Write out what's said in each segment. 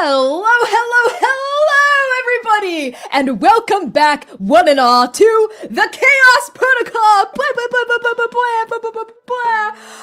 Hello, everybody, and welcome back, one and all, to the Chaos Protocol.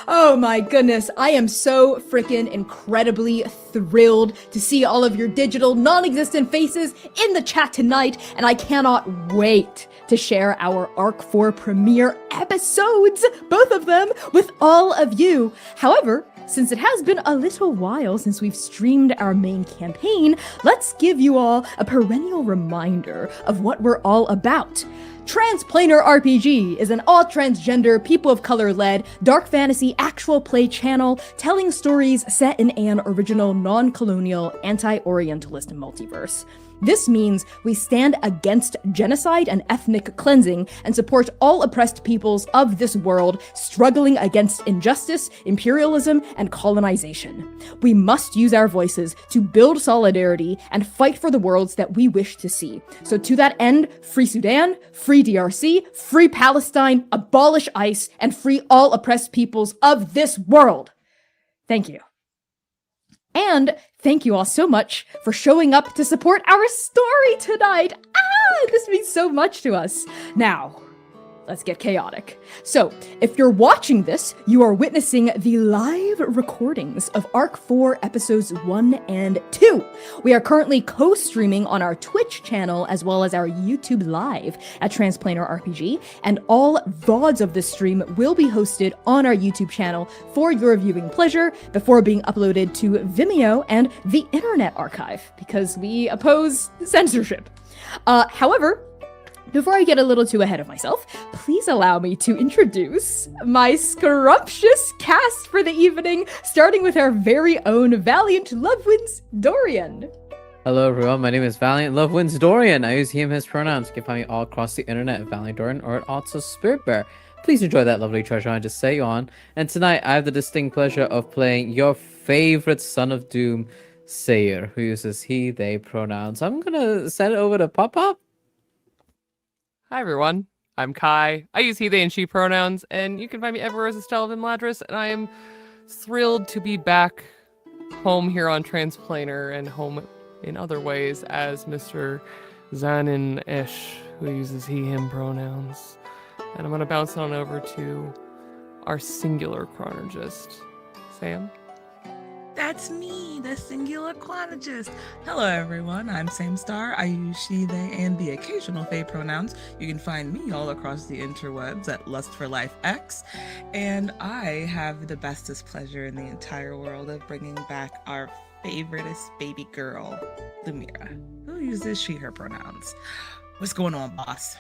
Oh my goodness, I am so freaking incredibly thrilled to see all of your digital, non-existent faces in the chat tonight, and I cannot wait to share our Arc 4 premiere episodes, both of them, with all of you. However, since it has been a little while since we've streamed our main campaign, let's give you all a perennial reminder of what we're all about. Transplanar RPG is an all-transgender, people of color-led, dark fantasy actual play channel telling stories set in an original, non-colonial, anti-Orientalist multiverse. This means we stand against genocide and ethnic cleansing and support all oppressed peoples of this world struggling against injustice, imperialism, and colonization. We must use our voices to build solidarity and fight for the worlds that we wish to see. So to that end, free Sudan, free DRC, free Palestine, abolish ICE, and free all oppressed peoples of this world. Thank you. And thank you all so much for showing up to support our story tonight. This means so much to us. Now, let's get chaotic. So, if you're watching this, you are witnessing the live recordings of Arc 4 episodes 1 and 2. We are currently co-streaming on our Twitch channel as well as our YouTube Live at Transplanar RPG, and all VODs of this stream will be hosted on our YouTube channel for your viewing pleasure before being uploaded to Vimeo and the Internet Archive, because we oppose censorship. However, before I get a little too ahead of myself, please allow me to introduce my scrumptious cast for the evening, starting with our very own Valiant Lovewinds Dorian. Hello everyone, my name is Valiant Lovewinds Dorian. I use he, him, his pronouns. You can find me all across the internet at Valiant Dorian or at also Spirit Bear. Please enjoy that lovely treasure I just say you on. And tonight I have the distinct pleasure of playing your favorite Son of Doom, Sayer, who uses he, they pronouns. I'm gonna send it over to Pop Pop. Hi everyone, I'm Kai. I use he, they, and she pronouns, and you can find me everywhere as Estella Vimladris, and I am thrilled to be back home here on Transplanar and home in other ways as Mr. Zanin Esh, who uses he, him pronouns. And I'm going to bounce on over to our singular chronologist, Sam. That's me, the singular chronologist. Hello, everyone. I'm Samstar. I use she, they, and the occasional they pronouns. You can find me all across the interwebs at Lust for Life X. And I have the bestest pleasure in the entire world of bringing back our favoriteest baby girl, Lumira, who uses she, her pronouns. What's going on, boss?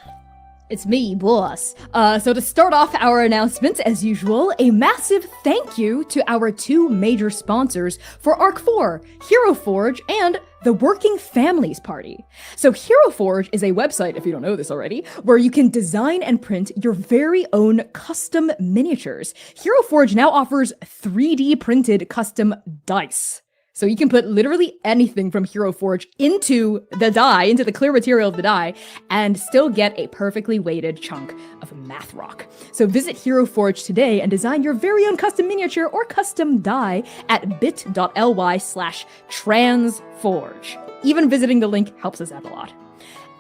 It's me, boss. So to start off our announcements, as usual, a massive thank you to our two major sponsors for Arc 4, Hero Forge and the Working Families Party. So Hero Forge is a website, if you don't know this already, where you can design and print your very own custom miniatures. Hero Forge now offers 3D printed custom dice. So you can put literally anything from Hero Forge into the die, into the clear material of the die, and still get a perfectly weighted chunk of math rock. So visit Hero Forge today and design your very own custom miniature or custom die at bit.ly/transforge. Even visiting the link helps us out a lot.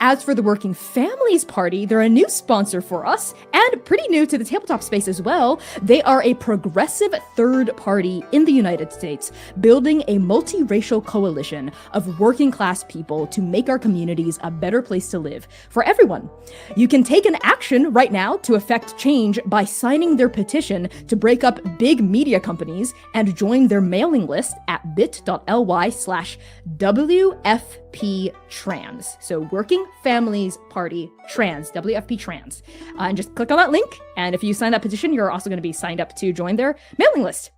As for the Working Families Party, they're a new sponsor for us, and pretty new to the tabletop space as well. They are a progressive third party in the United States, building a multiracial coalition of working class people to make our communities a better place to live for everyone. You can take an action right now to affect change by signing their petition to break up big media companies and join their mailing list at bit.ly/WFP Trans. So Working Families Party Trans, WFP Trans. And just click on that link, and if you sign that petition, you're also going to be signed up to join their mailing list.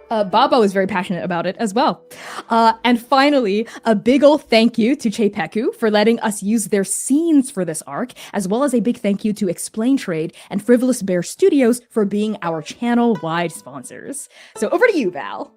Babo is very passionate about it as well. And finally, a big ol' thank you to Chepeku for letting us use their scenes for this arc, as well as a big thank you to Explain Trade and Frivolous Bear Studios for being our channel-wide sponsors. So over to you, Val.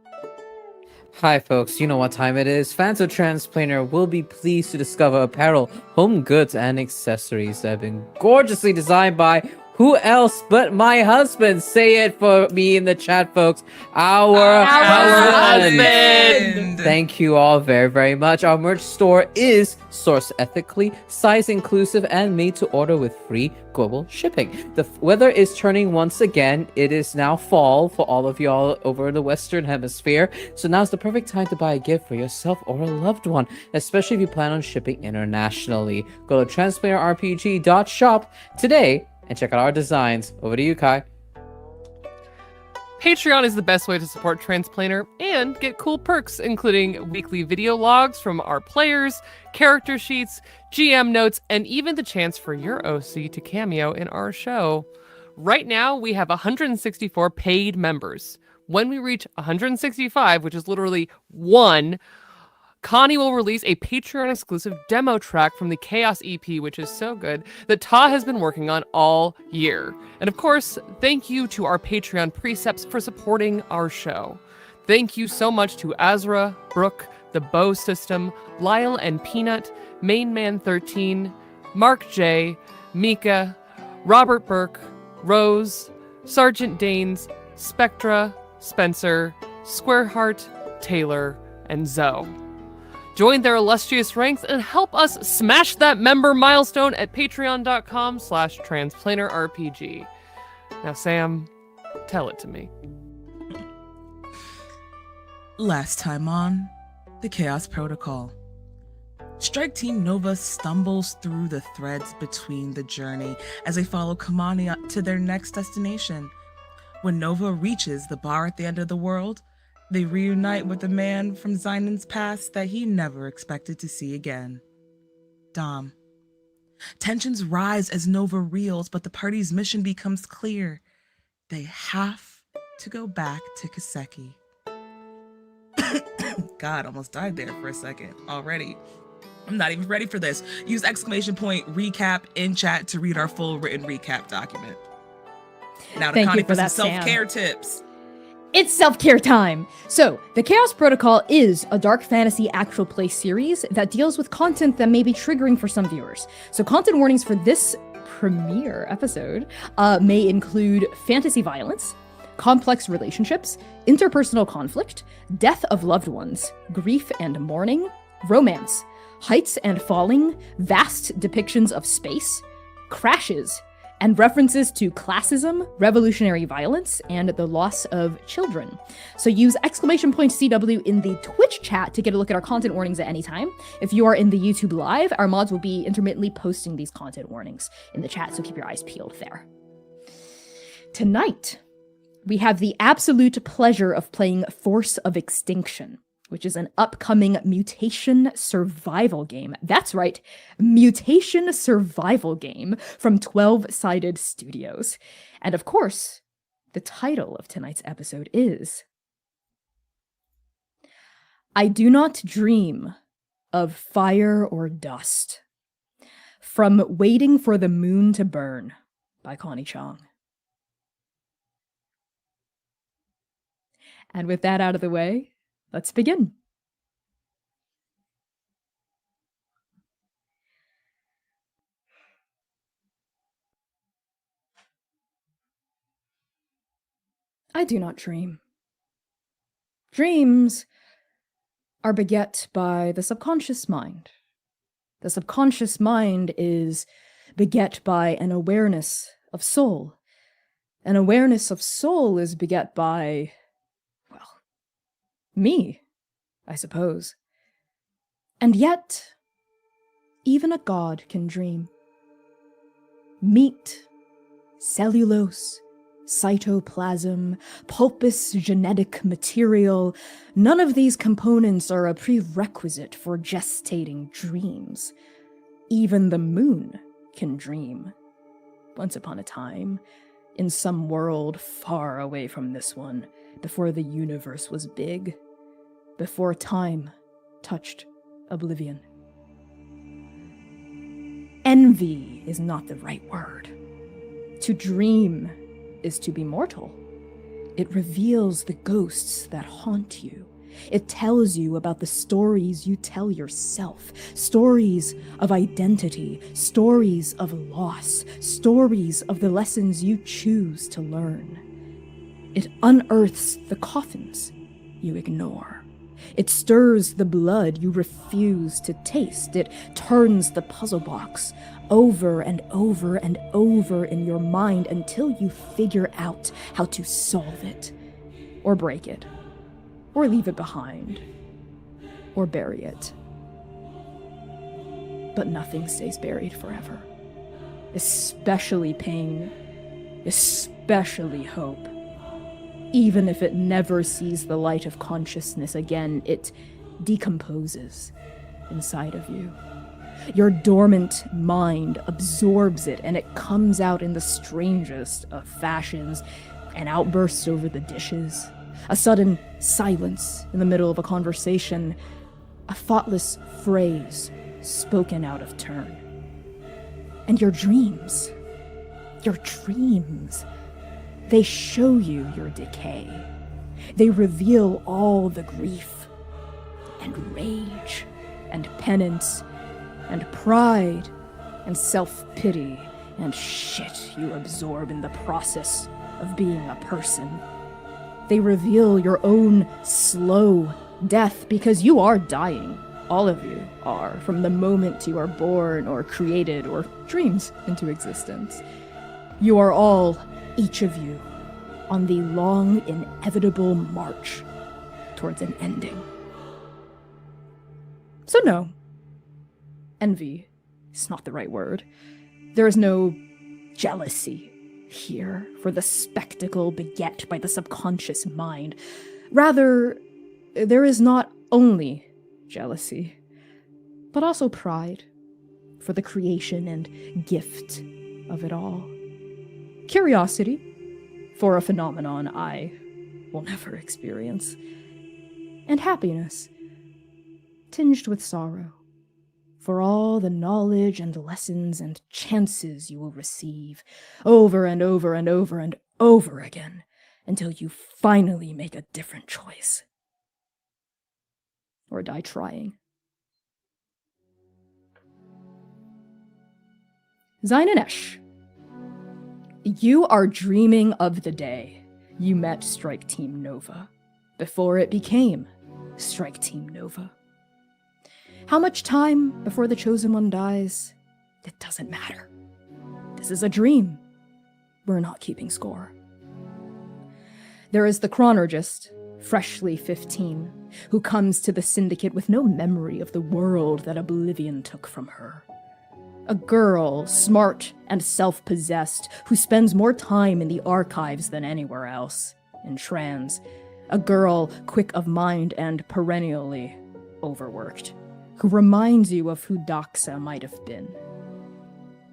Hi folks, you know what time it is. Fans of Transplanar will be pleased to discover apparel, home goods, and accessories that have been gorgeously designed by Who else but my husband? Say it for me in the chat, folks. Our husband. Thank you all very, very much. Our merch store is sourced ethically, size inclusive, and made to order with free global shipping. The weather is turning once again. It is now fall for all of y'all over the Western Hemisphere. So now's the perfect time to buy a gift for yourself or a loved one, especially if you plan on shipping internationally. Go to transplanterrpg.shop today and check out our designs. Over to you, Kai. Patreon is the best way to support Transplanter and get cool perks, including weekly video logs from our players, character sheets, GM notes, and even the chance for your OC to cameo in our show. Right now, we have 164 paid members. When we reach 165, which is literally one, Connie will release a Patreon-exclusive demo track from the Chaos EP, which is so good, that Ta has been working on all year. And of course, thank you to our Patreon precepts for supporting our show. Thank you so much to Azra, Brooke, The Bow System, Lyle and Peanut, Mainman13, Mark J, Mika, Robert Burke, Rose, Sergeant Danes, Spectra, Spencer, Squareheart, Taylor, and Zoe. Join their illustrious ranks and help us smash that member milestone at patreon.com/transplanterrpg. Now, Sam, tell it to me. Last time on the Chaos Protocol. Strike Team Nova stumbles through the threads between the journey as they follow Kamani to their next destination. When Nova reaches the bar at the end of the world, they reunite with a man from Zynon's past that he never expected to see again. Dom. Tensions rise as Nova reels, but the party's mission becomes clear. They have to go back to Kaseki. God, almost died there for a second already. I'm not even ready for this. Use !recap in chat to read our full written recap document. Now to Thank Connie you for for some that, Sam. self-care tips. It's self-care time! So, the Chaos Protocol is a dark fantasy actual play series that deals with content that may be triggering for some viewers. So content warnings for this premiere episode may include fantasy violence, complex relationships, interpersonal conflict, death of loved ones, grief and mourning, romance, heights and falling, vast depictions of space, crashes, and references to classism, revolutionary violence, and the loss of children. So use !CW in the Twitch chat to get a look at our content warnings at any time. If you are in the YouTube live, our mods will be intermittently posting these content warnings in the chat, so keep your eyes peeled there. Tonight, we have the absolute pleasure of playing Force of Extinction, which is an upcoming mutation survival game. That's right, mutation survival game from 12-Sided Studios. And of course, the title of tonight's episode is I Do Not Dream of Fire or Dust, from Waiting for the Moon to Burn by Connie Chong. And with that out of the way, let's begin. I do not dream. Dreams are beget by the subconscious mind. The subconscious mind is beget by an awareness of soul. An awareness of soul is beget by, well, me, I suppose. And yet, even a god can dream. Meat, cellulose, cytoplasm, pulpous genetic material, none of these components are a prerequisite for gestating dreams. Even the moon can dream. Once upon a time, in some world far away from this one, before the universe was big, before time touched oblivion. Envy is not the right word. To dream is to be mortal. It reveals the ghosts that haunt you, It tells you about the stories you tell yourself, stories of identity, stories of loss, stories of the lessons you choose to learn. It unearths the coffins you ignore. It stirs the blood you refuse to taste. It turns the puzzle box over and over and over in your mind until you figure out how to solve it, or break it, or leave it behind, or bury it. But nothing stays buried forever. Especially pain, especially hope. Even if it never sees the light of consciousness again, it decomposes inside of you. Your dormant mind absorbs it, and it comes out in the strangest of fashions. An outburst over the dishes, a sudden silence in the middle of a conversation, a thoughtless phrase spoken out of turn. And your dreams, they show you your decay. They reveal all the grief and rage and penance and pride and self-pity and shit you absorb in the process of being a person. They reveal your own slow death, because you are dying. All of you are, from the moment you are born or created or dreams into existence. You are all, each of you, on the long, inevitable march towards an ending. So no, envy is not the right word. There is no jealousy here for the spectacle beget by the subconscious mind. Rather, there is not only jealousy, but also pride for the creation and gift of it all. Curiosity for a phenomenon I will never experience. And happiness, tinged with sorrow, for all the knowledge and lessons and chances you will receive over and over and over and over again until you finally make a different choice. Or die trying. Zainanesh, you are dreaming of the day you met Strike Team Nova, before it became Strike Team Nova. How much time before the Chosen One dies? It doesn't matter. This is a dream. We're not keeping score. There is the chronologist, freshly 15, who comes to the Syndicate with no memory of the world that Oblivion took from her. A girl, smart and self-possessed, who spends more time in the archives than anywhere else, in trans. A girl quick of mind and perennially overworked, who reminds you of who Doxa might have been.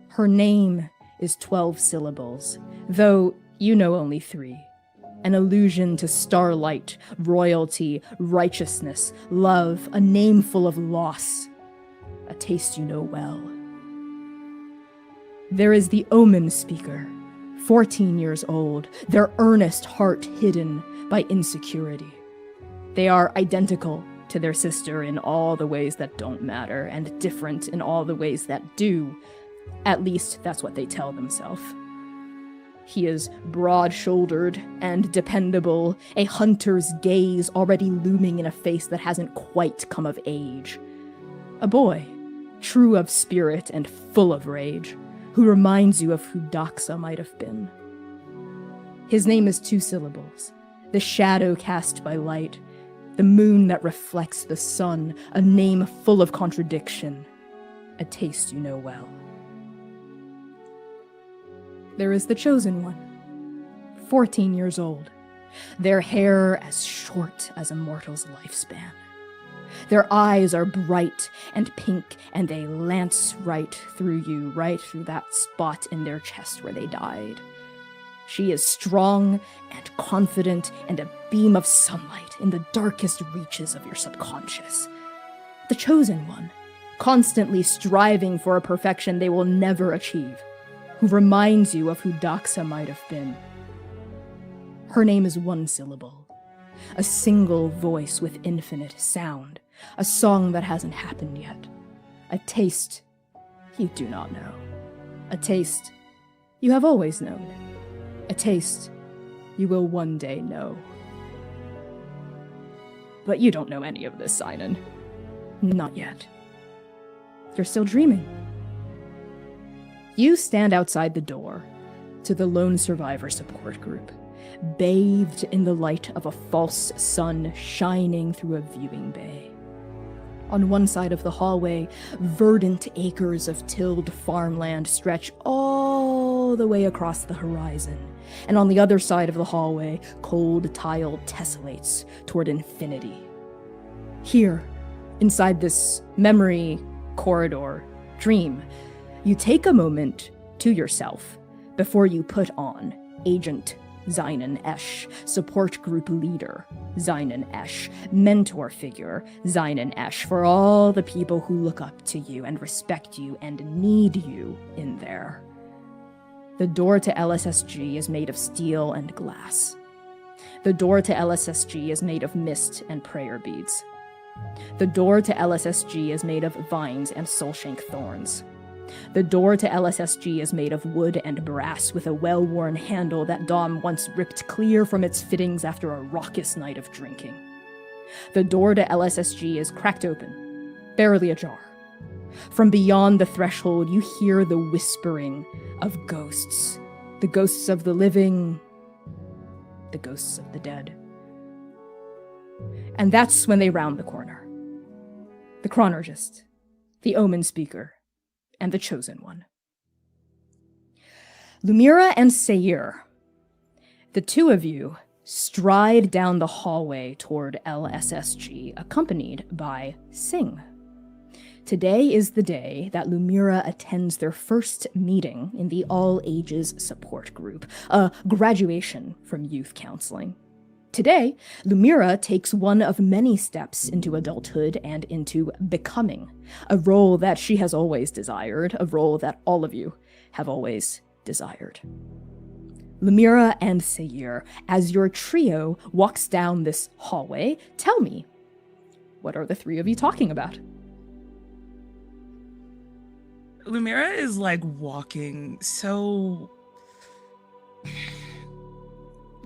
Her name is 12 syllables, though you know only 3. An allusion to starlight, royalty, righteousness, love, a name full of loss, a taste you know well. There is the Omen speaker, 14 years old, their earnest heart hidden by insecurity. They are identical to their sister in all the ways that don't matter, and different in all the ways that do. At least that's what they tell themselves. He is broad-shouldered and dependable, a hunter's gaze already looming in a face that hasn't quite come of age. A boy, true of spirit and full of rage, who reminds you of who Doxa might have been. His name is 2 syllables, the shadow cast by light, the moon that reflects the sun, a name full of contradiction, a taste you know well. There is the Chosen One, 14 years old, their hair as short as a mortal's lifespan. Their eyes are bright and pink, and they lance right through you, right through that spot in their chest where they died. She is strong and confident and a beam of sunlight in the darkest reaches of your subconscious. The Chosen One, constantly striving for a perfection they will never achieve, who reminds you of who Doxa might have been. Her name is 1 syllable, A single voice with infinite sound. A song that hasn't happened yet. A taste you do not know. A taste you have always known. A taste you will one day know. But you don't know any of this, Sinan. Not yet. You're still dreaming. You stand outside the door to the lone survivor support group, bathed in the light of a false sun shining through a viewing bay. On one side of the hallway, verdant acres of tilled farmland stretch all the way across the horizon, and on the other side of the hallway, cold tile tessellates toward infinity. Here, inside this memory corridor dream, you take a moment to yourself before you put on Agent Zynon Esh, support group leader Zynon Esh, mentor figure Zynon Esh, for all the people who look up to you and respect you and need you in there. The door to LSSG is made of steel and glass. The door to LSSG is made of mist and prayer beads. The door to LSSG is made of vines and soulshank thorns. The door to LSSG is made of wood and brass with a well-worn handle that Dom once ripped clear from its fittings after a raucous night of drinking. The door to LSSG is cracked open, barely ajar. From beyond the threshold, you hear the whispering of ghosts. The ghosts of the living, the ghosts of the dead. And that's when they round the corner. The chronologist, the omen speaker, and the chosen one. Lumira and Sayir, the two of you stride down the hallway toward LSSG, accompanied by Singh. Today is the day that Lumira attends their first meeting in the all-ages support group, a graduation from youth counseling. Today, Lumira takes one of many steps into adulthood and into becoming, a role that she has always desired, a role that all of you have always desired. Lumira and Sayir, as your trio walks down this hallway, tell me, what are the three of you talking about? Lumira is like walking so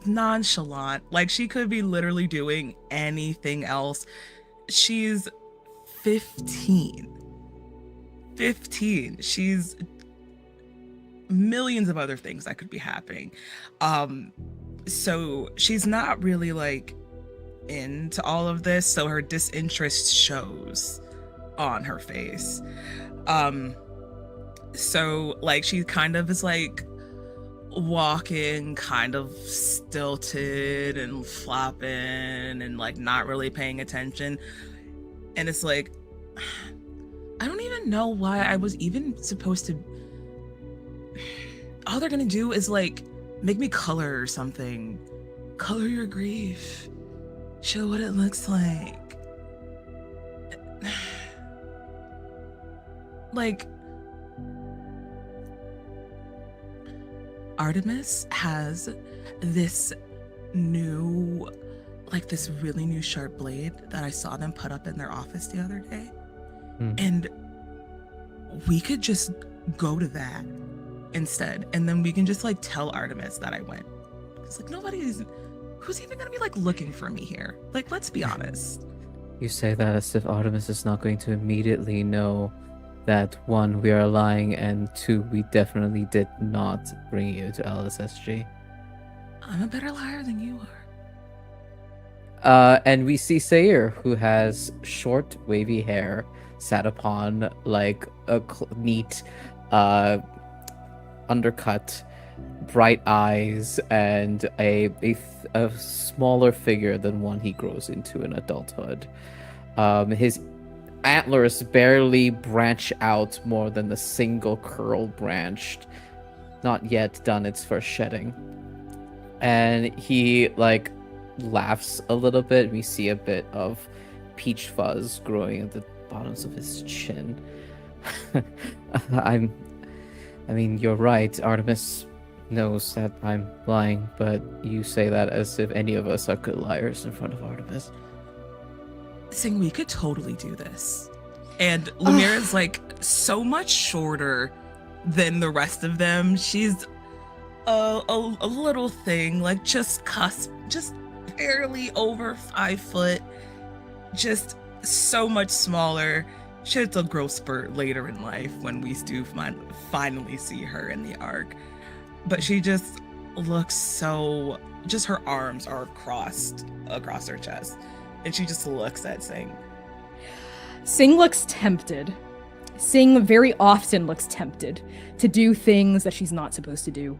nonchalant, like she could be literally doing anything else. She's 15. She's millions of other things that could be happening. So she's not really like into all of this, so her disinterest shows on her face. So like she kind of is like walking kind of stilted and flopping and like not really paying attention, and it's like I don't even know why I was even supposed to. All they're gonna do is like make me color or something. Color your grief, show what it looks like. Like Artemis has this new, like this really new sharp blade that I saw them put up in their office the other day. And we could just go to that instead. And then we can just like tell Artemis that I went. It's like who's even gonna be like looking for me here? Like, let's be honest. You say that as if Artemis is not going to immediately know that one, we are lying, and two, we definitely did not bring you to LSSG. I'm a better liar than you are. And we see Sayir, who has short, wavy hair, sat upon like a neat, undercut, bright eyes, and a smaller figure than one he grows into in adulthood. His antlers barely branch out more than the single curl branched, not yet done its first shedding. And he like laughs a little bit. We see a bit of peach fuzz growing at the bottoms of his chin. I mean, you're right, Artemis. knows that I'm lying, but you say that as if any of us are good liars in front of Artemis. Saying we could totally do this. And Lumira's like so much shorter than the rest of them. She's a little thing, like just barely over 5 foot, just so much smaller. She had a growth spurt later in life when we do finally see her in the arc. But she just looks so, just her arms are crossed across her chest. And she just looks at Sing. Sing looks tempted. Sing very often looks tempted to do things that she's not supposed to do,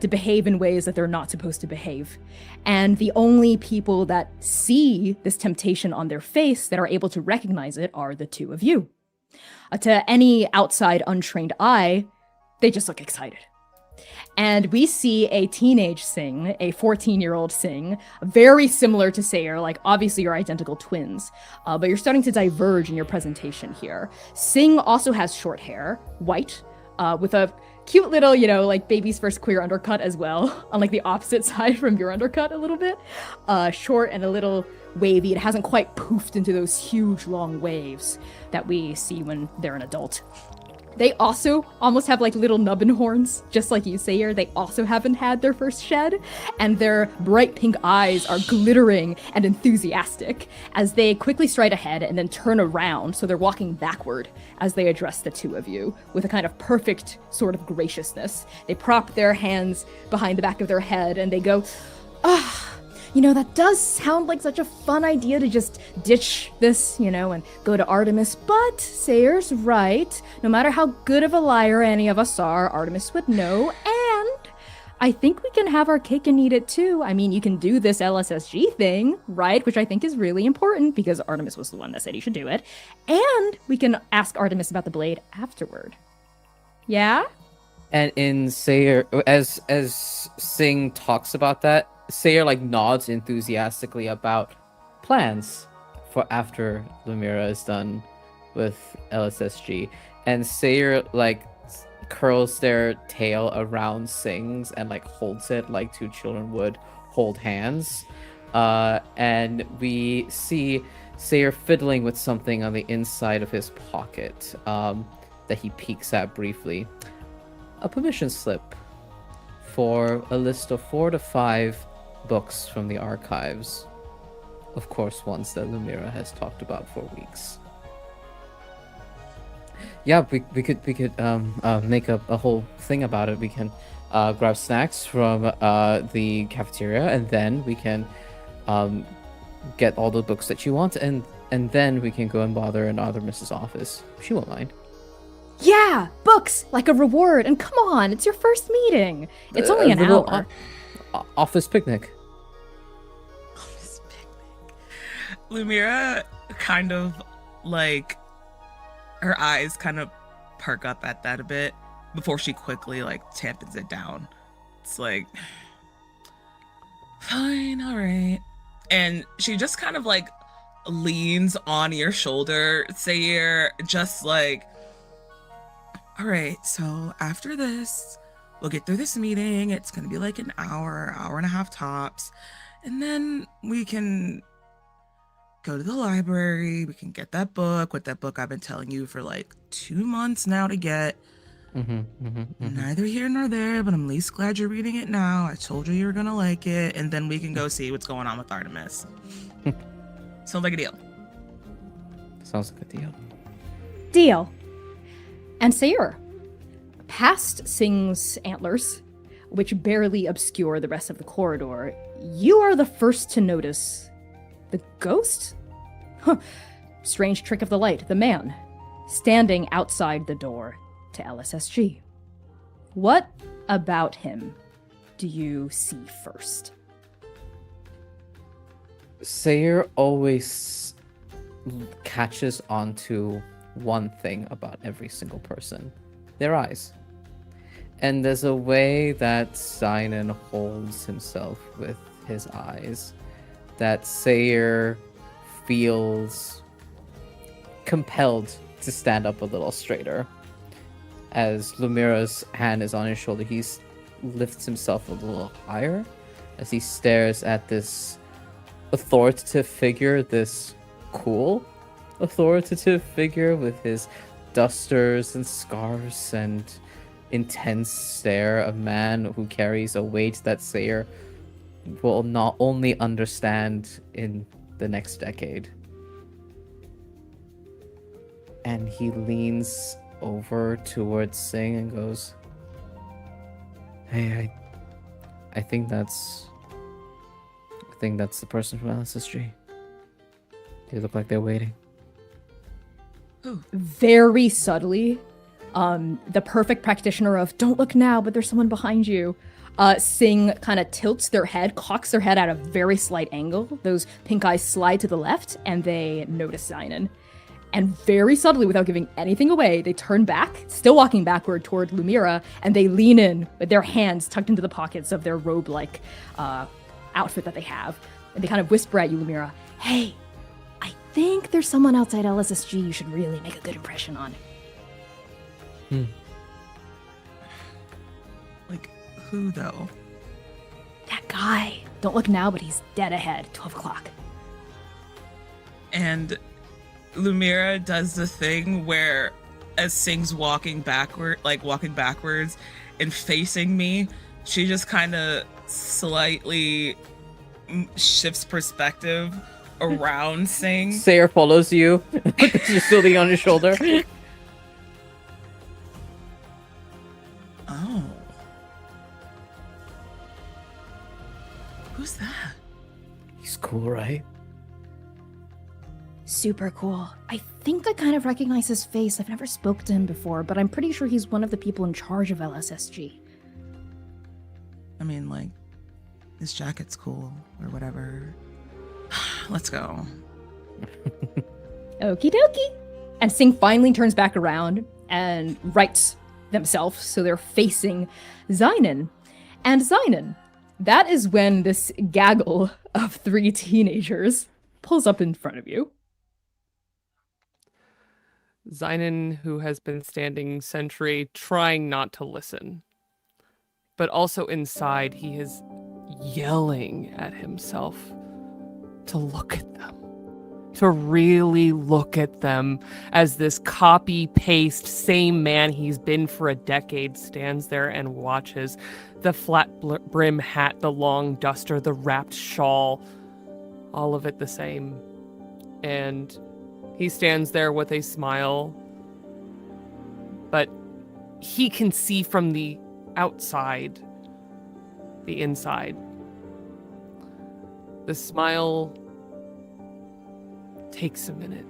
to behave in ways that they're not supposed to behave. And the only people that see this temptation on their face, that are able to recognize it, are the two of you. To any outside untrained eye, they just look excited. And we see a teenage Sing, a 14-year-old Sing, very similar to Sayer, like obviously you're identical twins, but you're starting to diverge in your presentation here. Sing also has short hair, white, with a cute little, like baby's first queer undercut as well, on like the opposite side from your undercut a little bit. Short and a little wavy. It hasn't quite poofed into those huge long waves that we see when they're an adult. They also almost have like little nubbin horns, just like you, Sayer. They also haven't had their first shed, and their bright pink eyes are glittering and enthusiastic as they quickly stride ahead and then turn around, so they're walking backward as they address the two of you with a kind of perfect sort of graciousness. They prop their hands behind the back of their head and they go, that does sound like such a fun idea to just ditch this, and go to Artemis. But Sayer's right. No matter how good of a liar any of us are, Artemis would know. And I think we can have our cake and eat it too. I mean, you can do this LSSG thing, right? Which I think is really important because Artemis was the one that said he should do it. And we can ask Artemis about the blade afterward. Yeah? And in Sayer, as Sing talks about that, Sayer like nods enthusiastically about plans for after Lumira is done with LSSG, and Sayer like curls their tail around Sing's and like holds it like two children would hold hands, and we see Sayer fiddling with something on the inside of his pocket that he peeks at briefly. A permission slip for a list of 4 to 5 books from the archives. Of course, ones that Lumira has talked about for weeks. Yeah, we could make a whole thing about it. We can grab snacks from the cafeteria, and then we can get all the books that you want, and then we can go and bother in Artemis's office. She won't mind. Yeah, books, like a reward. And come on, it's your first meeting. It's only an hour. Office picnic. Office picnic. Lumira kind of like, her eyes kind of perk up at that a bit before she quickly like tampons it down. It's like, fine, all right. And she just kind of like leans on your shoulder, Sayer, just like, all right, so after this, we'll get through this meeting. It's going to be like an hour and a half tops. And then we can go to the library. We can get that book. What that book I've been telling you for like 2 months now to get. Neither here nor there, but I'm least glad you're reading it now. I told you were going to like it. And then we can go see what's going on with Artemis. Sounds like a deal. Sounds like a deal. Deal. And Sayer, past Sing's antlers, which barely obscure the rest of the corridor, you are the first to notice the ghost? Strange trick of the light, the man, standing outside the door to LSSG. What about him do you see first? Sayer always catches onto one thing about every single person: their eyes. And there's a way that Sinan holds himself with his eyes that Sayer feels compelled to stand up a little straighter. As Lumira's hand is on his shoulder, he's lifts himself a little higher as he stares at this authoritative figure, this cool authoritative figure with his dusters and scarves and intense stare, a man who carries a weight that Sayer will not only understand in the next decade. And he leans over towards Singh and goes, "Hey, I think that's the person from LSSG. They look like they're waiting." Ooh. Very subtly, the perfect practitioner of "don't look now, but there's someone behind you." Singh kind of tilts their head, cocks their head at a very slight angle. Those pink eyes slide to the left, and they notice Zynon. And very subtly, without giving anything away, they turn back, still walking backward toward Lumira, and they lean in with their hands tucked into the pockets of their robe-like outfit that they have. And they kind of whisper at you, Lumira, "Hey, I think there's someone outside LSSG you should really make a good impression on." Like, who though? That guy. Don't look now, but he's dead ahead, 12 o'clock. And Lumira does the thing where, as Singh's walking backwards and facing me, she just kind of slightly shifts perspective around Singh. Sayer follows you. She's still on your shoulder. Oh. Who's that? He's cool, right? Super cool. I think I kind of recognize his face. I've never spoken to him before, but I'm pretty sure he's one of the people in charge of LSSG. I mean, like, his jacket's cool or whatever. Let's go. Okie dokie. And Singh finally turns back around and rights themselves so they're facing Zynon. And Zynon, that is when this gaggle of 3 teenagers pulls up in front of you. Zynon, who has been standing sentry, trying not to listen. But also inside, he is yelling at himself to look at them. To really look at them as this copy-paste same man he's been for a decade stands there and watches the flat brim hat, the long duster, the wrapped shawl, all of it the same. And he stands there with a smile, but he can see from the outside, the inside. The smile takes a minute.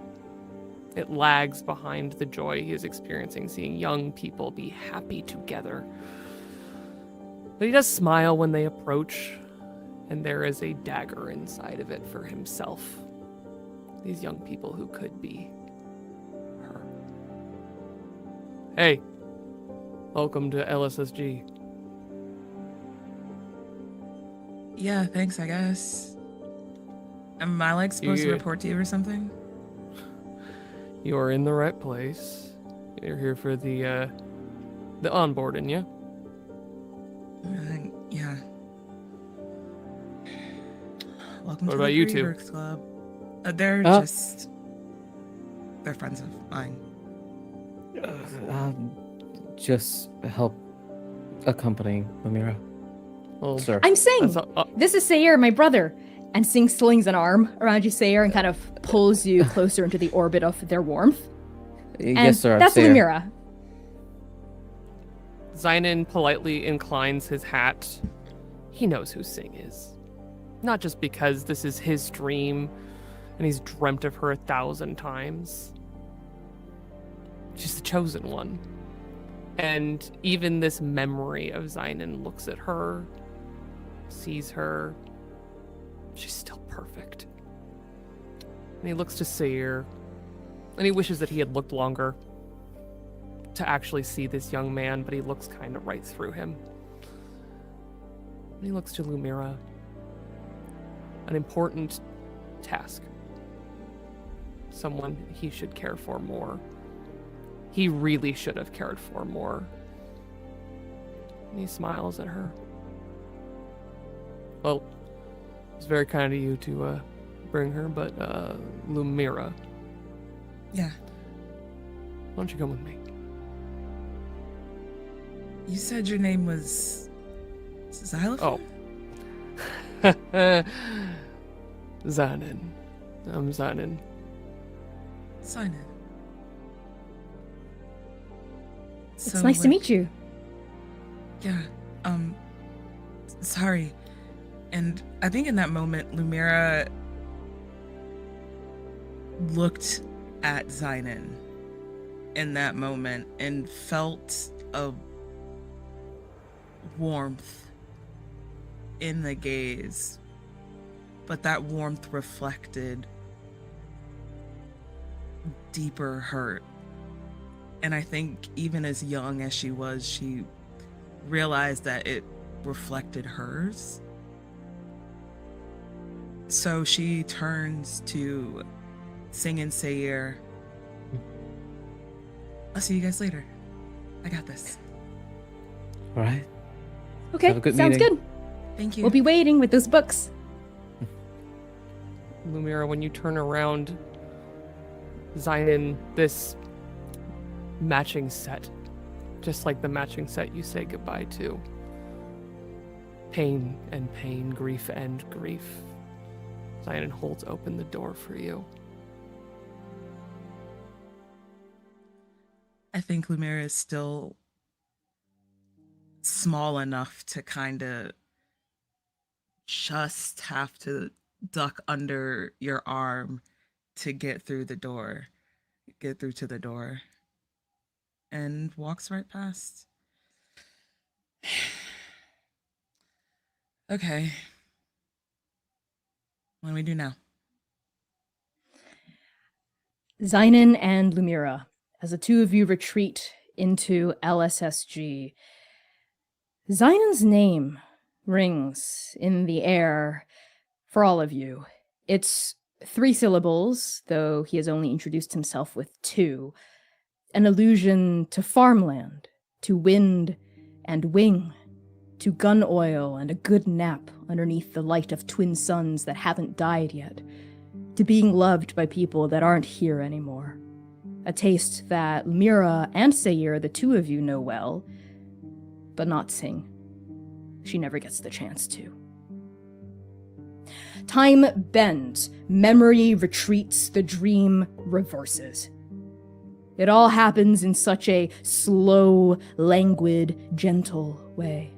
It lags behind the joy he is experiencing, seeing young people be happy together. But he does smile when they approach, and there is a dagger inside of it for himself. These young people who could be her. Hey, welcome to LSSG. Yeah, thanks, I guess. Am I, like, supposed to report to you or something? You are in the right place. You're here for the onboarding, yeah? Yeah. Welcome What to about the you two? Freeworks Club. They're friends of mine. Just help accompanying Lumira. Well, Sir. I'm Singh. that's This is Sayer, my brother. And Singh slings an arm around you, Sayer, and kind of pulls you closer into the orbit of their warmth. And Yes, sir. that's Sayer. Lumira. Zynon politely inclines his hat. He knows who Singh is. Not just because this is his dream and he's dreamt of her 1,000 times. She's the chosen one. And even this memory of Zynon looks at her, sees her. She's still perfect. And he looks to Sayer, and he wishes that he had looked longer to actually see this young man, but he looks kind of right through him. And he looks to Lumira. An important task. Someone he should care for more. He really should have cared for more. And he smiles at her. Well, it's very kind of you to bring her, but Lumira, Yeah. why don't you come with me? You said your name was Xylophone? Oh. Zanin. I'm Zanin. Sign in. It's nice to meet you. Yeah. Sorry. And I think in that moment, Lumira looked at Zynon in that moment and felt a warmth in the gaze. But that warmth reflected deeper hurt. And I think even as young as she was, she realized that it reflected hers. So she turns to Sing and Sayer. I'll see you guys later. I got this. All right. Okay, Have a good sounds meeting. good. Thank you. We'll be waiting with those books. Lumira, when you turn around, Zynon, this matching set, just like the matching set you say goodbye to. Pain and pain, grief and grief. Zynon holds open the door for you. I think Lumira is still small enough to kind of just have to duck under your arm to get through to the door, and walks right past. Okay. What do we do now? Zynon and Lumira, as the two of you retreat into LSSG, Zynon's name rings in the air for all of you. It's 3 syllables, though he has only introduced himself with 2. An allusion to farmland, to wind and wing, to gun oil and a good nap underneath the light of twin suns that haven't died yet, to being loved by people that aren't here anymore. A taste that Lumira and Sayer, the 2 of you, know well, but not Sing. She never gets the chance to. Time bends, memory retreats, the dream reverses. It all happens in such a slow, languid, gentle way.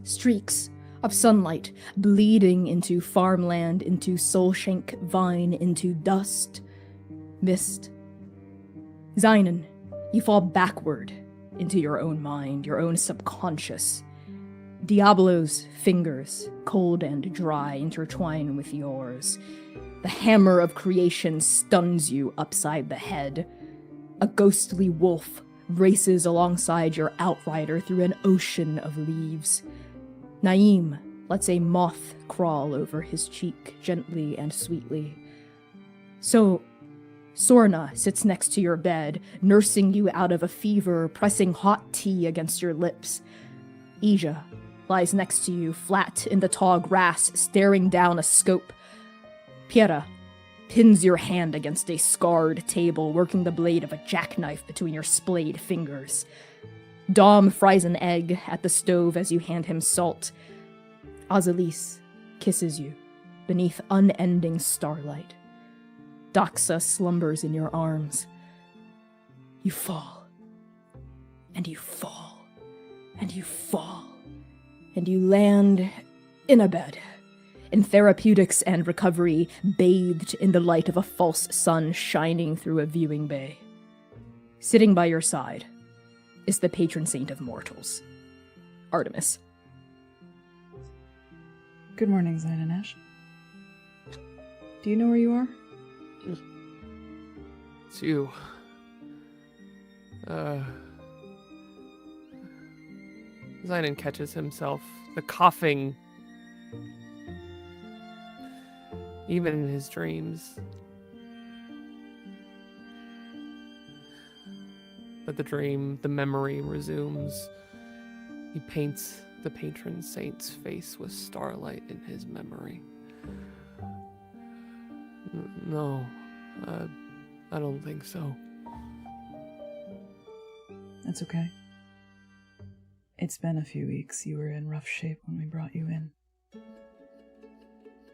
Streaks of sunlight bleeding into farmland, into soulshank vine, into dust, mist. Zynon, you fall backward into your own mind, your own subconscious. Diablo's fingers, cold and dry, intertwine with yours. The hammer of creation stuns you upside the head. A ghostly wolf races alongside your outrider through an ocean of leaves. Naeem lets a moth crawl over his cheek gently and sweetly. So, Sorna sits next to your bed, nursing you out of a fever, pressing hot tea against your lips. Ija lies next to you, flat in the tall grass, staring down a scope. Piera pins your hand against a scarred table, working the blade of a jackknife between your splayed fingers. Dom fries an egg at the stove as you hand him salt. Azalis kisses you beneath unending starlight. Doxa slumbers in your arms. You fall, and you fall, and you fall, and you land in a bed, in therapeutics and recovery, bathed in the light of a false sun shining through a viewing bay. Sitting by your side is the patron saint of mortals, Artemis. Good morning, Zynonesh. Do you know where you are? It's you. Zynon catches himself, the coughing, even in his dreams. But the dream, the memory resumes. He paints the patron saint's face with starlight in his memory. No, I don't think so. That's okay. It's been a few weeks. You were in rough shape when we brought you in.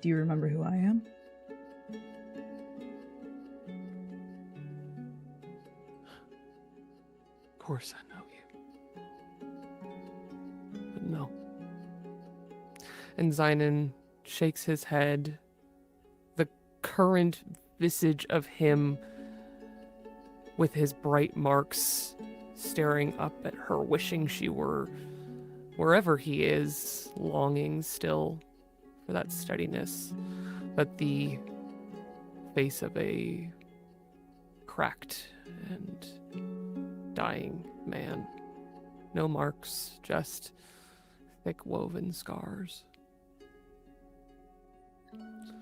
Do you remember who I am? Of course I know you. But no. And Zynon shakes his head. The current visage of him with his bright marks staring up at her, wishing she were wherever he is, longing still for that steadiness. But the face of a cracked and dying man. No marks, just thick woven scars.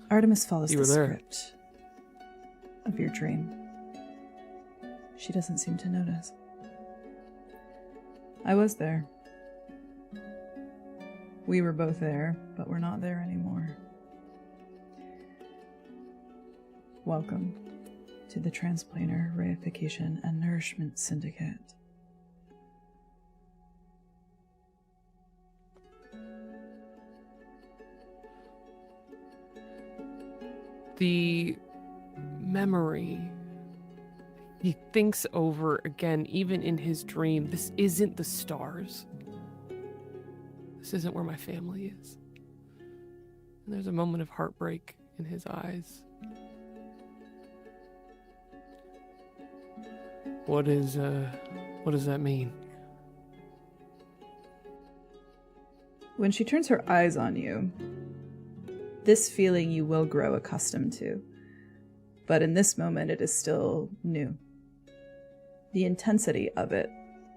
Artemis follows You the were there. script of your dream. She doesn't seem to notice. I was there. We were both there, but we're not there anymore. Welcome to the Transplanar Reification and Nourishment Syndicate. The memory he thinks over again, even in his dream. This isn't the stars. This isn't where my family is. And there's a moment of heartbreak in his eyes. What does that mean? When she turns her eyes on you, this feeling you will grow accustomed to. But in this moment, it is still new. The intensity of it,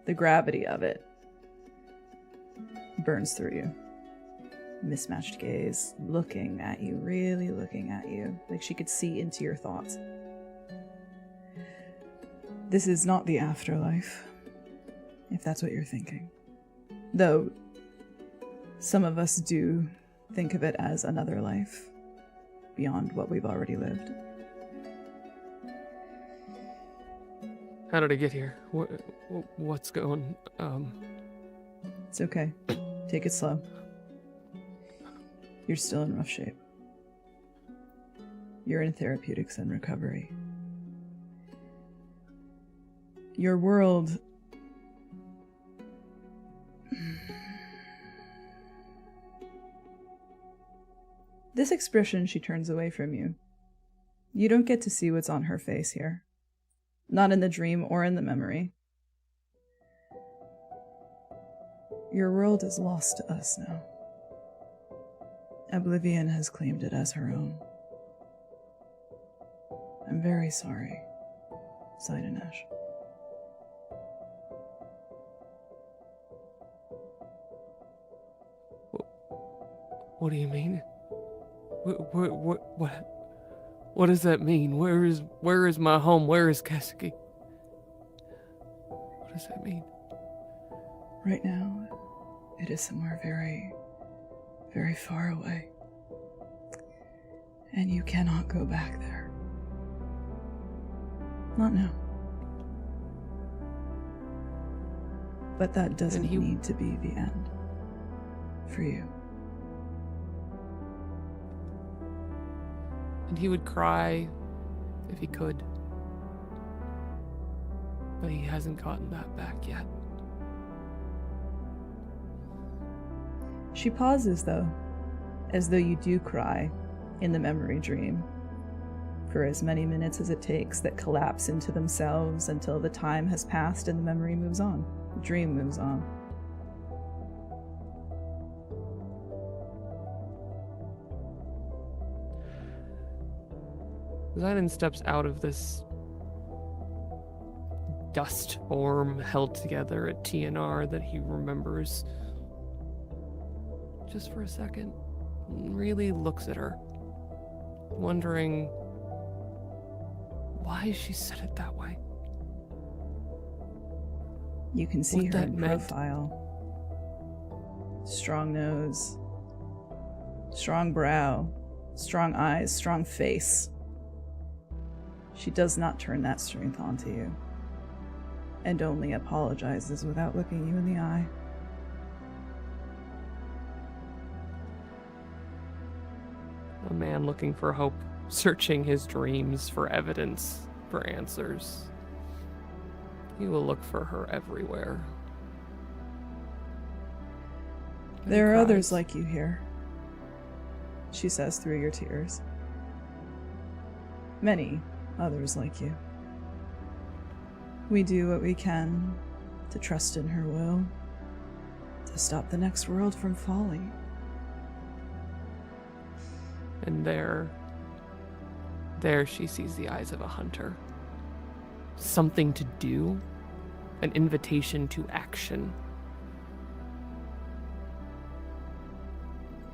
the gravity of it, burns through you. Mismatched gaze, looking at you, really looking at you, like she could see into your thoughts. This is not the afterlife, if that's what you're thinking. Though, some of us do think of it as another life, beyond what we've already lived. How did I get here? What's going? It's okay. Take it slow. You're still in rough shape. You're in therapeutics and recovery. Your world... This expression, she turns away from you. You don't get to see what's on her face here. Not in the dream or in the memory. Your world is lost to us now. Oblivion has claimed it as her own. I'm very sorry, Zynon. What do you mean? What does that mean? Where is my home? Where is Kesuke? What does that mean? Right now, it is somewhere very, very far away. And you cannot go back there. Not now. But that doesn't need to be the end. For you. And he would cry if he could. But he hasn't gotten that back yet. She pauses, though, as though you do cry in the memory dream, for as many minutes as it takes that collapse into themselves until the time has passed and the memory moves on, the dream moves on. Zynon steps out of this dust storm held together at TNR that he remembers just for a second, and really looks at her, wondering why she said it that way. You can see What her that in meant. profile. Strong nose. Strong brow. Strong eyes. Strong face. She does not turn that strength onto you, and only apologizes without looking you in the eye. A man looking for hope, searching his dreams for evidence, for answers. He will look for her everywhere. And There are cries. others like you here, she says through your tears. Many others like you. We do what we can to trust in her will, to stop the next world from falling. And there she sees the eyes of a hunter. Something to do, an invitation to action.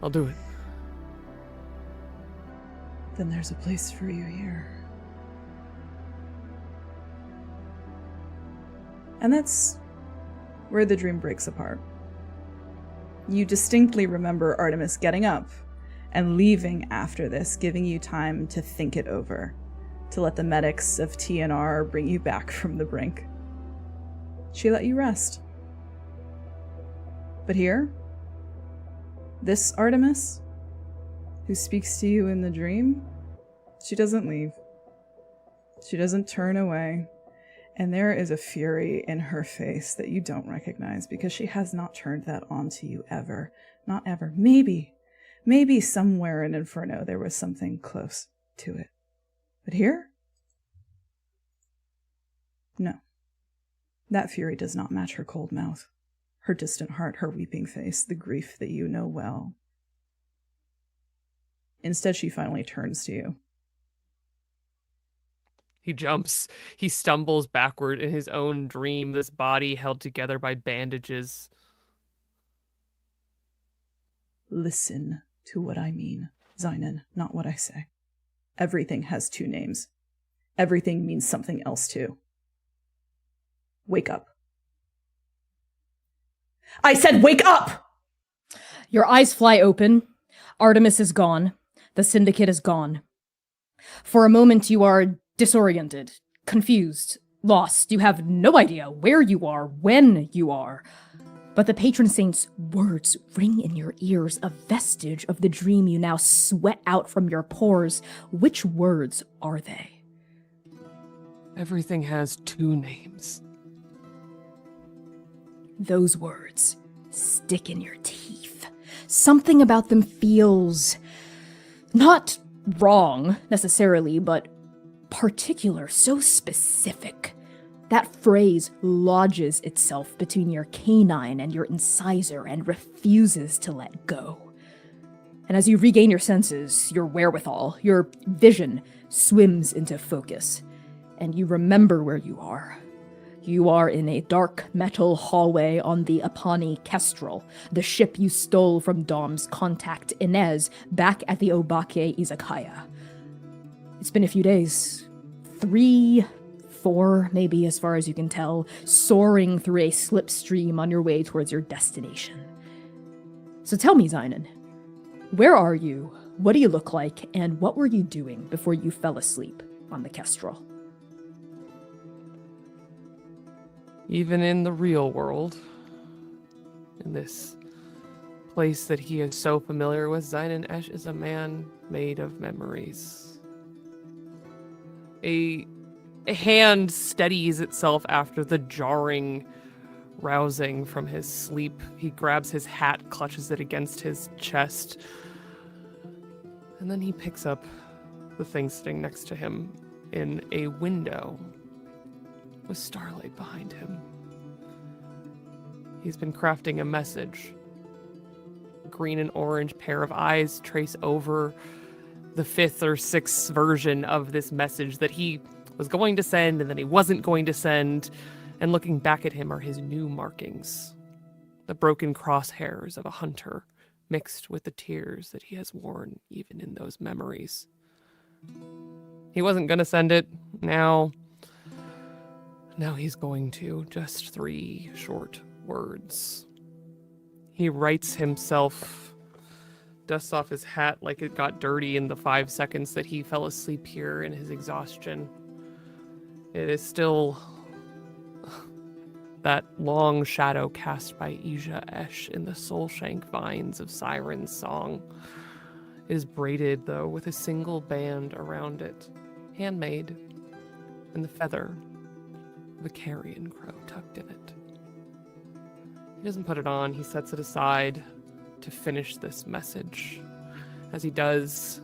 I'll do it. Then there's a place for you here. And that's where the dream breaks apart. You distinctly remember Artemis getting up and leaving after this, giving you time to think it over, to let the medics of TNR bring you back from the brink. She let you rest. But here, this Artemis, who speaks to you in the dream, she doesn't leave. She doesn't turn away. And there is a fury in her face that you don't recognize because she has not turned that onto you ever. Not ever. Maybe somewhere in Inferno there was something close to it. But here? No. That fury does not match her cold mouth, her distant heart, her weeping face, the grief that you know well. Instead, she finally turns to you. He jumps. He stumbles backward in his own dream, this body held together by bandages. Listen to what I mean, Zynon, not what I say. Everything has two names. Everything means something else too. Wake up. I said wake up! Your eyes fly open. Artemis is gone. The Syndicate is gone. For a moment, you are disoriented, confused, lost. You have no idea where you are, when you are. But the patron saint's words ring in your ears, a vestige of the dream you now sweat out from your pores. Which words are they? Everything has two names. Those words stick in your teeth. Something about them feels not wrong necessarily, but particular, so specific. That phrase lodges itself between your canine and your incisor and refuses to let go. And as you regain your senses, your wherewithal, your vision swims into focus, and you remember where you are. You are in a dark metal hallway on the Apani Kestrel, the ship you stole from Dom's contact Inez back at the Obake Izakaya. It's been a few days. 3, 4, maybe, as far as you can tell, soaring through a slipstream on your way towards your destination. So tell me, Zynon, where are you? What do you look like? And what were you doing before you fell asleep on the Kestrel? Even in the real world, in this place that he is so familiar with, Zynon Esh is a man made of memories. A hand steadies itself after the jarring rousing from his sleep. He grabs his hat, clutches it against his chest, and then he picks up the thing sitting next to him in a window with starlight behind him. He's been crafting a message. A green and orange pair of eyes trace over the 5th or 6th version of this message that he was going to send and then he wasn't going to send. And looking back at him are his new markings. The broken crosshairs of a hunter mixed with the tears that he has worn even in those memories. He wasn't going to send it. Now he's going to. Just 3 short words. He rights himself, dusts off his hat like it got dirty in the 5 seconds that he fell asleep here in his exhaustion. It is still that long shadow cast by Ija Esh in the soul-shank vines of Siren's song. It is braided, though, with a single band around it, handmade, and the feather of a carrion crow tucked in it. He doesn't put it on, he sets it aside to finish this message. As he does,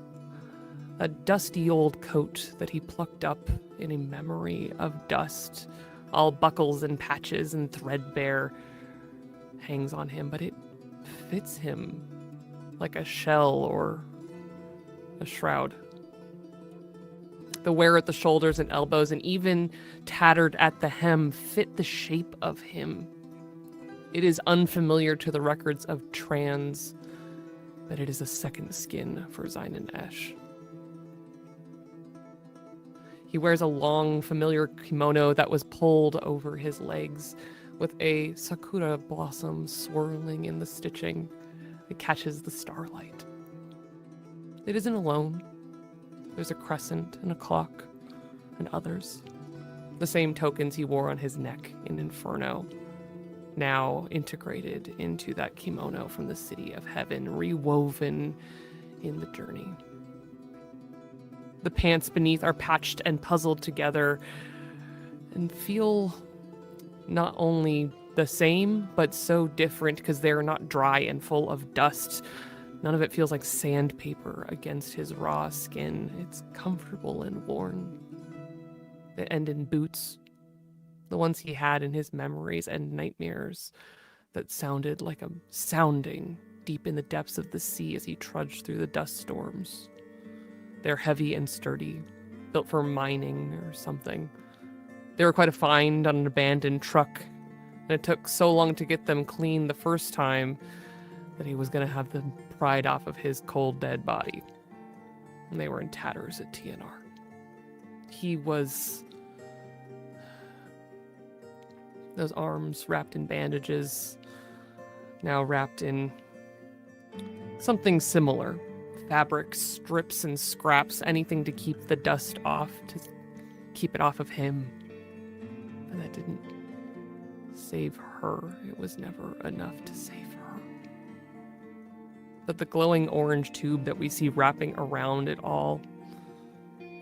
a dusty old coat that he plucked up in a memory of dust, all buckles and patches and threadbare, hangs on him, but it fits him like a shell or a shroud. The wear at the shoulders and elbows, and even tattered at the hem, fit the shape of him. It is unfamiliar to the records of trans, but it is a second skin for Zeinen Esh. He wears a long, familiar kimono that was pulled over his legs, with a sakura blossom swirling in the stitching that catches the starlight. It isn't alone. There's a crescent and a clock, and others. The same tokens he wore on his neck in Inferno, now integrated into that kimono from the city of heaven, rewoven in the journey. The pants beneath are patched and puzzled together and feel not only the same, but so different because they're not dry and full of dust. None of it feels like sandpaper against his raw skin. It's comfortable and worn. They end in boots, the ones he had in his memories and nightmares that sounded like a sounding deep in the depths of the sea as he trudged through the dust storms. They're heavy and sturdy, built for mining or something. They were quite a find on an abandoned truck, and it took so long to get them clean the first time that he was going to have them pried off of his cold, dead body. And they were in tatters at TNR. He was... those arms wrapped in bandages, now wrapped in something similar. Fabric, strips, and scraps, anything to keep the dust off, to keep it off of him. And that didn't save her. It was never enough to save her. But the glowing orange tube that we see wrapping around it all,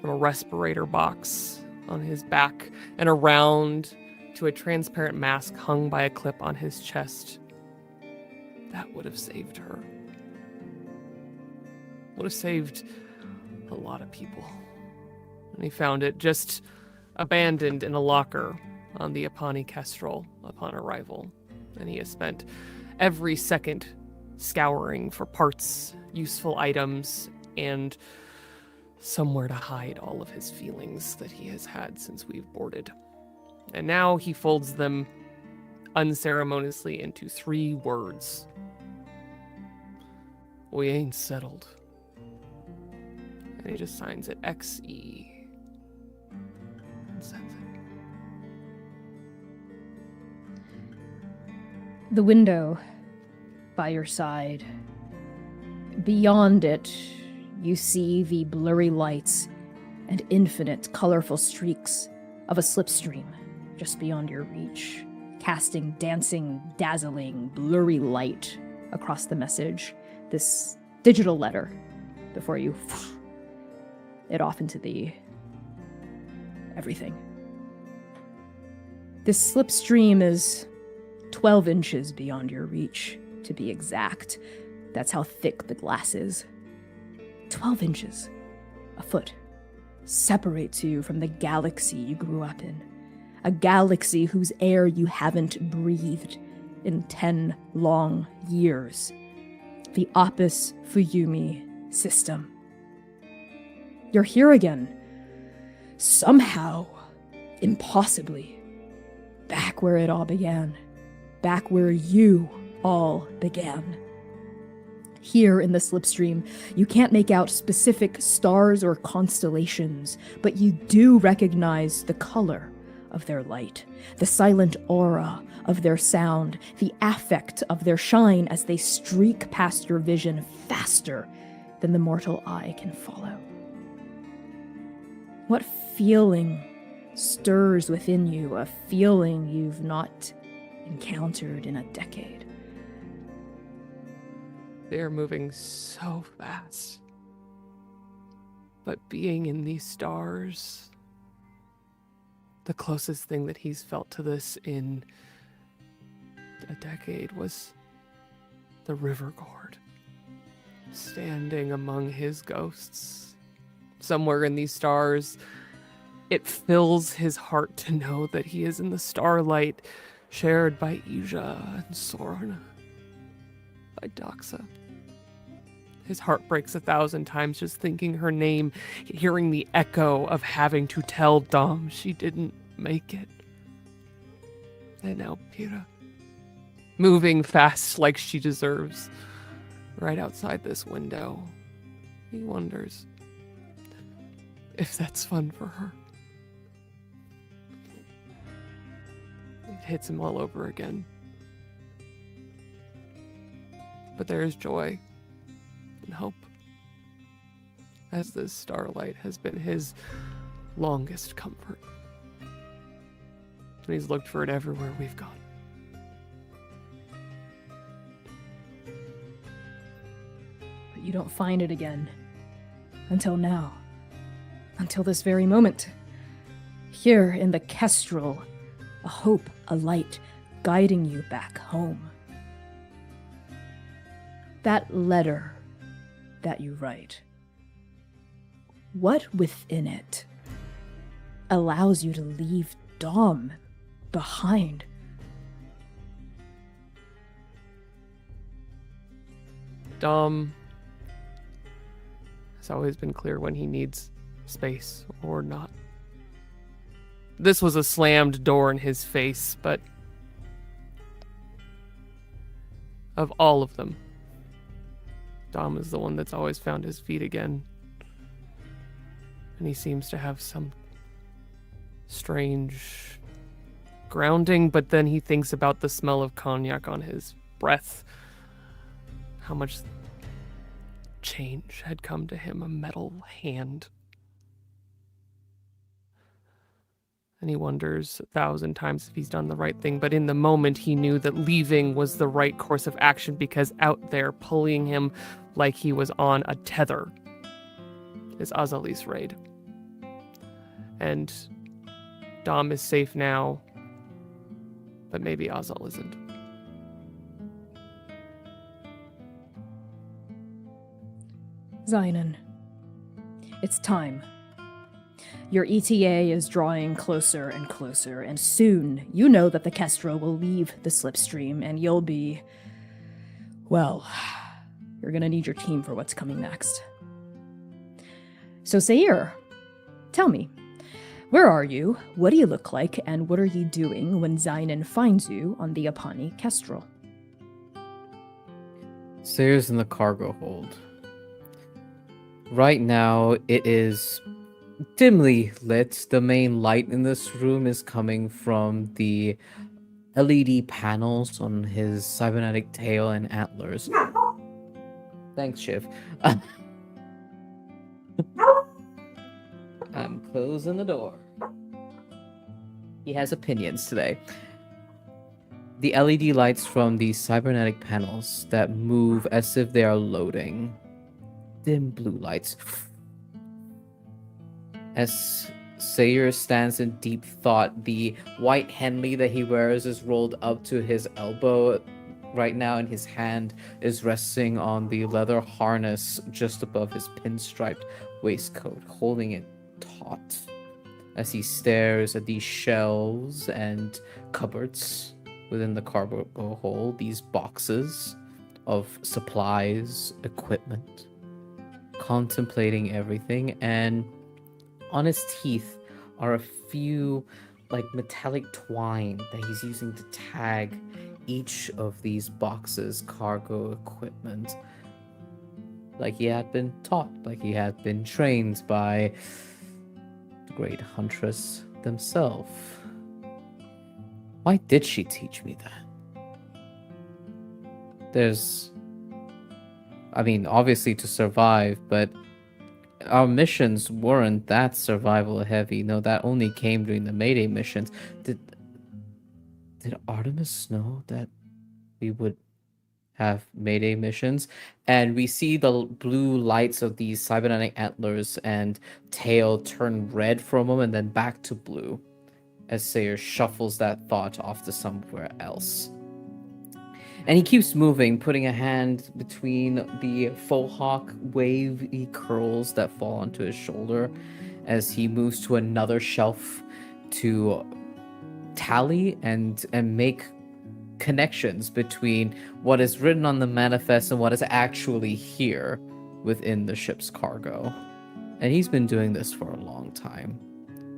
from a respirator box on his back and around to a transparent mask hung by a clip on his chest, that would have saved her. Would have saved a lot of people. And he found it just abandoned in a locker on the Apani Kestrel upon arrival. And he has spent every second scouring for parts, useful items, and somewhere to hide all of his feelings that he has had since we've boarded. And now he folds them unceremoniously into 3 words. We ain't settled. And he just signs it XE and sends it. The window by your side. Beyond it, you see the blurry lights and infinite colorful streaks of a slipstream just beyond your reach, casting dancing, dazzling, blurry light across the message. This digital letter before you it off into the everything. This slipstream is 12 inches beyond your reach, to be exact. That's how thick the glass is. 12 inches, a foot, separates you from the galaxy you grew up in. A galaxy whose air you haven't breathed in 10 long years. The Apis Fuyumi system. You're here again. Somehow, impossibly. Back where it all began. Back where you all began. Here in the slipstream, you can't make out specific stars or constellations, but you do recognize the color of their light, the silent aura of their sound, the affect of their shine as they streak past your vision faster than the mortal eye can follow. What feeling stirs within you, a feeling you've not encountered in a decade? They're moving so fast. But being in these stars, the closest thing that he's felt to this in a decade was the river god, standing among his ghosts. Somewhere in these stars, it fills his heart to know that he is in the starlight shared by Ija and Sorna, by Doxa. His heart breaks 1,000 times just thinking her name, hearing the echo of having to tell Dom she didn't make it. And now Pyrrha, moving fast like she deserves, right outside this window. He wonders if that's fun for her. It hits him all over again. But there is joy and hope, as this starlight has been his longest comfort. And he's looked for it everywhere we've gone. But you don't find it again. Until now. Until this very moment. Here in the Kestrel, a hope, a light, guiding you back home. That letter that you write, what within it allows you to leave Dom behind? Dom has always been clear when he needs space or not. This was a slammed door in his face, but of all of them, Dom is the one that's always found his feet again. And he seems to have some strange grounding, but then he thinks about the smell of cognac on his breath. How much change had come to him, a metal hand. And he wonders 1,000 times if he's done the right thing, but in the moment he knew that leaving was the right course of action, because out there pulling him like he was on a tether is Azali's raid. And Dom is safe now, but maybe Azal isn't. Zynon, it's time. Your ETA is drawing closer and closer, and soon you know that the Kestrel will leave the slipstream, and you'll be... well, you're gonna need your team for what's coming next. So Sayer, tell me, where are you, what do you look like, and what are you doing when Zynon finds you on the Apani Kestrel? Sayer's in the cargo hold. Right now, it is dimly lit. The main light in this room is coming from the LED panels on his cybernetic tail and antlers. Thanks, Shiv. I'm closing the door. He has opinions today. The LED lights from the cybernetic panels that move as if they are loading. Dim blue lights. As Sayer stands in deep thought, the white Henley that he wears is rolled up to his elbow right now, and his hand is resting on the leather harness just above his pinstriped waistcoat, holding it taut as he stares at these shelves and cupboards within the cargo hold, these boxes of supplies, equipment, contemplating everything. And on his teeth are a few like metallic twine that he's using to tag each of these boxes, cargo equipment, like he had been taught, like he had been trained by the great huntress themselves. Why did she teach me that? Obviously to survive, but our missions weren't that survival heavy. No, that only came during the Mayday missions. Did Artemis know that we would have Mayday missions? And we see the blue lights of these cybernetic antlers and tail turn red for a moment, then back to blue, as Sayer shuffles that thought off to somewhere else. And he keeps moving, putting a hand between the faux hawk wavy curls that fall onto his shoulder as he moves to another shelf to tally and make connections between what is written on the manifest and what is actually here within the ship's cargo. And he's been doing this for a long time,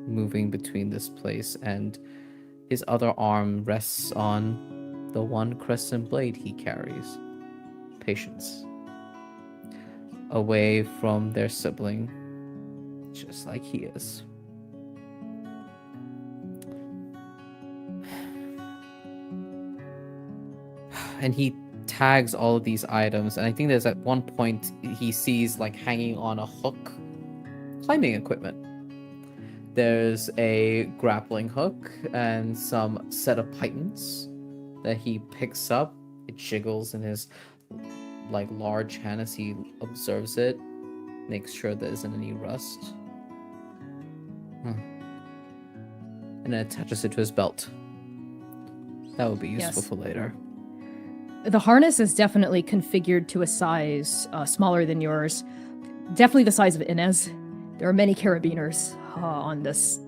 moving between this place, and his other arm rests on the one crescent blade he carries. Patience. Away from their sibling, just like he is. And he tags all of these items, and I think there's at one point he sees like hanging on a hook climbing equipment. There's a grappling hook and some set of pythons that he picks up. It jiggles in his like large hand as he observes it, makes sure there isn't any rust, and then attaches it to his belt. That would be useful for later. The harness is definitely configured to a size smaller than yours. Definitely the size of Inez. There are many carabiners on this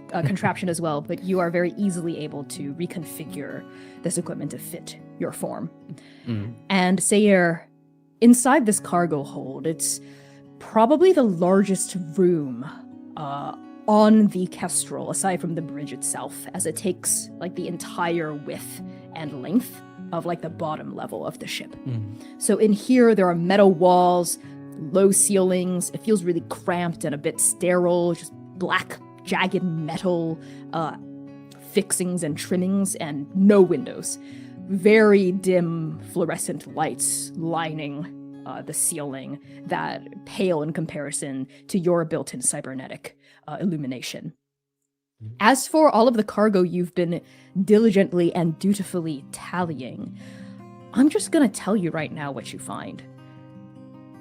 contraption as well, but you are very easily able to reconfigure this equipment to fit your form. And Sayer, inside this cargo hold, it's probably the largest room on the Kestrel, aside from the bridge itself, as it takes like the entire width and length of like the bottom level of the ship. So in here, there are metal walls, low ceilings. It feels really cramped and a bit sterile, just black, jagged metal fixings and trimmings, and no windows. Very dim fluorescent lights lining the ceiling that pale in comparison to your built-in cybernetic illumination. As for all of the cargo you've been diligently and dutifully tallying, I'm just gonna tell you right now what you find.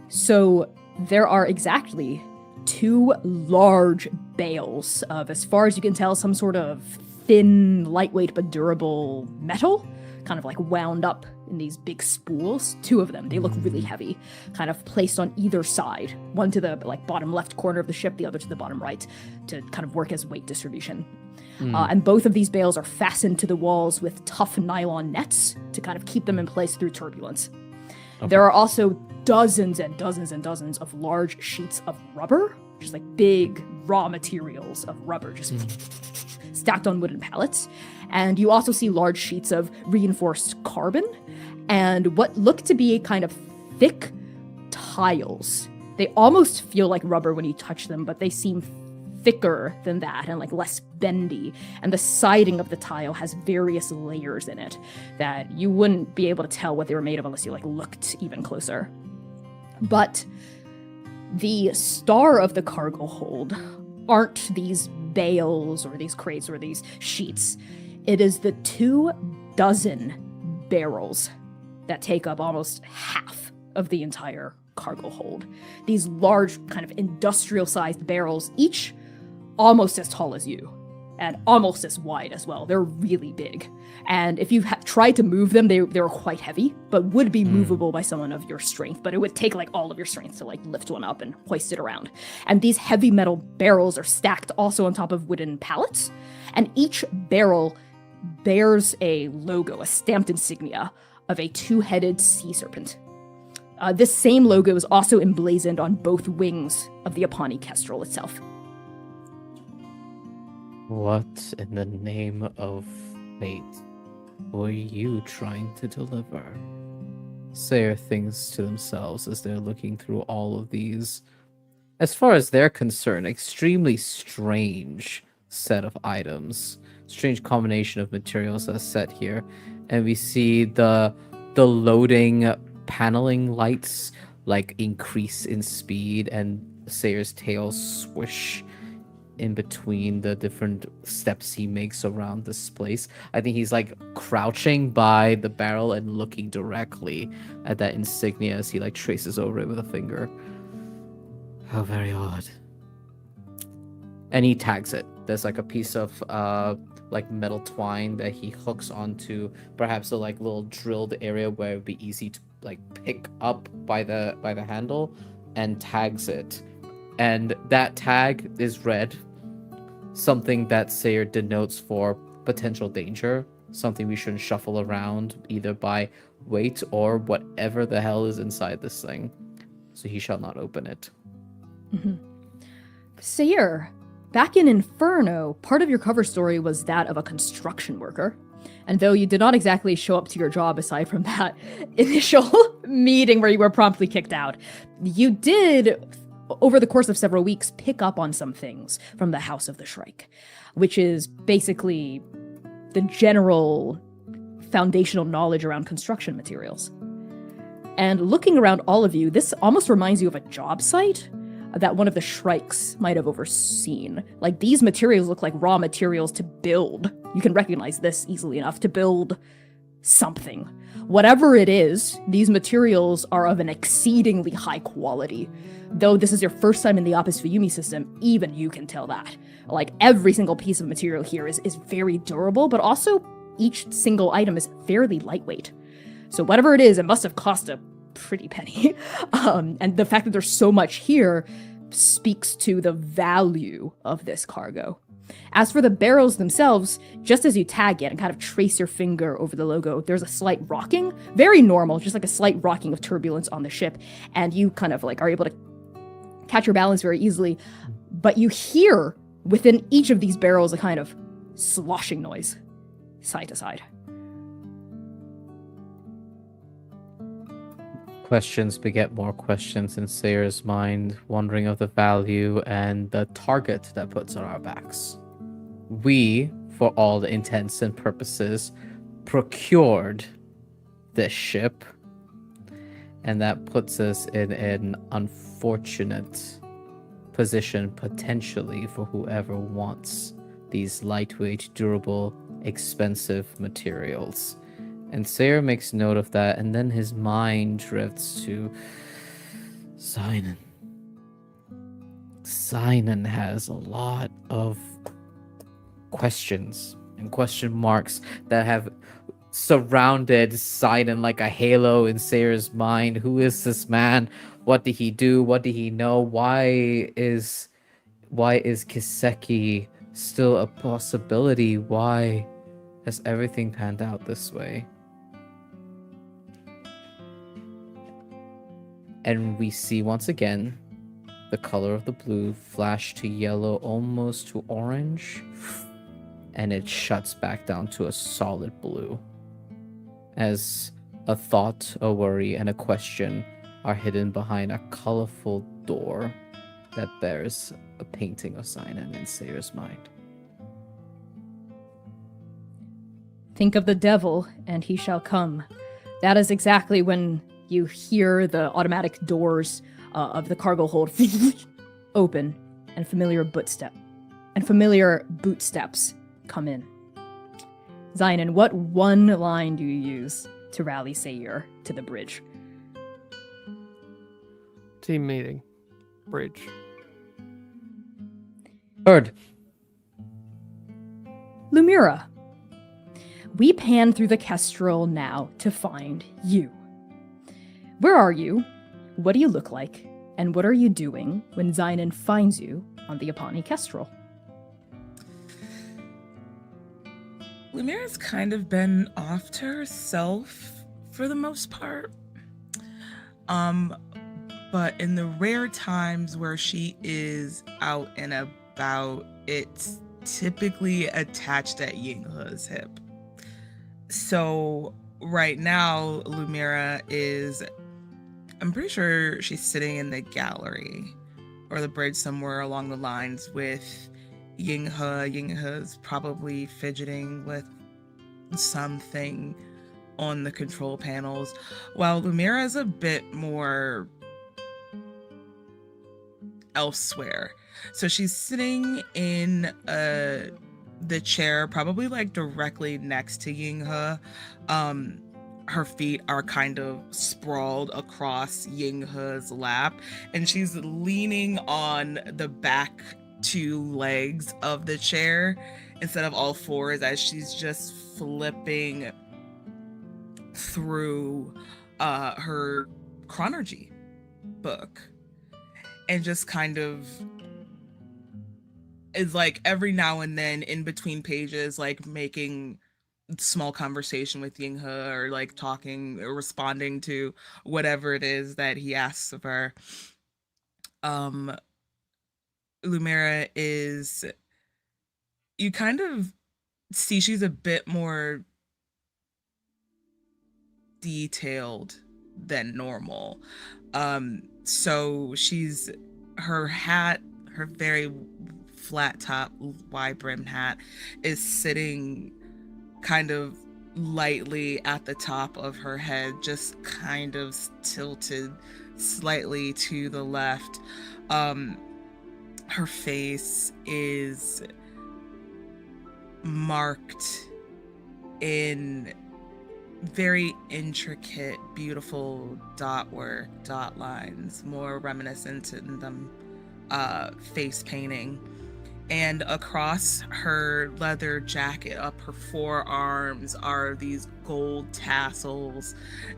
So there are exactly 2 large bales of, as far as you can tell, some sort of thin, lightweight but durable metal, kind of like wound up in these big spools. 2 of them, they look really heavy, kind of placed on either side, one to the like bottom left corner of the ship, the other to the bottom right, to kind of work as weight distribution. And both of these bales are fastened to the walls with tough nylon nets to kind of keep them in place through turbulence. Okay. There are also dozens and dozens and dozens of large sheets of rubber, just like big raw materials of rubber, just stacked on wooden pallets. And you also see large sheets of reinforced carbon and what look to be kind of thick tiles. They almost feel like rubber when you touch them, but they seem thicker than that and like less bendy. And the siding of the tile has various layers in it that you wouldn't be able to tell what they were made of unless you like looked even closer. But the star of the cargo hold aren't these bales or these crates or these sheets. It is the 24 barrels that take up almost half of the entire cargo hold. These large kind of industrial-sized barrels, each almost as tall as you and almost as wide as well. They're really big. And if you tried to move them, they were quite heavy, but would be movable by someone of your strength. But it would take like all of your strength to like lift one up and hoist it around. And these heavy metal barrels are stacked also on top of wooden pallets. And each barrel bears a logo, a stamped insignia of a 2-headed sea serpent. This same logo is also emblazoned on both wings of the Apani Kestrel itself. What in the name of fate were you trying to deliver? Sayer thinks to themselves as they're looking through all of these, as far as they're concerned, extremely strange set of items. strange combination of materials that's set here, and we see the loading paneling lights like increase in speed, and Sayer's tail swish in between the different steps he makes around this place. I think he's like crouching by the barrel and looking directly at that insignia as he like traces over it with a finger. How very odd. And he tags it. There's like a piece of like metal twine that he hooks onto perhaps a like little drilled area where it would be easy to like pick up by the handle, and tags it. And that tag is red, something that Sayer denotes for potential danger, something we shouldn't shuffle around either by weight or whatever the hell is inside this thing. So he shall not open it. Mm-hmm. Sayer, back in Inferno, part of your cover story was that of a construction worker. And though you did not exactly show up to your job aside from that initial meeting where you were promptly kicked out, you did, over the course of several weeks, pick up on some things from the House of the Shrike, which is basically the general foundational knowledge around construction materials. And looking around all of you, this almost reminds you of a job site that one of the Shrikes might have overseen. Like, these materials look like raw materials to build. You can recognize this easily enough, to build something. Whatever it is, these materials are of an exceedingly high quality. Though this is your first time in the Apis Fayumi system, even you can tell that. Like, every single piece of material here is very durable, but also each single item is fairly lightweight. So whatever it is, it must have cost a pretty penny. And the fact that there's so much here speaks to the value of this cargo. As for the barrels themselves, just as you tag it and kind of trace your finger over the logo, there's a slight rocking, very normal, just like a slight rocking of turbulence on the ship, and you kind of like are able to catch your balance very easily. But you hear within each of these barrels a kind of sloshing noise, side to side. Questions beget more questions in Sayer's mind, wondering of the value and the target that puts on our backs. We, for all the intents and purposes, procured this ship, and that puts us in an unfortunate position potentially for whoever wants these lightweight, durable, expensive materials. And Sayer makes note of that, and then his mind drifts to Sinan. Sinan has a lot of questions and question marks that have surrounded Sinan like a halo in Sayer's mind. Who is this man? What did he do? What did he know? Why is Kiseki still a possibility? Why has everything panned out this way? And we see once again the color of the blue flash to yellow, almost to orange, and it shuts back down to a solid blue as a thought, a worry, and a question are hidden behind a colorful door that bears a painting of Sinan in Sayer's mind. Think of the devil, and he shall come. That is exactly when you hear the automatic doors of the cargo hold open, and familiar bootsteps come in. Zion, what one line do you use to rally Sayer to the bridge? Team meeting. Bridge. Heard. Lumira. We pan through the Kestrel now to find you. Where are you? What do you look like? And what are you doing when Zion finds you on the Apani Kestrel? Lumira's kind of been off to herself for the most part. But in the rare times where she is out and about, it's typically attached at Yinghe's hip. So right now, Lumira is, I'm pretty sure she's sitting in the gallery or the bridge somewhere along the lines with Yinghe. Yinghe's probably fidgeting with something on the control panels, while Lumira is a bit more elsewhere. So she's sitting in the chair, probably like directly next to Yinghe. Her feet are kind of sprawled across Yinghe's lap, and she's leaning on the back two legs of the chair instead of all fours, as she's just flipping through her chronology book, and just kind of is like every now and then in between pages, like making small conversation with Yinghe, or like talking or responding to whatever it is that he asks of her. Lumira is, you kind of see she's a bit more detailed than normal. So she's, her hat, her very flat top, wide brimmed hat is sitting kind of lightly at the top of her head, just kind of tilted slightly to the left. Her face is marked in very intricate, beautiful dot work, dot lines, more reminiscent in them face painting. And across her leather jacket, up her forearms, are these gold tassels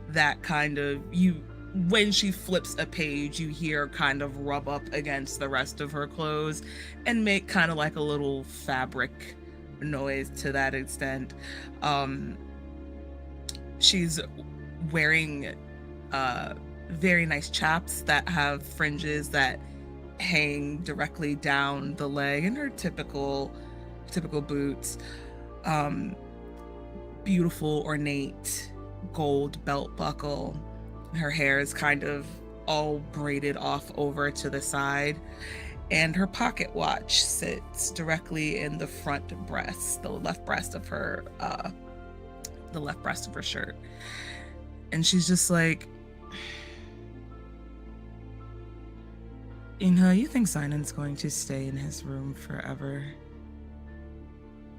that kind of, you, when she flips a page, you hear kind of rub up against the rest of her clothes and make kind of like a little fabric noise to that extent. She's wearing very nice chaps that have fringes that hang directly down the leg, and her typical boots. Beautiful ornate gold belt buckle. Her hair is kind of all braided off over to the side, and her pocket watch sits directly in the front breast, the left breast of her shirt. And she's just like, Yinghe, you think Sinan's going to stay in his room forever?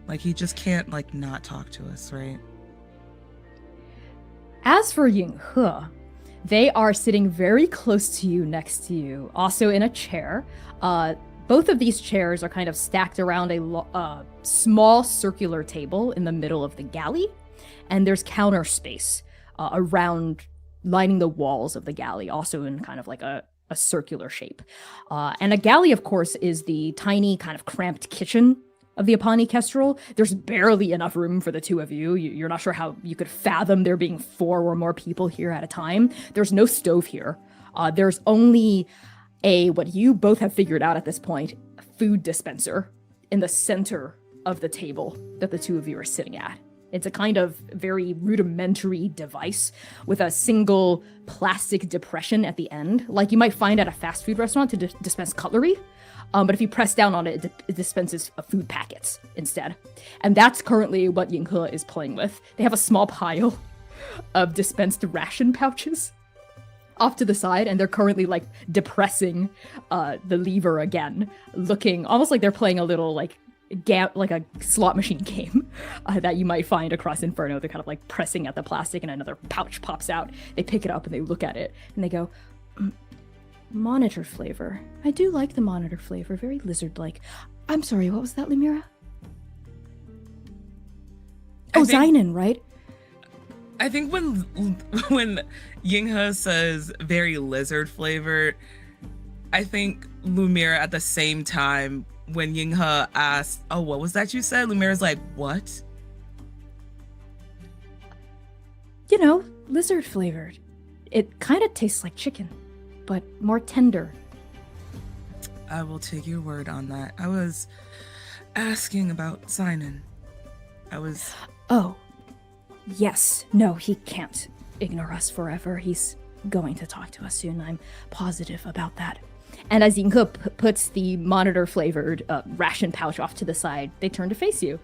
Like, he just can't, like, not talk to us, right? As for Yinghe, they are sitting very close to you, next to you, also in a chair. Both of these chairs are kind of stacked around a small circular table in the middle of the galley, and there's counter space around, lining the walls of the galley, also in kind of like a circular shape. And a galley, of course, is the tiny kind of cramped kitchen of the Apani Kestrel. There's barely enough room for the two of you. You're not sure how you could fathom there being 4 or more people here at a time. There's no stove here. There's only what you both have figured out at this point, a food dispenser in the center of the table that the two of you are sitting at. It's a kind of very rudimentary device with a single plastic depression at the end, like you might find at a fast food restaurant to dispense cutlery. But if you press down on it, it dispenses food packets instead. And that's currently what Yinghe is playing with. They have a small pile of dispensed ration pouches off to the side, and they're currently like depressing the lever again, looking almost like they're playing a little like a slot machine game that you might find across Inferno. They're kind of like pressing at the plastic, and another pouch pops out. They pick it up and they look at it and they go, monitor flavor. I do like the monitor flavor, very lizard-like. I'm sorry, what was that, Lumira? Oh, Zynon, right? I think when Yinghe says very lizard flavored, I think Lumira at the same time, when Yinghe asks, oh, what was that you said? Lumira's like, what? You know, lizard flavored. It kind of tastes like chicken, but more tender. I will take your word on that. I was asking about Zynon. Oh. Yes. No, he can't ignore us forever. He's going to talk to us soon. I'm positive about that. And as Yinghe puts the monitor-flavored ration pouch off to the side, they turn to face you.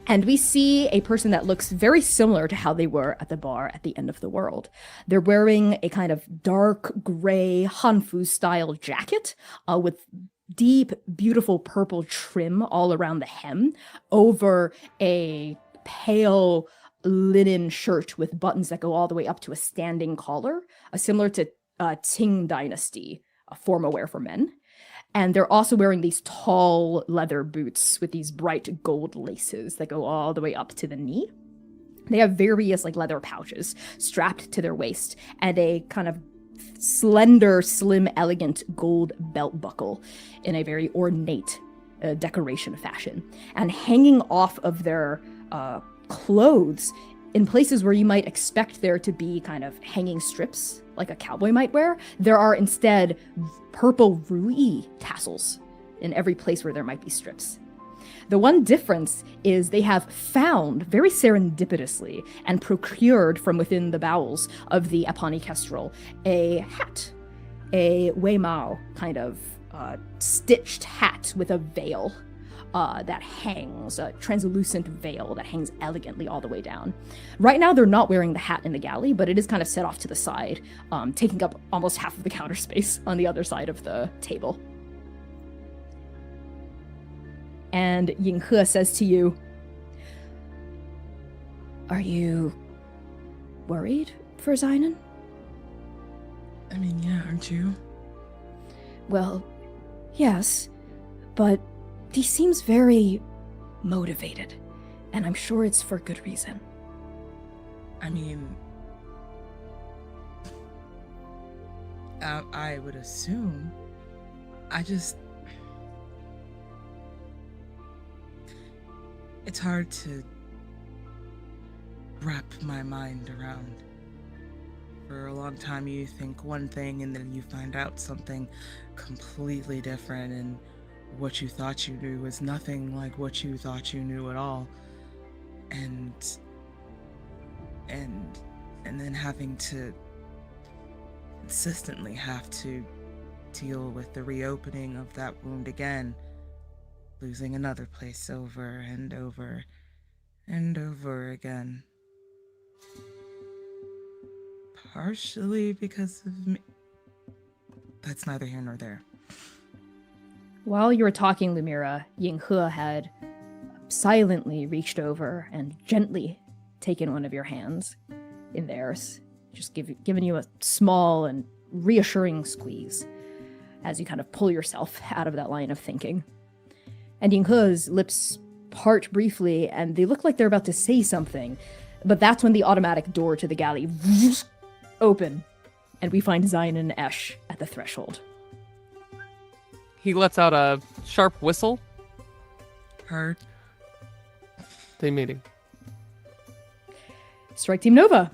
And we see a person that looks very similar to how they were at the bar at the end of the world. They're wearing a kind of dark gray Hanfu-style jacket with deep, beautiful purple trim all around the hem over a pale linen shirt with buttons that go all the way up to a standing collar, similar to Qing Dynasty formal wear for men. And they're also wearing these tall leather boots with these bright gold laces that go all the way up to the knee. They have various leather pouches strapped to their waist and a kind of slender, slim, elegant gold belt buckle in a very ornate decoration fashion. And hanging off of their clothes in places where you might expect there to be kind of hanging strips like a cowboy might wear, there are instead purple rui tassels in every place where there might be strips. The one difference is they have found, very serendipitously, and procured from within the bowels of the Apani Kestrel, a hat, a Weimao kind of stitched hat with a veil that hangs, a translucent veil that hangs elegantly all the way down. Right now, they're not wearing the hat in the galley, but it is kind of set off to the side, taking up almost half of the counter space on the other side of the table. And Yinghe says to you, "Are you worried for Zynon?" I mean, yeah, aren't you? Well, yes, but he seems very motivated, and I'm sure it's for good reason. I mean, I would assume. It's hard to wrap my mind around. For a long time you think one thing and then you find out something completely different, and what you thought you knew was nothing like what you thought you knew at all. And then having to consistently have to deal with the reopening of that wound again, losing another place over and over and over again. Partially because of me. That's neither here nor there. While you were talking, Lumira, Yinghe had silently reached over and gently taken one of your hands in theirs, just giving you a small and reassuring squeeze as you kind of pull yourself out of that line of thinking. And Yinghe's lips part briefly, and they look like they're about to say something, but that's when the automatic door to the galley open, and we find Zynon and Esh at the threshold. He lets out a sharp whistle. Heard. Team meeting. Strike Team Nova.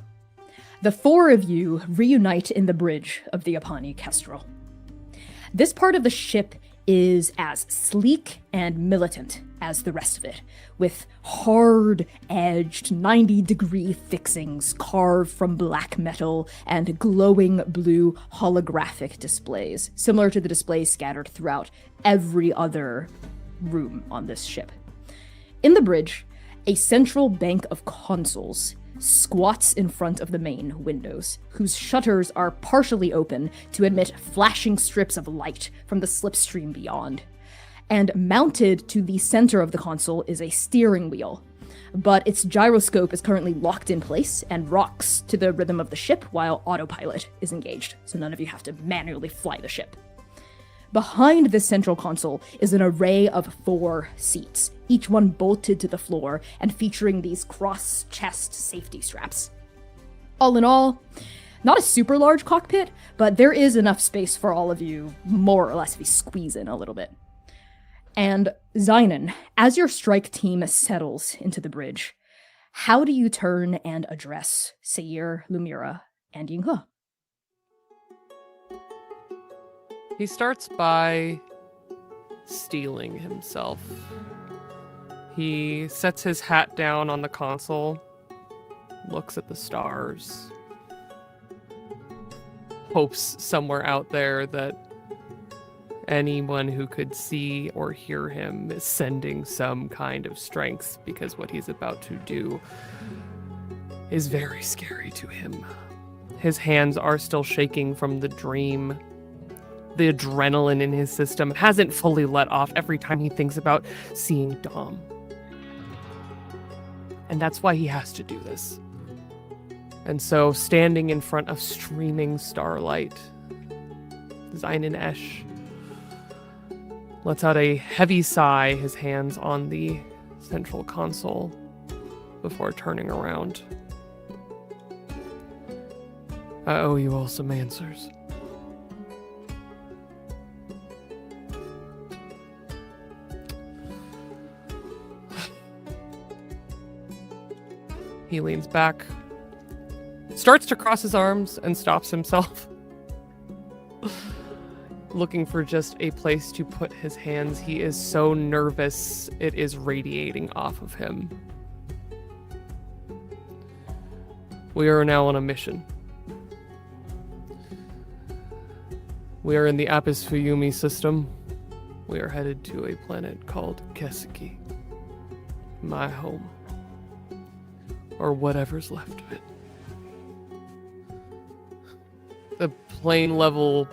The four of you reunite in the bridge of the Apani Kestrel. This part of the ship is as sleek and militant as the rest of it, with hard-edged 90-degree fixings carved from black metal and glowing blue holographic displays, similar to the displays scattered throughout every other room on this ship. In the bridge, a central bank of consoles squats in front of the main windows, whose shutters are partially open to admit flashing strips of light from the slipstream beyond. And mounted to the center of the console is a steering wheel, but its gyroscope is currently locked in place and rocks to the rhythm of the ship while autopilot is engaged, so none of you have to manually fly the ship. Behind this central console is an array of 4 seats, each one bolted to the floor and featuring these cross-chest safety straps. All in all, not a super large cockpit, but there is enough space for all of you, more or less, if you squeeze in a little bit. And Zynon, as your strike team settles into the bridge, how do you turn and address Seir, Lumira, and Yinghe? He starts by steeling himself. He sets his hat down on the console, looks at the stars, hopes somewhere out there that Anyone who could see or hear him is sending some kind of strength, because what he's about to do is very scary to him. His hands are still shaking from the dream. The adrenaline in his system hasn't fully let off every time he thinks about seeing Dom. And that's why he has to do this. And so, standing in front of streaming starlight, Zeinen Esh lets out a heavy sigh, his hands on the central console, before turning around. I owe you all some answers. He leans back, starts to cross his arms, and stops himself. Looking for just a place to put his hands. He is so nervous, it is radiating off of him. We are now on a mission. We are in the Apis Fuyumi system. We are headed to a planet called Kesiki. My home. Or whatever's left of it. The plane level...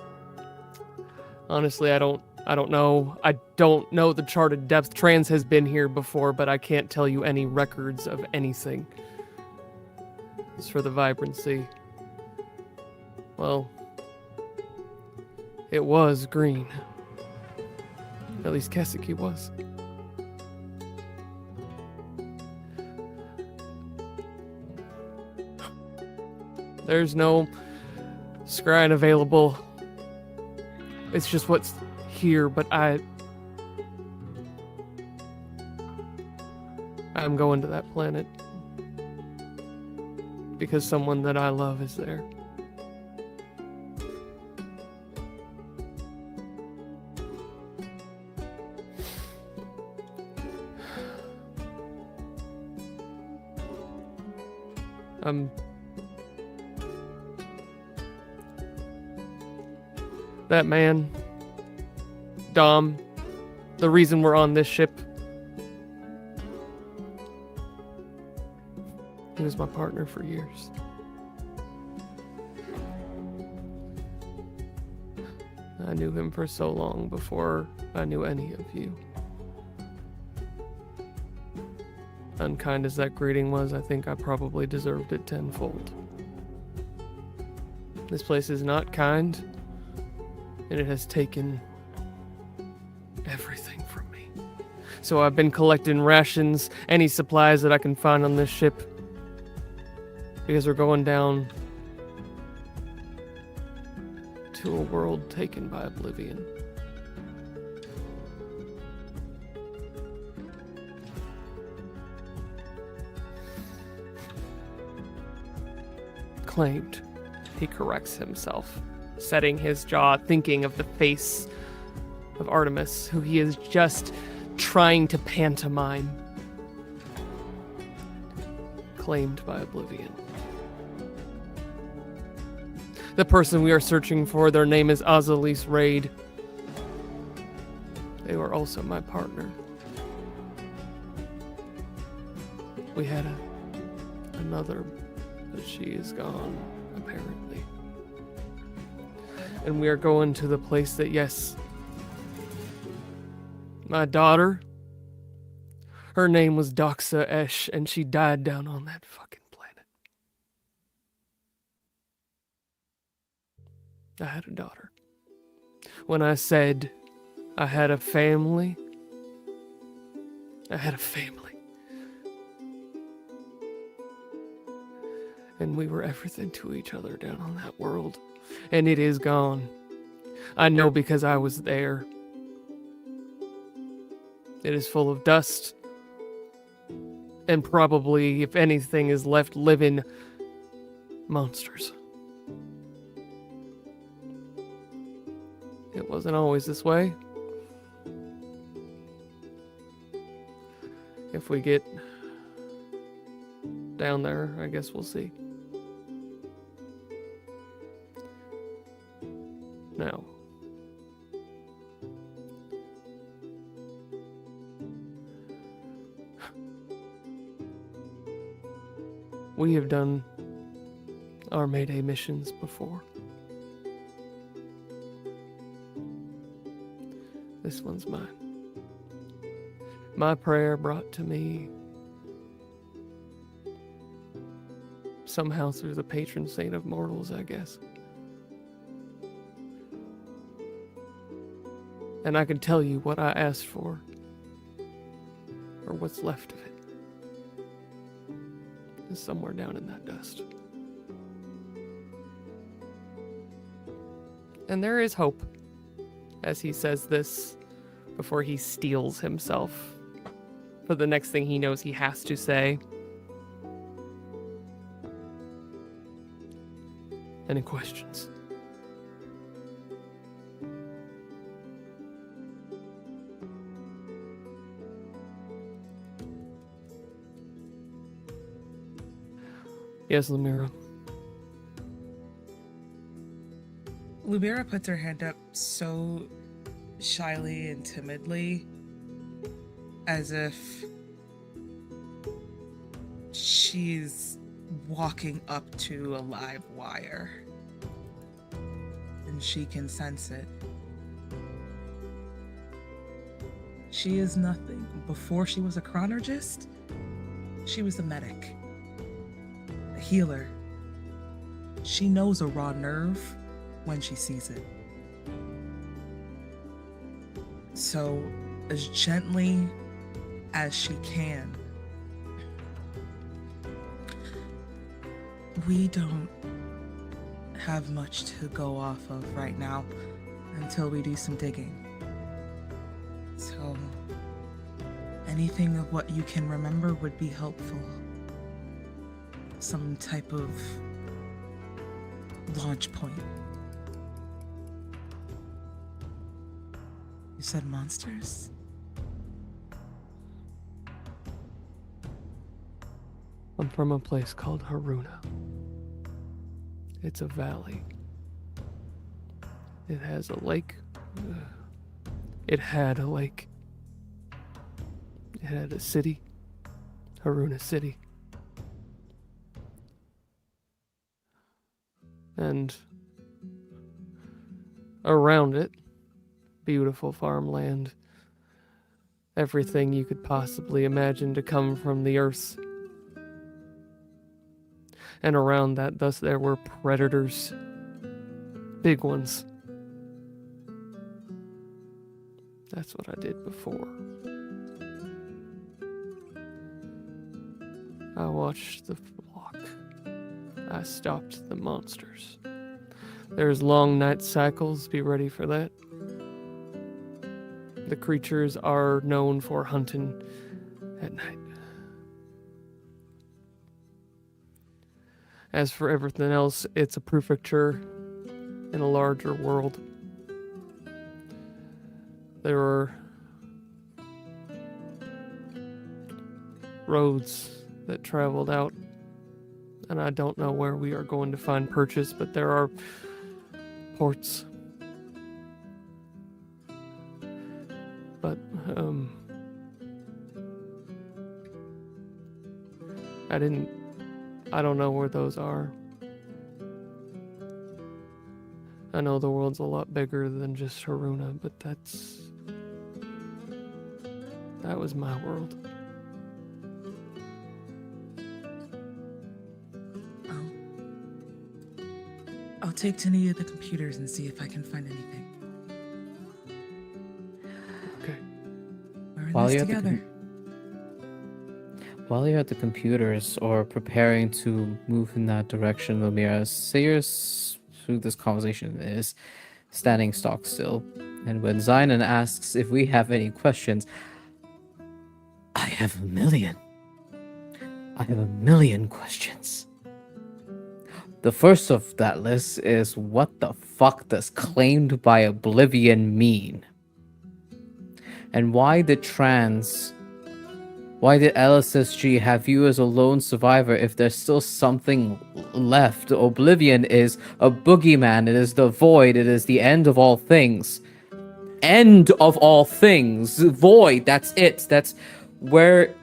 Honestly, I don't know. I don't know the charted depth. Trans has been here before, but I can't tell you any records of anything. As for the vibrancy, well, it was green. At least Kesiki was. There's no scrying available. It's just what's here, but I'm going to that planet because someone that I love is there. That man, Dom, the reason we're on this ship, he was my partner for years. I knew him for so long before I knew any of you. Unkind as that greeting was, I think I probably deserved it tenfold. This place is not kind. And it has taken everything from me. So I've been collecting rations, any supplies that I can find on this ship. Because we're going down to a world taken by oblivion. Claimed. He corrects himself, setting his jaw, thinking of the face of Artemis, who he is just trying to pantomime. Claimed by oblivion. The person we are searching for, their name is Azalis Raid. They were also my partner. We had another, but she is gone, apparently. And we are going to the place that, yes, my daughter, her name was Doxa Esh, and she died down on that fucking planet. I had a daughter. When I said I had a family, I had a family. And we were everything to each other down on that world. And it is gone. I know because I was there. It is full of dust. And probably, if anything is left living, monsters. It wasn't always this way. If we get down there, I guess we'll see. Now, We have done our Mayday missions before. This one's mine. My prayer brought to me somehow through the patron saint of mortals, I guess. And I can tell you what I asked for, or what's left of it, is somewhere down in that dust. And there is hope, as he says this before he steels himself for the next thing he knows he has to say. Any questions? Yes, Lumira. Lumira puts her hand up so shyly and timidly, as if she's walking up to a live wire. And she can sense it. She is nothing. Before she was a chronologist, she was a medic, a healer. She knows a raw nerve when she sees it. So, as gently as she can, we don't have much to go off of right now until we do some digging. So, anything of what you can remember would be helpful. Some type of launch point. You said monsters? I'm from a place called Haruna. It's a valley. It has a lake. It had a lake. It had a city. Haruna City. And around it, beautiful farmland. Everything you could possibly imagine to come from the earth. And around that, thus there were predators. Big ones. That's what I did before. I watched the flock. I stopped the monsters. There's long night cycles, be ready for that. The creatures are known for hunting at night. As for everything else, it's a prefecture in a larger world. There are roads that traveled out, and I don't know where we are going to find purchase, but there are ports. But, I don't know where those are. I know the world's a lot bigger than just Haruna, but that was my world. I'll take to any of the computers and see if I can find anything. Okay. We're in While this you're at the together. While you're at the computers or preparing to move in that direction, Lumira, Sayers, through this conversation, is standing stock still. And when Zynon asks if we have any questions, I have a million. I have a million questions. The first of that list is, what the fuck does claimed by oblivion mean? And why did LSSG have you as a lone survivor if there's still something left? Oblivion is a boogeyman. It is the void. It is the end of all things. End of all things. Void. That's it. That's where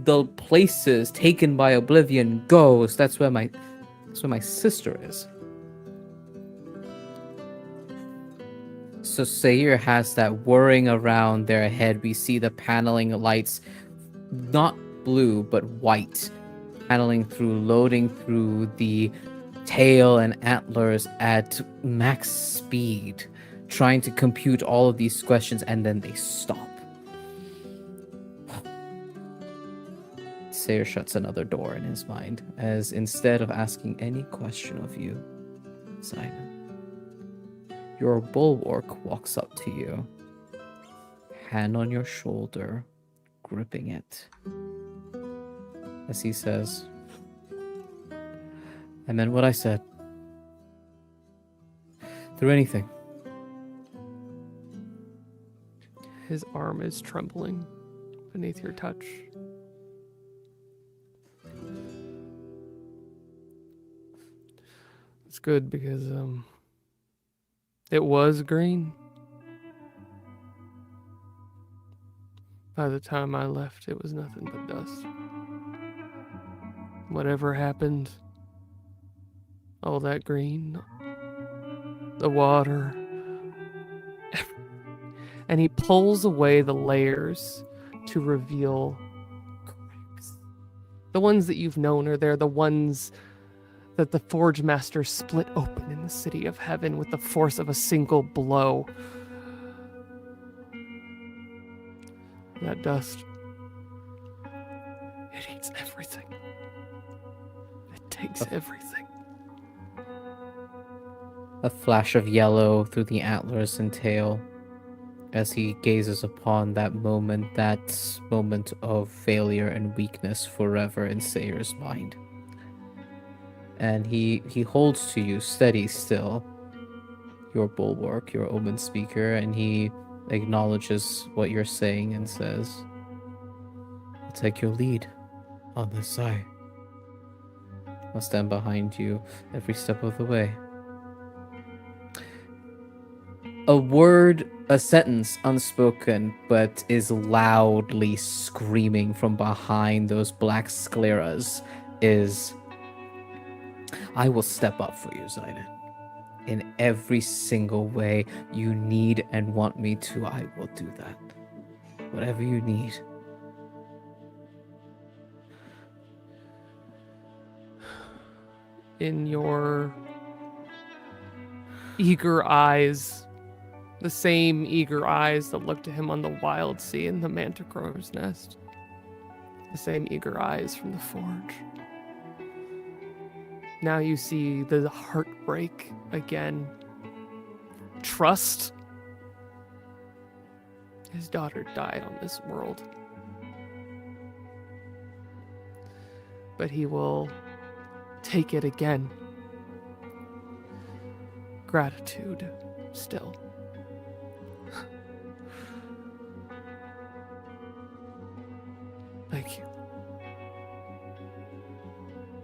the places taken by oblivion goes, that's where my sister is. So Sayir has that whirring around their head. We see the paneling lights, not blue, but white, paneling through, loading through the tail and antlers at max speed, trying to compute all of these questions, and then they stop. Sayir shuts another door in his mind, as instead of asking any question of you, Simon, your bulwark walks up to you, hand on your shoulder, gripping it, as he says, I meant what I said. Through anything. His arm is trembling beneath your touch. It's good because it was green. By the time I left, it was nothing but dust. Whatever happened, all that green, the water, and he pulls away the layers to reveal cracks. The ones that you've known are there, the ones that the Forge Master split open in the City of Heaven with the force of a single blow. That dust, it eats everything. It takes everything. A flash of yellow through the antlers and tail, as he gazes upon that moment of failure and weakness forever in Sayer's mind. And he holds to you steady still, your bulwark, your omen speaker, and he acknowledges what you're saying and says, I'll take your lead on this side. I'll stand behind you every step of the way. A sentence unspoken, but is loudly screaming from behind those black scleras is, I will step up for you, Zayden. In every single way you need and want me to, I will do that. Whatever you need. In your eager eyes, the same eager eyes that looked to him on the wild sea in the manticore's nest, the same eager eyes from the forge. Now you see the heartbreak again. Trust. His daughter died on this world. But he will take it again. Gratitude still. Thank you.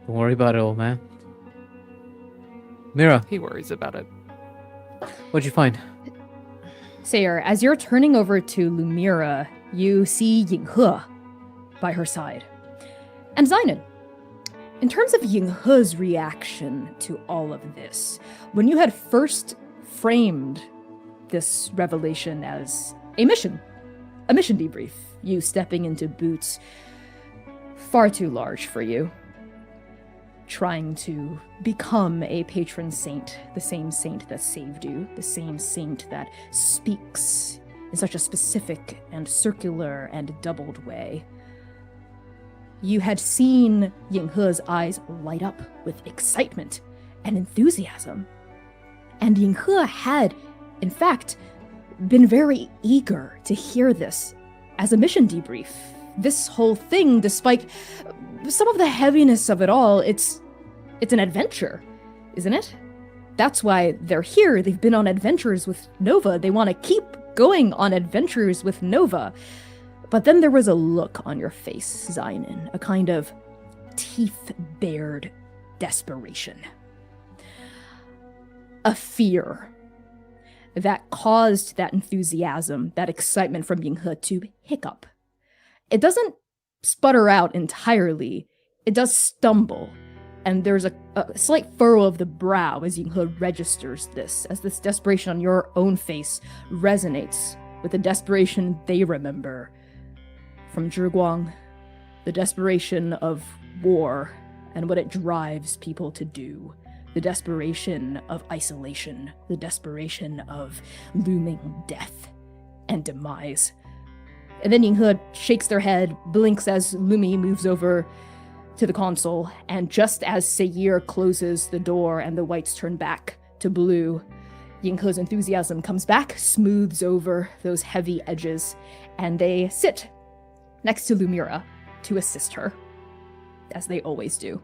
Don't worry about it, old man. Mira, He worries about it. what'd you find? Sayer, as you're turning over to Lumira, you see Yinghe by her side. And Zainan, in terms of Yinghe's reaction to all of this, when you had first framed this revelation as a mission debrief, you stepping into boots far too large for you, trying to become a patron saint, the same saint that saved you, the same saint that speaks in such a specific and circular and doubled way. You had seen Yinghe's eyes light up with excitement and enthusiasm. And Yinghe had, in fact, been very eager to hear this as a mission debrief. This whole thing, despite some of the heaviness of it all, it's an adventure, isn't it? That's why they're here. They've been on adventures with Nova. They want to keep going on adventures with Nova. But then there was a look on your face, Zainan, a kind of teeth-bared desperation. A fear that caused that enthusiasm, that excitement from Yinghe to hiccup. It doesn't sputter out entirely, it does stumble. And there's a slight furrow of the brow as Yinghe registers this, as this desperation on your own face resonates with the desperation they remember from Zhiguang, the desperation of war and what it drives people to do, the desperation of isolation, the desperation of looming death and demise. And then Yinghe shakes their head, blinks as Lumi moves over to the console, and just as Sayir closes the door and the whites turn back to blue, Yinghe's enthusiasm comes back, smooths over those heavy edges, and they sit next to Lumira to assist her, as they always do.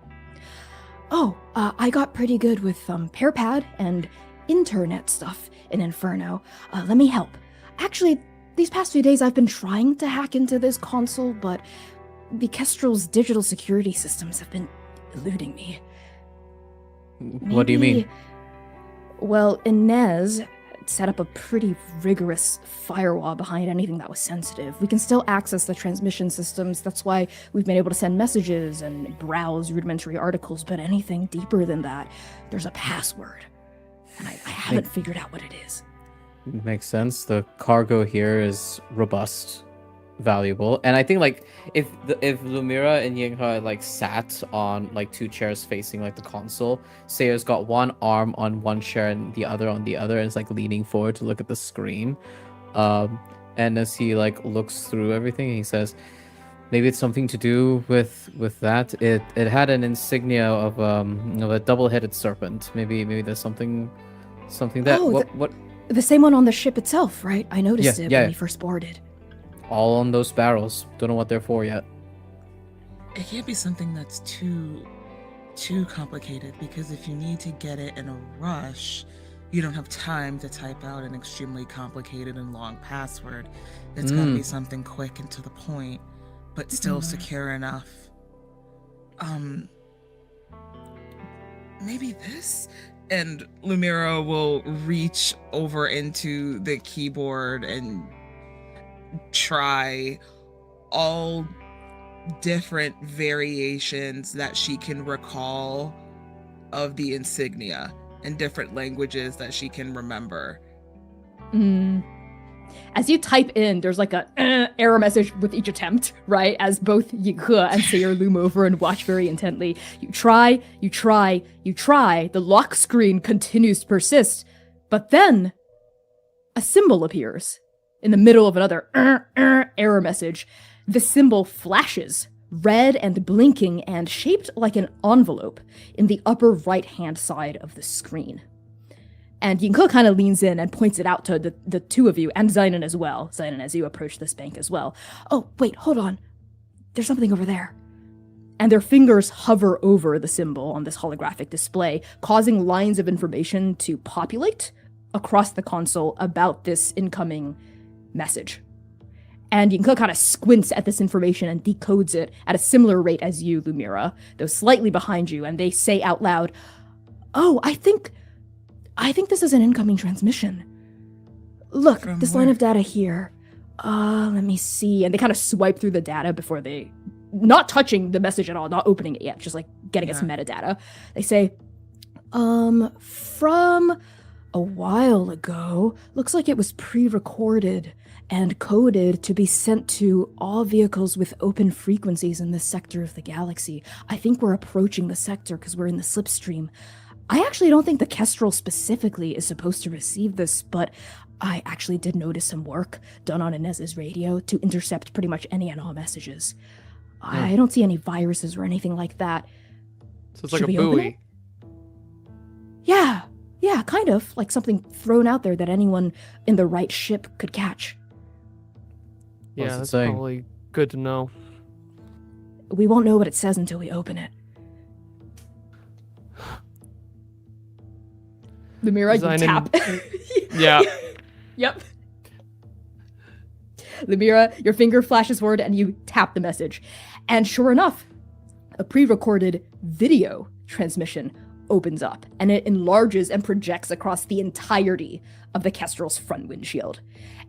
Oh, I got pretty good with PairPad and internet stuff in Inferno. Let me help. Actually, these past few days I've been trying to hack into this console, but the Kestrel's digital security systems have been eluding me. What do you mean? Well, Inez set up a pretty rigorous firewall behind anything that was sensitive. We can still access the transmission systems. That's why we've been able to send messages and browse rudimentary articles, but anything deeper than that, there's a password. And I haven't figured out what it is. Makes sense. The cargo here is robust, valuable, and I think like if Lumira and Yinghe like sat on like two chairs facing like the console, Sayer's got one arm on one chair and the other on the other, and is like leaning forward to look at the screen. And as he like looks through everything, he says, maybe it's something to do with that. It had an insignia of a double-headed serpent. Maybe there's something that what the same one on the ship itself, right? I noticed Yeah, it yeah. when we first boarded. all on those barrels. Don't know what they're for yet. It can't be something that's too complicated, because if you need to get it in a rush, you don't have time to type out an extremely complicated and long password. It's gotta be something quick and to the point, but still secure enough. Maybe this? And Lumira will reach over into the keyboard and try all different variations that she can recall of the insignia in different languages that she can remember. As you type in, there's like a error message with each attempt, right? As both Yinghe and Sayer loom over and watch very intently. You try, the lock screen continues to persist, but then a symbol appears in the middle of another error message. The symbol flashes, red and blinking and shaped like an envelope in the upper right-hand side of the screen. And Yinghe kind of leans in and points it out to the two of you, and Zynon as well. Zynon, as you approach this bank as well. Oh, wait, hold on. There's something over there. And their fingers hover over the symbol on this holographic display, causing lines of information to populate across the console about this incoming message. And Yinghe kind of squints at this information and decodes it at a similar rate as you, Lumira, though slightly behind you, and they say out loud, "Oh, I think this is an incoming transmission. Look, From this where? line of data here. Let me see." And they kind of swipe through the data before they, not touching the message at all, not opening it yet, just like getting its metadata. They say, from a while ago, looks like it was pre-recorded and coded to be sent to all vehicles with open frequencies in this sector of the galaxy. I think we're approaching the sector because we're in the slipstream. I actually don't think the Kestrel specifically is supposed to receive this, but I actually did notice some work done on Inez's radio to intercept pretty much any and all messages. I don't see any viruses or anything like that. So it's like Should a we open buoy. it? Yeah, kind of. Like something thrown out there that anyone in the right ship could catch. Yeah, What's it that's saying? probably good to know. We won't know what it says until we open it. Lumira, you Zynon- tap. Yeah. Yep. Lumira, your finger flashes forward and you tap the message. And sure enough, a pre-recorded video transmission opens up, and it enlarges and projects across the entirety of the Kestrel's front windshield.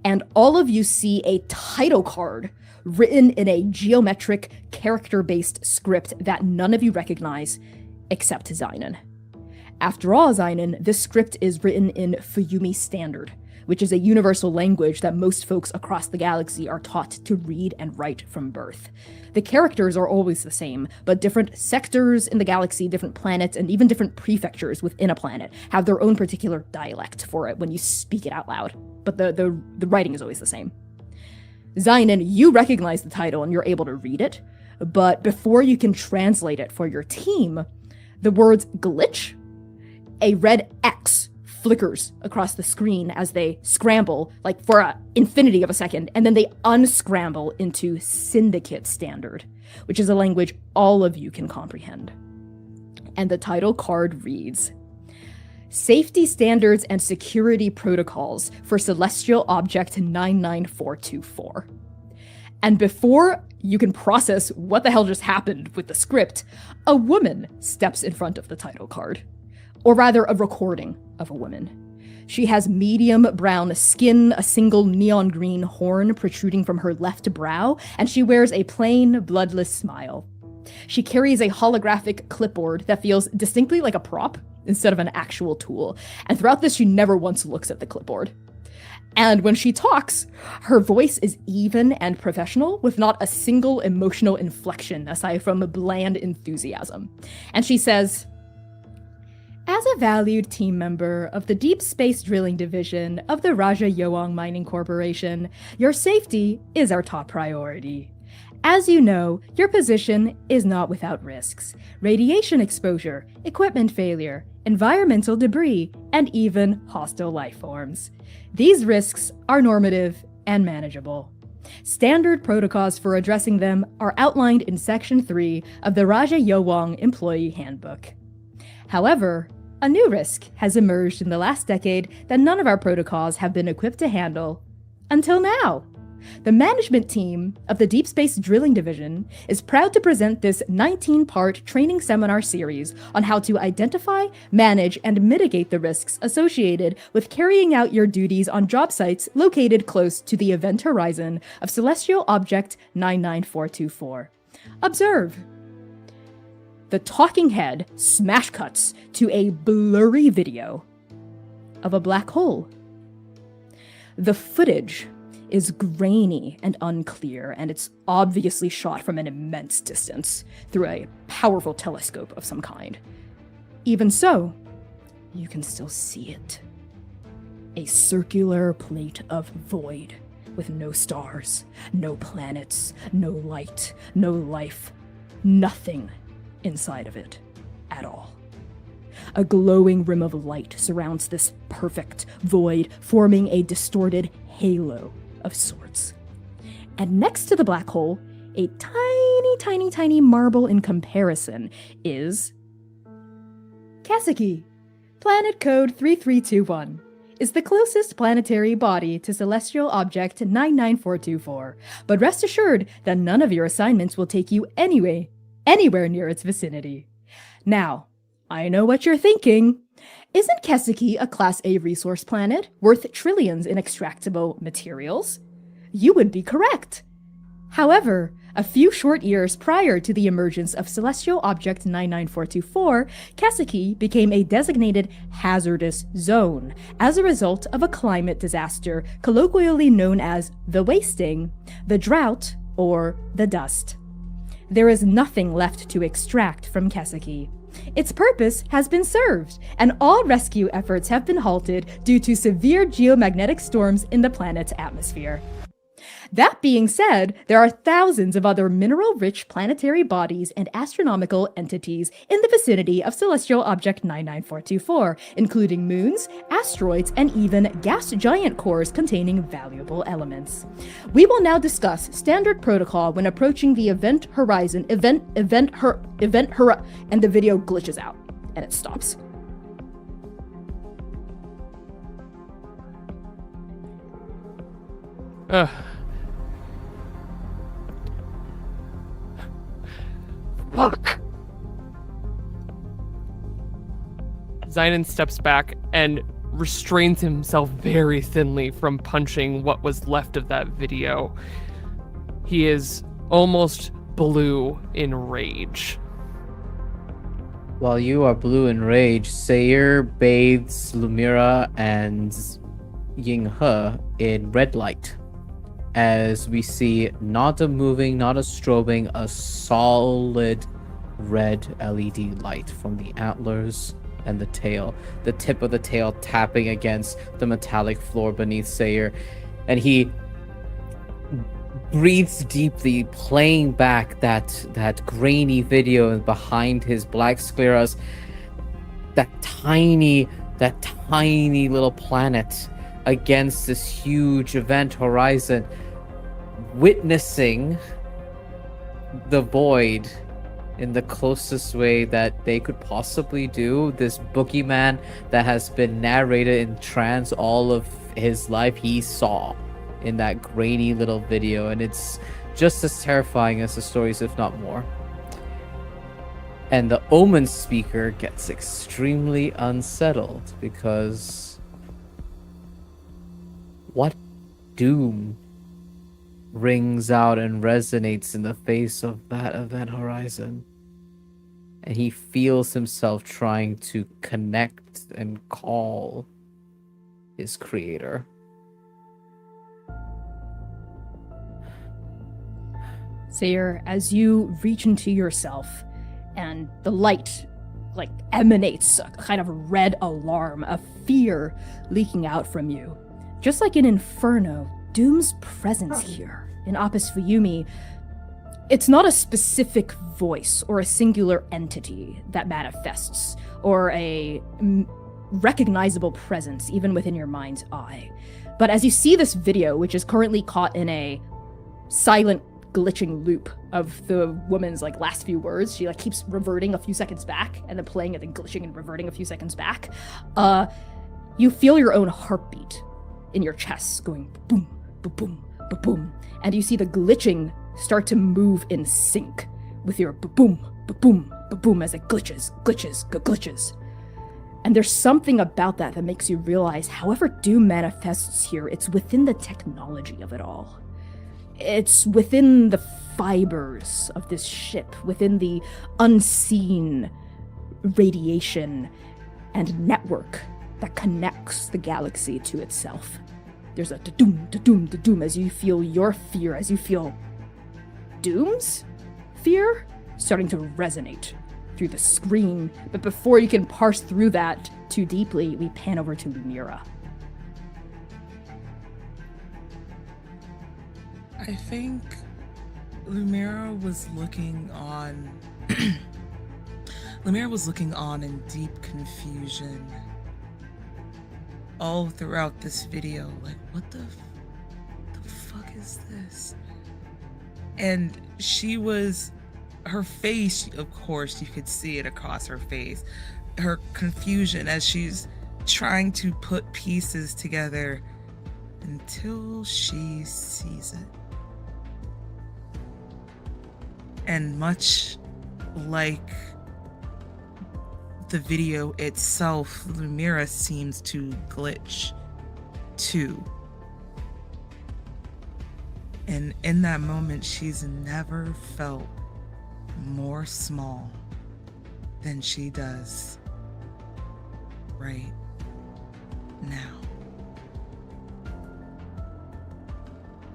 And all of you see a title card written in a geometric, character-based script that none of you recognize except Zynon. After all, Zynon, this script is written in Fuyumi Standard, which is a universal language that most folks across the galaxy are taught to read and write from birth. The characters are always the same, but different sectors in the galaxy, different planets, and even different prefectures within a planet have their own particular dialect for it when you speak it out loud. But the writing is always the same. Zynon, you recognize the title and you're able to read it, but before you can translate it for your team, the words glitch, a red X flickers across the screen as they scramble, like for an infinity of a second, and then they unscramble into Syndicate Standard, which is a language all of you can comprehend. And the title card reads, Safety Standards and Security Protocols for Celestial Object 99424. And before you can process what the hell just happened with the script, a woman steps in front of the title card. Or rather, a recording of a woman. She has medium brown skin, a single neon green horn protruding from her left brow, and she wears a plain, bloodless smile. She carries a holographic clipboard that feels distinctly like a prop instead of an actual tool, and throughout this she never once looks at the clipboard. And when she talks, her voice is even and professional, with not a single emotional inflection aside from a bland enthusiasm. And she says, As a valued team member of the Deep Space Drilling Division of the Raja Yoang Mining Corporation, your safety is our top priority. As you know, your position is not without risks. Radiation exposure, equipment failure, environmental debris, and even hostile life forms. These risks are normative and manageable. Standard protocols for addressing them are outlined in Section 3 of the Raja Yoang Employee Handbook. However, a new risk has emerged in the last decade that none of our protocols have been equipped to handle until now. The management team of the Deep Space Drilling Division is proud to present this 19-part training seminar series on how to identify, manage, and mitigate the risks associated with carrying out your duties on job sites located close to the event horizon of Celestial Object 99424. Observe. The talking head smash cuts to a blurry video of a black hole. The footage is grainy and unclear, and it's obviously shot from an immense distance through a powerful telescope of some kind. Even so, you can still see it. A circular plate of void with no stars, no planets, no light, no life, nothing inside of it at all. A glowing rim of light surrounds this perfect void, forming a distorted halo of sorts. And next to the black hole, a tiny marble in comparison is Kaseki. Planet code 3321 is the closest planetary body to celestial object 99424, but rest assured that none of your assignments will take you anywhere near its vicinity. Now, I know what you're thinking. Isn't Kaseki a Class A resource planet worth trillions in extractable materials? You would be correct. However, a few short years prior to the emergence of Celestial Object 99424, Kaseki became a designated hazardous zone as a result of a climate disaster colloquially known as the wasting, the drought, or the dust. There is nothing left to extract from Kaseki. Its purpose has been served, and all rescue efforts have been halted due to severe geomagnetic storms in the planet's atmosphere. That being said, there are thousands of other mineral-rich planetary bodies and astronomical entities in the vicinity of Celestial Object 99424, including moons, asteroids, and even gas giant cores containing valuable elements. We will now discuss standard protocol when approaching the event horizon, and the video glitches out, and it stops. Fuck. Zynon steps back and restrains himself very thinly from punching what was left of that video. He is almost blue in rage. While you are blue in rage, Sayer bathes Lumira and Yinghe in red light. As we see not a moving, not a strobing, a solid red LED light from the antlers and the tail. The tip of the tail tapping against the metallic floor beneath Sayer. And he breathes deeply, playing back that grainy video behind his black scleras. That tiny little planet against this huge event horizon, witnessing the void in the closest way that they could possibly do. This boogeyman that has been narrated in trance all of his life, he saw in that grainy little video, and it's just as terrifying as the stories, if not more. And the Omen speaker gets extremely unsettled because what doom rings out and resonates in the face of that event horizon? And he feels himself trying to connect and call his creator. Sayer, as you reach into yourself and the light like emanates a kind of red alarm, a fear leaking out from you. Just like in Inferno, Doom's presence here in Apis Fuyumi, it's not a specific voice or a singular entity that manifests, or a recognizable presence even within your mind's eye. But as you see this video, which is currently caught in a silent glitching loop of the woman's like last few words, she like keeps reverting a few seconds back and then playing it and glitching and reverting a few seconds back, you feel your own heartbeat in your chest going boom, boom, boom, boom, and you see the glitching start to move in sync with your boom, boom, boom as it glitches. And there's something about that that makes you realize however Doom manifests here, it's within the technology of it all. It's within the fibers of this ship, within the unseen radiation and network that connects the galaxy to itself. There's a da-doom, da-doom, da-doom as you feel your fear, as you feel Doom's fear starting to resonate through the screen. But before you can parse through that too deeply, we pan over to Lumira. I think Lumira was looking on. Lumira was looking on in deep confusion all throughout this video. Like, what the fuck is this? And her face, of course, you could see it across her face. Her confusion as she's trying to put pieces together until she sees it. And much like the video itself, Lumira seems to glitch too. And in that moment, she's never felt more small than she does right now.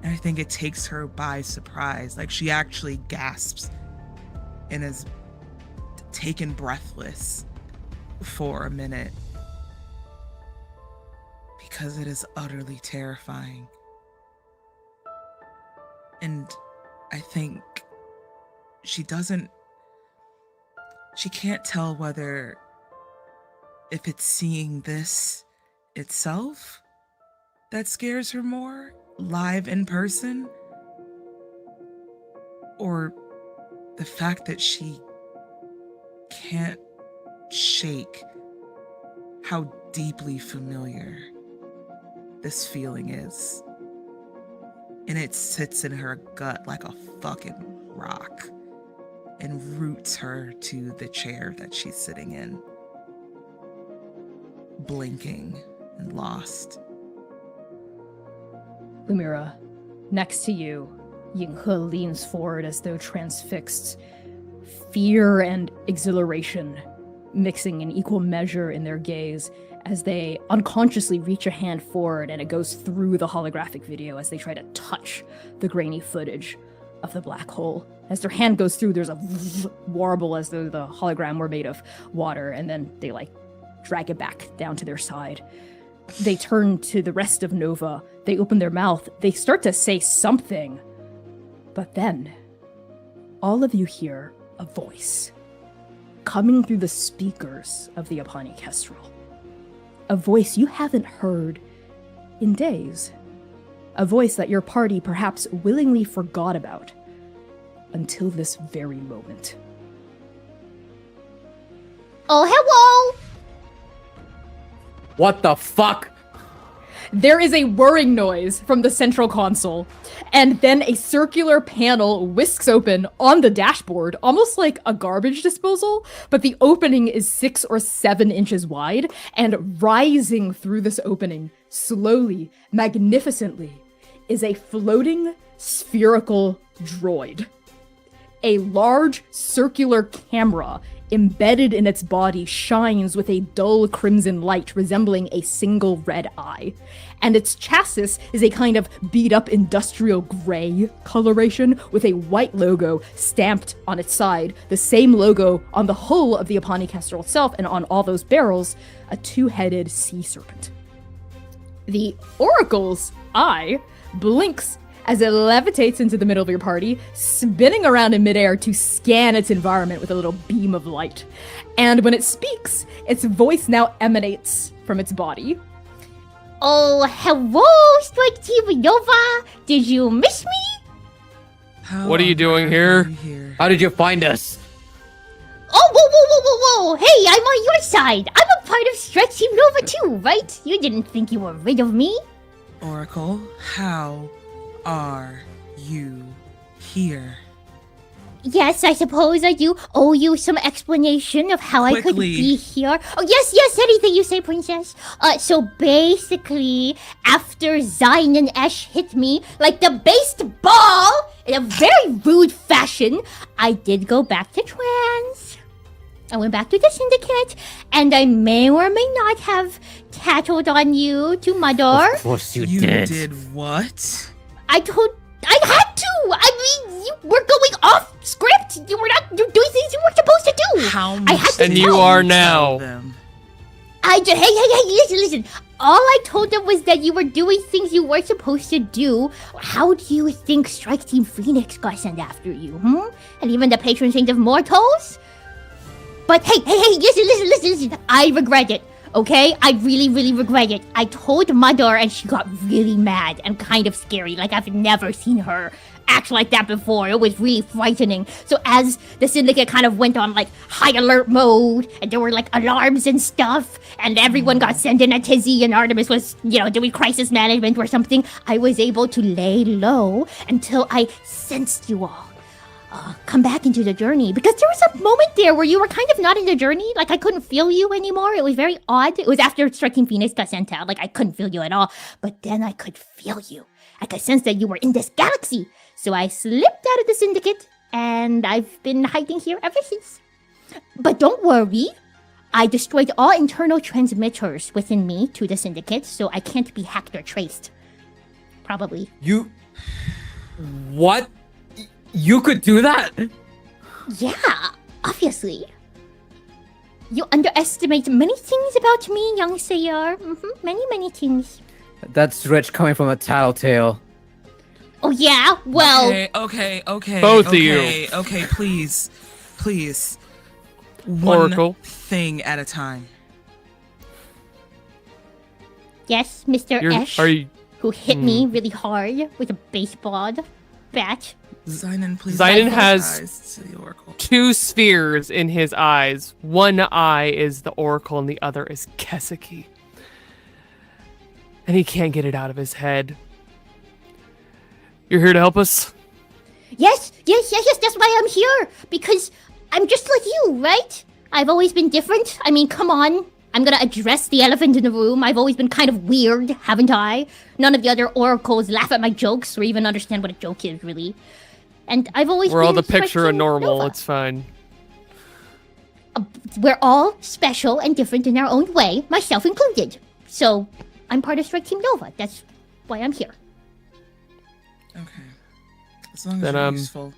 And I think it takes her by surprise. Like, she actually gasps and is taken breathless for a minute because it is utterly terrifying. And I think she can't tell whether if it's seeing this itself that scares her more live in person, or the fact that she can't shake how deeply familiar this feeling is. And it sits in her gut like a fucking rock and roots her to the chair that she's sitting in. blinking and lost. Lumira, next to you, Yinghe leans forward as though transfixed. Fear and exhilaration mixing in equal measure in their gaze as they unconsciously reach a hand forward and it goes through the holographic video as they try to touch the grainy footage of the black hole. As their hand goes through, there's a warble as though the hologram were made of water, and then they drag it back down to their side. They turn to the rest of Nova. They open their mouth. They start to say something. But then, all of you hear a voice coming through the speakers of the Apani Kestrel. A voice you haven't heard in days. A voice that your party perhaps willingly forgot about until this very moment. Oh, hello! What the fuck? There is a whirring noise from the central console, and then a circular panel whisks open on the dashboard, almost like a garbage disposal, but the opening is 6 or 7 inches wide, and rising through this opening, slowly, magnificently, is a floating, spherical droid. A large, circular camera embedded in its body shines with a dull crimson light resembling a single red eye. And its chassis is a kind of beat-up industrial gray coloration with a white logo stamped on its side, the same logo on the hull of the Apani Kestrel itself, and on all those barrels, a 2-headed sea serpent. The Oracle's eye blinks as it levitates into the middle of your party, spinning around in midair to scan its environment with a little beam of light. And when it speaks, its voice now emanates from its body. Oh, hello, Strike Team Nova! Did you miss me? What are you doing here? How did you find us? Oh, whoa! Hey, I'm on your side! I'm a part of Strike Team Nova too, right? You didn't think you were rid of me? Oracle, how are you here? Yes, I suppose I do owe you some explanation of how I could Quickly. be here. Oh, yes, anything you say, princess. So basically, after Zine and Esh hit me like the baseball in a very rude fashion, I did go back to trans. I went back to the syndicate, and I may or may not have tattled on you to Mother. Of course you You did. did what? I had to! I mean, you were going off script! You're doing things you weren't supposed to do! How I much had to And tell you are now. them? Hey, listen. All I told them was that you were doing things you weren't supposed to do. How do you think Strike Team Phoenix got sent after you, And even the patron saint of mortals? But hey, listen. I regret it. Okay? I really regret it. I told Mother and she got really mad and kind of scary. Like I've never seen her act like that before. It was really frightening. So as the syndicate kind of went on like high alert mode and there were like alarms and stuff and everyone got sent in a tizzy and Artemis was, doing crisis management or something, I was able to lay low until I sensed you all come back into the journey, because there was a moment there where you were kind of not in the journey. Like I couldn't feel you anymore. It was very odd. It was after Striking Phoenix got sent out. Like I couldn't feel you at all. But then I could feel you. I could sense that you were in this galaxy. So I slipped out of the syndicate and I've been hiding here ever since. But don't worry. I destroyed all internal transmitters within me to the syndicate, so I can't be hacked or traced. Probably. You... What? You could do that? Yeah, obviously. You underestimate many things about me, young Sayar. Many things. That's rich coming from a tattletale. Oh yeah? Well... Okay. Both of you. Okay, please. Oracle. One thing at a time. Yes, Mr. Esh, Are you... who hit me really hard with a baseball bat. Zynon, please. Zynon open has his eyes to the Oracle. 2 spheres in his eyes. One eye is the Oracle and the other is Keseki. And he can't get it out of his head. You're here to help us? Yes, that's why I'm here. Because I'm just like you, right? I've always been different. I mean, come on. I'm gonna address the elephant in the room. I've always been kind of weird, haven't I? None of the other oracles laugh at my jokes or even understand what a joke is, really. And I've always We're been all the picture of Striking normal. Nova. It's fine. We're all special and different in our own way, myself included. So, I'm part of Strike Team Nova. That's why I'm here. Okay. As long as Then, you're useful.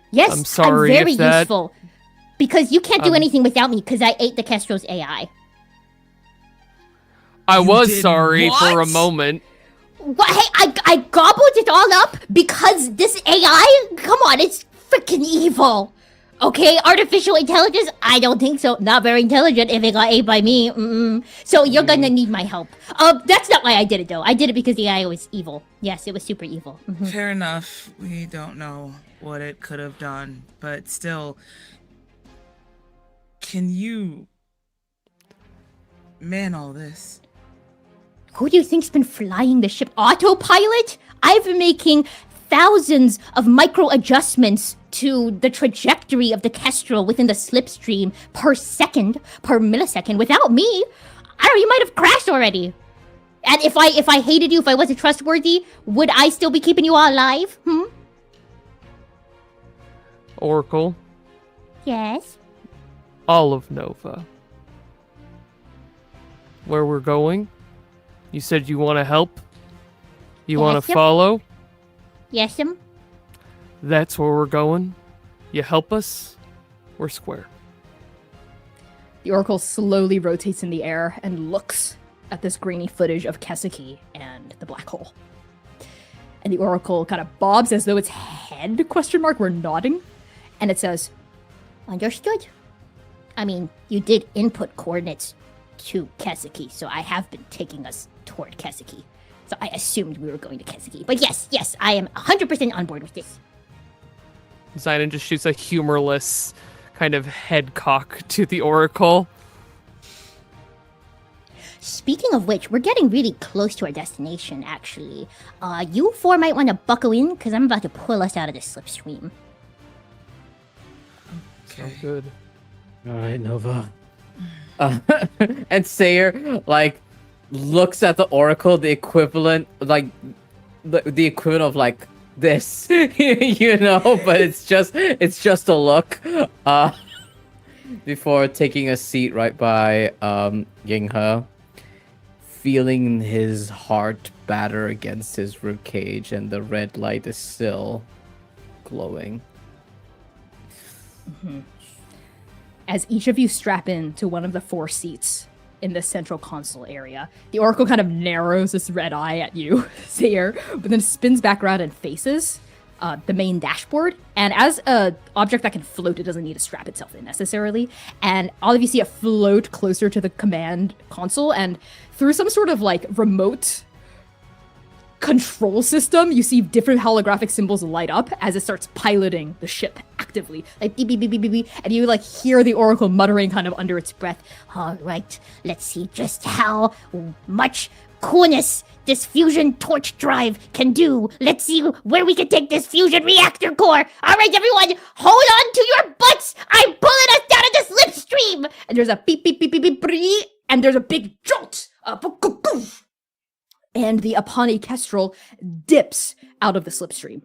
Yes, I'm sorry very if that- useful. Because you can't do anything without me, because I ate the Kestro's AI. I You was did sorry for a what? moment. What? Hey, I gobbled it all up because this AI? Come on, it's freaking evil. Okay, artificial intelligence? I don't think so. Not very intelligent if it got ate by me. So you're gonna need my help. That's not why I did it, though. I did it because the AI was evil. Yes, it was super evil. Fair enough. We don't know what it could have done, but still, can you man all this? Who do you think's been flying the ship? Autopilot? I've been making thousands of micro adjustments to the trajectory of the Kestrel within the slipstream per second, per millisecond. Without me, I don't know, you might have crashed already. And if I hated you, if I wasn't trustworthy, would I still be keeping you all alive? Oracle, Yes. all of Nova. Where we're going? You said you want to help? You want Yes, to yep. follow? Yes, That's where we're going. You help us, we're square. The Oracle slowly rotates in the air and looks at this grainy footage of Keseki and the black hole. And the Oracle kind of bobs as though its head, were nodding. And it says, Understood. I mean, you did input coordinates to Keseki, so I have been taking us toward Keseki. So I assumed we were going to Keseki. But yes, I am 100% on board with this. Zion just shoots a humorless kind of head cock to the Oracle. Speaking of which, we're getting really close to our destination, actually. You four might want to buckle in, because I'm about to pull us out of the slipstream. So good. All right, Nova. And Sayer, like, looks at the Oracle, the equivalent, like, the equivalent of, like, this, you know, but it's just a look, before taking a seat right by, Yinghe, feeling his heart batter against his ribcage, and the red light is still glowing. as each of you strap in to one of the 4 seats in the central console area, the Oracle kind of narrows this red eye at you, Sayer, but then spins back around and faces the main dashboard. And as a object that can float, it doesn't need to strap itself in necessarily. And all of you see it float closer to the command console, and through some sort of like remote control system, you see different holographic symbols light up as it starts piloting the ship actively, like beep beep beep beep beep, beep, and you like hear the Oracle muttering kind of under its breath, All right, let's see just how much coolness this fusion torch drive can do. Let's see where we can take this fusion reactor core. All right, everyone, hold on to your butts. I'm pulling us down into slipstream. and there's a beep beep beep beep beep, beep, and there's a big jolt, and the Apani Kestrel dips out of the slipstream.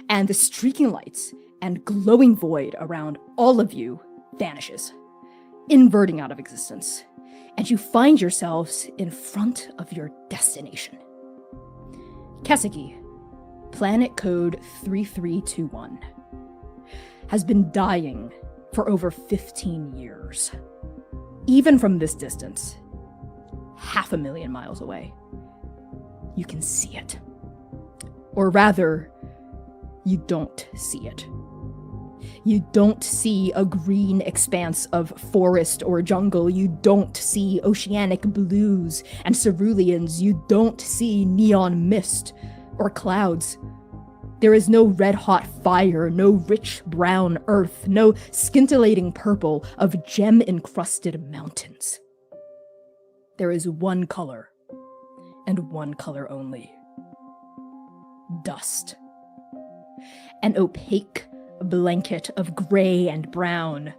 And the streaking lights and glowing void around all of you vanishes, inverting out of existence. And you find yourselves in front of your destination. Keseki, planet code 3321, has been dying for over 15 years. Even from this distance, 500,000 miles away, you can see it. Or rather, you don't see it. You don't see a green expanse of forest or jungle. You don't see oceanic blues and ceruleans. You don't see neon mist or clouds. There is no red-hot fire, no rich brown earth, no scintillating purple of gem-encrusted mountains. There is one color, and one color only. Dust. An opaque blanket of gray and brown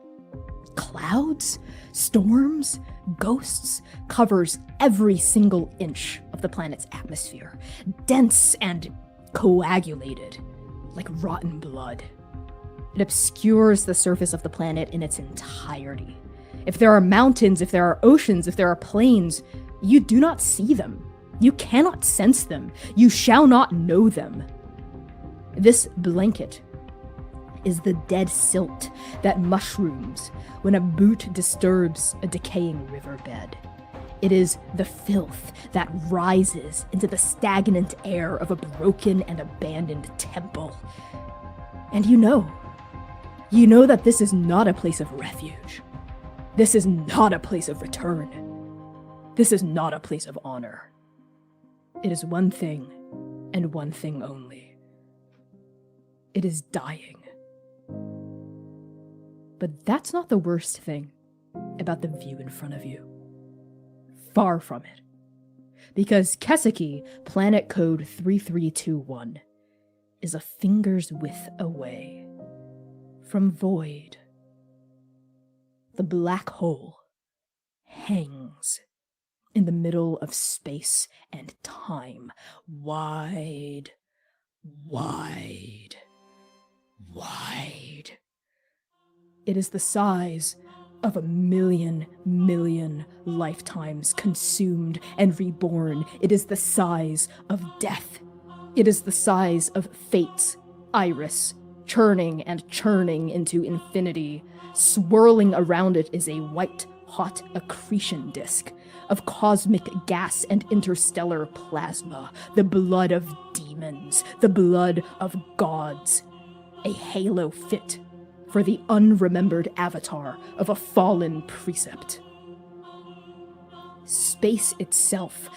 Clouds, storms, ghosts covers every single inch of the planet's atmosphere, dense and coagulated like rotten blood. It obscures the surface of the planet in its entirety. If there are mountains, if there are oceans, if there are plains, you do not see them. You cannot sense them. You shall not know them. This blanket is the dead silt that mushrooms when a boot disturbs a decaying riverbed. It is the filth that rises into the stagnant air of a broken and abandoned temple. And you know that this is not a place of refuge. This is not a place of return. This is not a place of honor. It is one thing, and one thing only. It is dying. But that's not the worst thing about the view in front of you. Far from it. Because Keseki, planet code 3321, is a finger's width away from void. The black hole hangs in the middle of space and time, wide, wide, wide. It is the size of 1,000,000,000 lifetimes consumed and reborn. It is the size of death. It is the size of fate's iris, churning and churning into infinity. Swirling around it is a white-hot accretion disk of cosmic gas and interstellar plasma, the blood of demons, the blood of gods, a halo fit for the unremembered avatar of a fallen precept. Space itself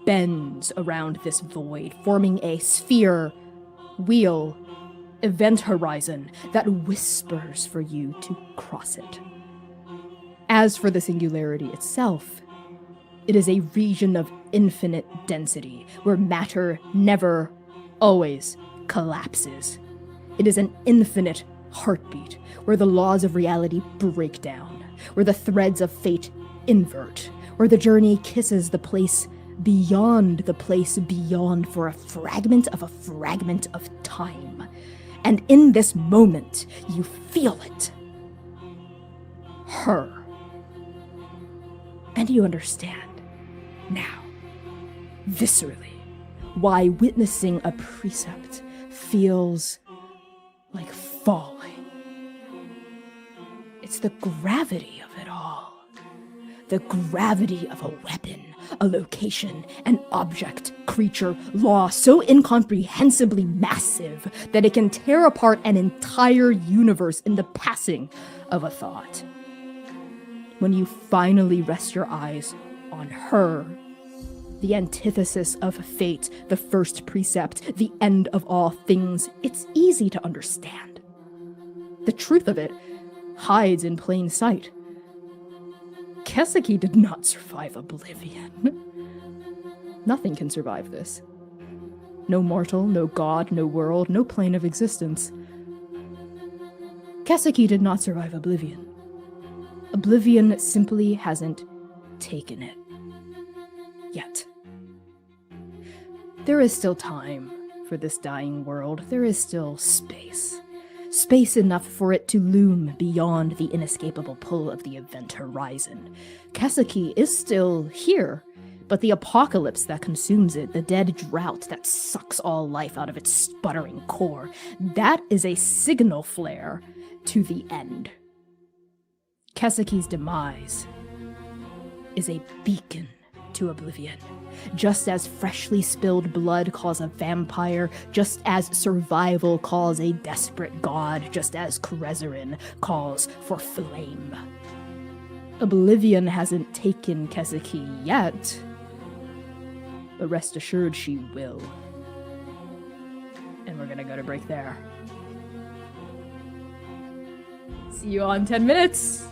bends around this void, forming a sphere, wheel, event horizon that whispers for you to cross it. As for the singularity itself, it is a region of infinite density where matter never, always collapses. It is an infinite heartbeat where the laws of reality break down, where the threads of fate invert, where the journey kisses the place beyond for a fragment of time. And in this moment, you feel it. Her. And you understand, now, viscerally, why witnessing a precept feels like falling. It's the gravity of it all. The gravity of a weapon, a location, an object, creature, law so incomprehensibly massive that it can tear apart an entire universe in the passing of a thought. When you finally rest your eyes on her, the antithesis of fate, the first precept, the end of all things, it's easy to understand. The truth of it hides in plain sight. Keseki did not survive oblivion. Nothing can survive this. No mortal, no god, no world, no plane of existence. Keseki did not survive oblivion. Oblivion simply hasn't taken it. Yet. There is still time for this dying world. There is still space. Space enough for it to loom beyond the inescapable pull of the event horizon. Keseki is still here, but the apocalypse that consumes it, the dead drought that sucks all life out of its sputtering core, that is a signal flare to the end. Keseki's demise is a beacon to oblivion. Just as freshly spilled blood calls a vampire, just as survival calls a desperate god, just as Krezerin calls for flame. Oblivion hasn't taken Keseki yet, but rest assured she will. And we're gonna go to break there. See you all in 10 minutes!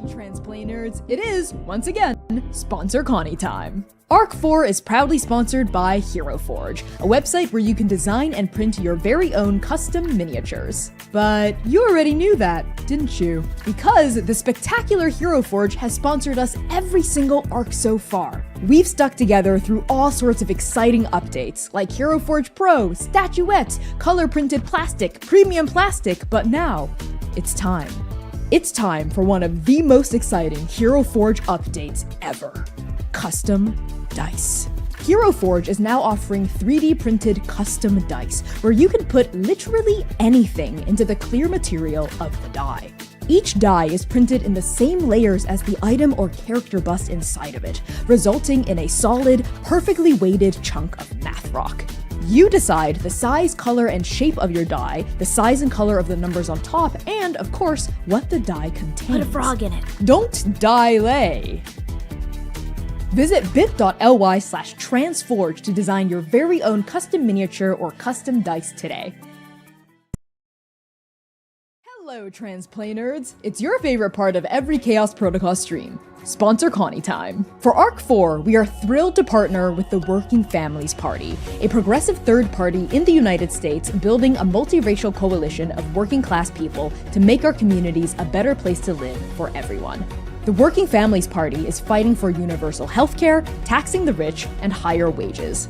Transplay nerds, it is, once again, sponsor Connie time. Arc 4 is proudly sponsored by Hero Forge, a website where you can design and print your very own custom miniatures. But you already knew that, didn't you? Because the spectacular Hero Forge has sponsored us every single arc so far. We've stuck together through all sorts of exciting updates, like Hero Forge Pro, statuettes, color-printed plastic, premium plastic, but now, it's time. It's time for one of the most exciting Hero Forge updates ever. Custom dice. Hero Forge is now offering 3D printed custom dice, where you can put literally anything into the clear material of the die. Each die is printed in the same layers as the item or character bust inside of it, resulting in a solid, perfectly weighted chunk of math rock. You decide the size, color, and shape of your die, the size and color of the numbers on top, and, of course, what the die contains. Put a frog in it. Don't die-lay. Visit bit.ly/transforge to design your very own custom miniature or custom dice today. Hello, Transplay nerds! It's your favorite part of every Chaos Protocol stream. Sponsor Connie time. For Arc 4, we are thrilled to partner with the Working Families Party, a progressive third party in the United States building a multiracial coalition of working class people to make our communities a better place to live for everyone. The Working Families Party is fighting for universal healthcare, taxing the rich, and higher wages.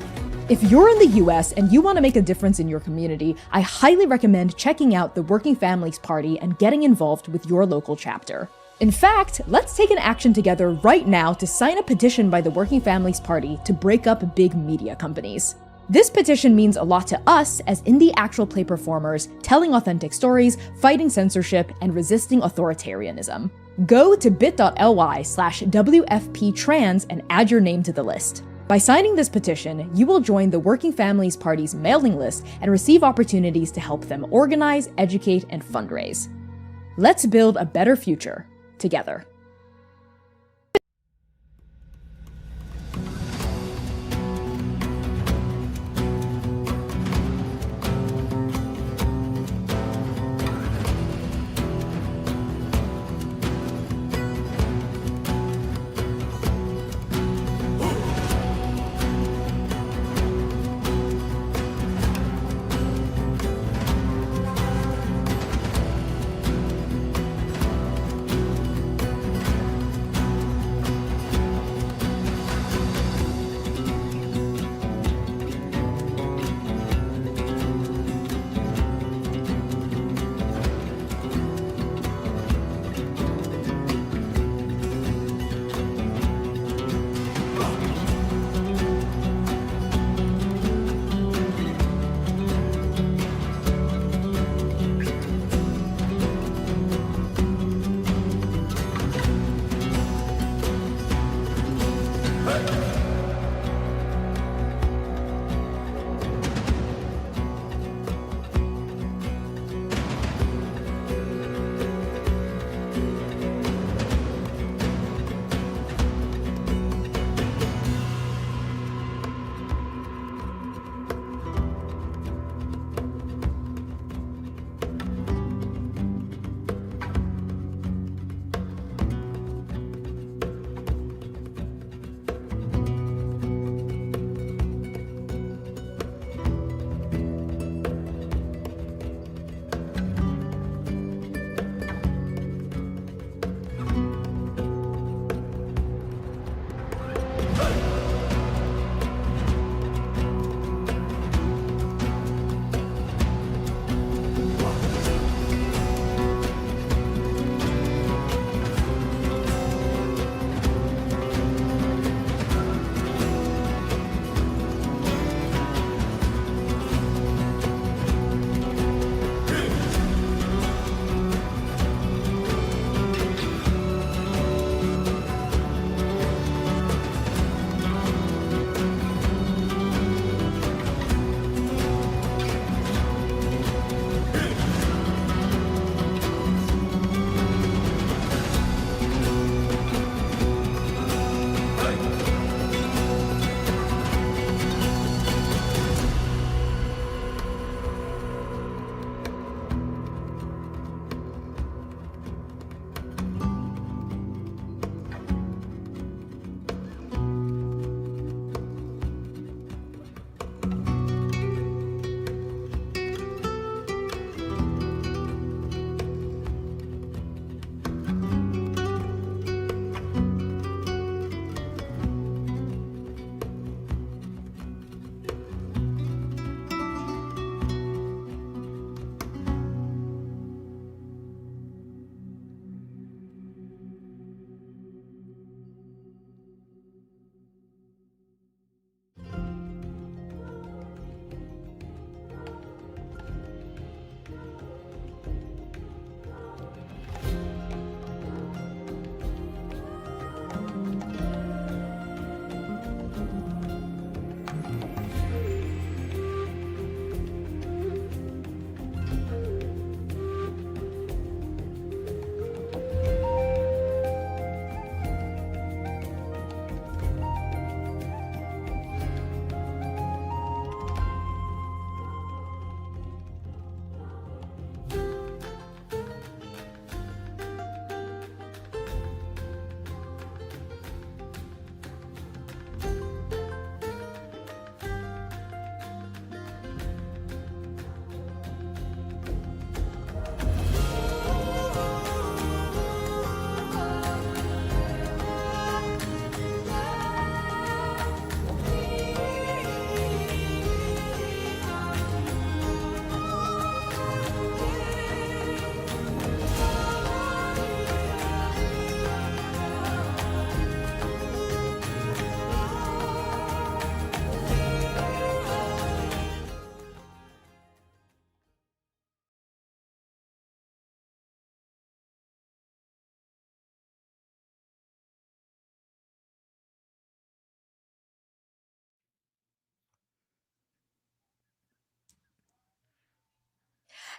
If you're in the US and you want to make a difference in your community, I highly recommend checking out the Working Families Party and getting involved with your local chapter. In fact, let's take an action together right now to sign a petition by the Working Families Party to break up big media companies. This petition means a lot to us as indie actual play performers telling authentic stories, fighting censorship, and resisting authoritarianism. Go to bit.ly/WFPtrans and add your name to the list. By signing this petition, you will join the Working Families Party's mailing list and receive opportunities to help them organize, educate, and fundraise. Let's build a better future together.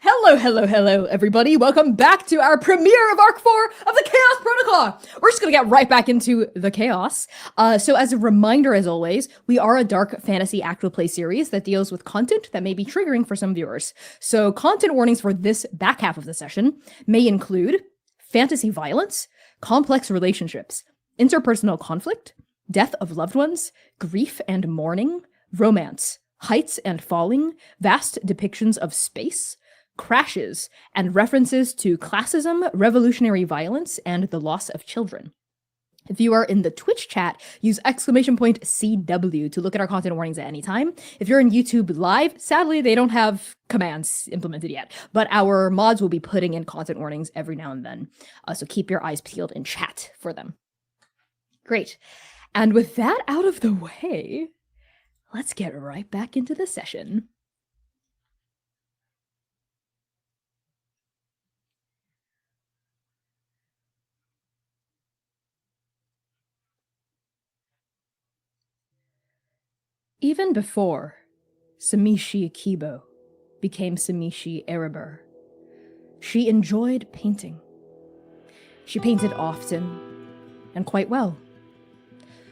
Hello, everybody. Welcome back to our premiere of Arc 4 of the Chaos Protocol. We're just gonna get right back into the chaos. So as a reminder, as always, we are a dark fantasy actual play series that deals with content that may be triggering for some viewers. So content warnings for this back half of the session may include fantasy violence, complex relationships, interpersonal conflict, death of loved ones, grief and mourning, romance, heights and falling, vast depictions of space, crashes, and references to classism, revolutionary violence, and the loss of children. If you are in the Twitch chat, use !CW to look at our content warnings at any time. If you're in YouTube Live, sadly, they don't have commands implemented yet, but our mods will be putting in content warnings every now and then. So keep your eyes peeled in chat for them. Great. And with that out of the way, let's get right back into the session. Even before Samishi Akibo became Samishi Erebor, she enjoyed painting. She painted often and quite well.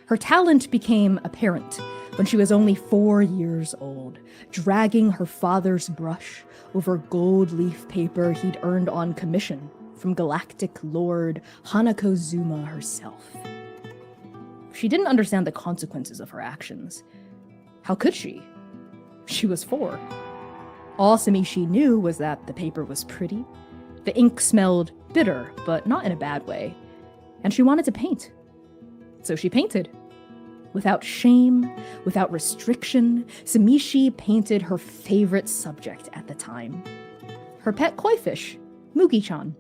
Her talent became apparent when she was only 4 years old, dragging her father's brush over gold leaf paper he'd earned on commission from Galactic Lord Hanako Zuma herself. She didn't understand the consequences of her actions. How could she? She was 4. All Samishi knew was that the paper was pretty, the ink smelled bitter, but not in a bad way, and she wanted to paint. So she painted. Without shame, without restriction, Samishi painted her favorite subject at the time. Her pet koi fish, Mugi-chan.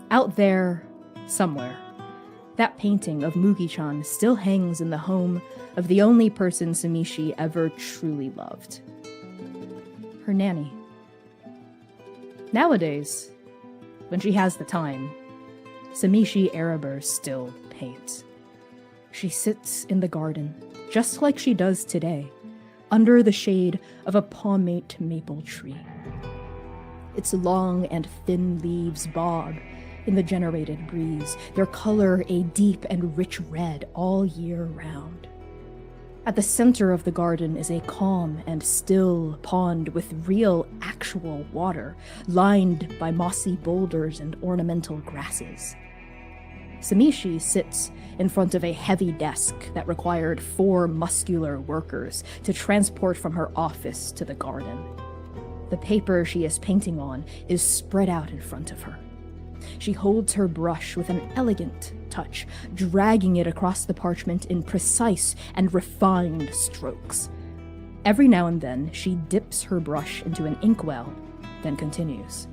Out there, somewhere, that painting of Mugi-chan still hangs in the home of the only person Samishi ever truly loved. Her nanny. Nowadays, when she has the time, Samishi Erebor still paints. She sits in the garden, just like she does today, under the shade of a palmate maple tree. Its long and thin leaves bob in the generated breeze, their color a deep and rich red all year round. At the center of the garden is a calm and still pond with real, actual water, lined by mossy boulders and ornamental grasses. Samishi sits in front of a heavy desk that required 4 muscular workers to transport from her office to the garden. The paper she is painting on is spread out in front of her. She holds her brush with an elegant touch, dragging it across the parchment in precise and refined strokes. Every now and then, she dips her brush into an inkwell, then continues.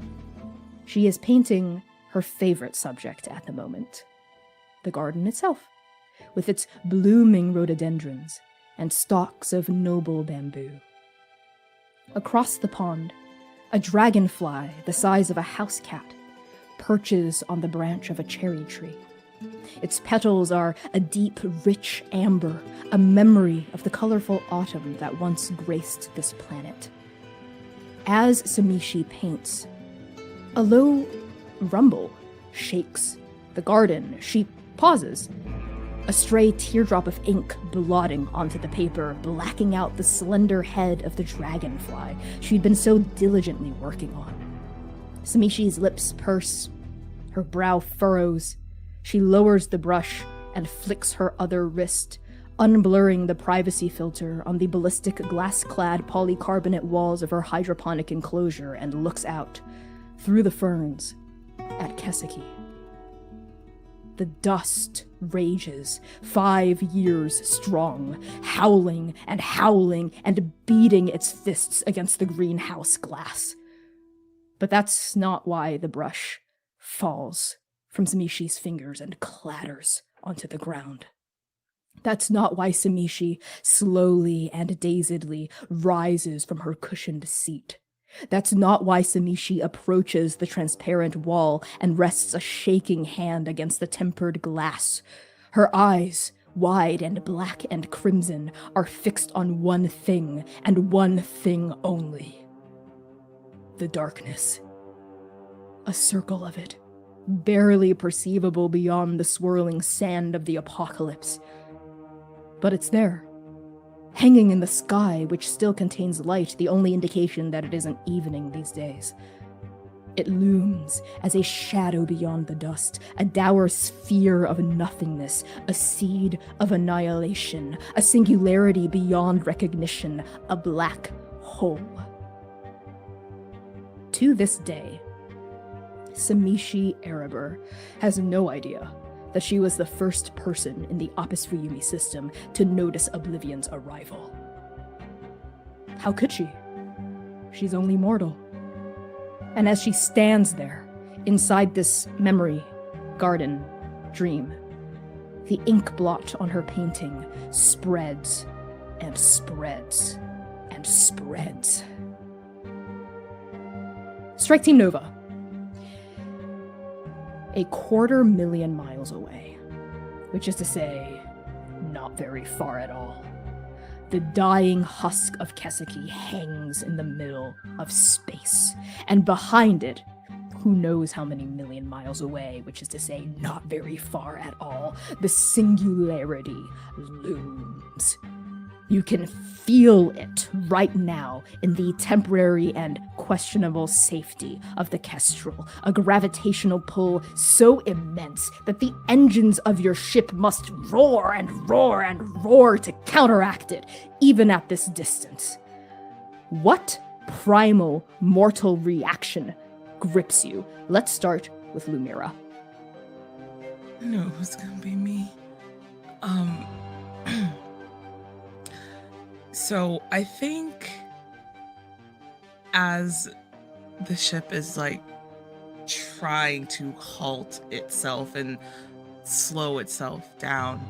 She is painting her favorite subject at the moment. The garden itself, with its blooming rhododendrons and stalks of noble bamboo. Across the pond, a dragonfly the size of a house cat perches on the branch of a cherry tree. Its petals are a deep, rich amber, a memory of the colorful autumn that once graced this planet. As Samishi paints, a low rumble shakes the garden. She pauses, a stray teardrop of ink blotting onto the paper, blacking out the slender head of the dragonfly she'd been so diligently working on. Samishi's lips purse, her brow furrows. She lowers the brush and flicks her other wrist, unblurring the privacy filter on the ballistic glass-clad polycarbonate walls of her hydroponic enclosure, and looks out, through the ferns, at Keseki. The dust rages, 5 years strong, howling and beating its fists against the greenhouse glass. But that's not why the brush falls from Samishi's fingers and clatters onto the ground. That's not why Samishi slowly and dazedly rises from her cushioned seat. That's not why Samishi approaches the transparent wall and rests a shaking hand against the tempered glass. Her eyes, wide and black and crimson, are fixed on one thing and one thing only. the darkness. A circle of it, barely perceivable beyond the swirling sand of the apocalypse. But it's there, hanging in the sky, which still contains light, the only indication that it isn't evening these days. It looms as a shadow beyond the dust, a dour sphere of nothingness, a seed of annihilation, a singularity beyond recognition, a black hole. To this day, Samishi Erebor has no idea that she was the first person in the Apis Ryumi system to notice Oblivion's arrival. How could she? She's only mortal. And as she stands there, inside this memory, garden, dream, the ink blot on her painting spreads and spreads and spreads. Strike Team Nova. 250,000 miles away, which is to say, not very far at all. The dying husk of Keseki hangs in the middle of space, and behind it, who knows how many million miles away, which is to say, not very far at all, the singularity looms. You can feel it right now in the temporary and questionable safety of the Kestrel, a gravitational pull so immense that the engines of your ship must roar and roar and roar to counteract it, even at this distance. What primal mortal reaction grips you? Let's start with Lumira. I knew it was gonna be me. So I think as the ship is like trying to halt itself and slow itself down,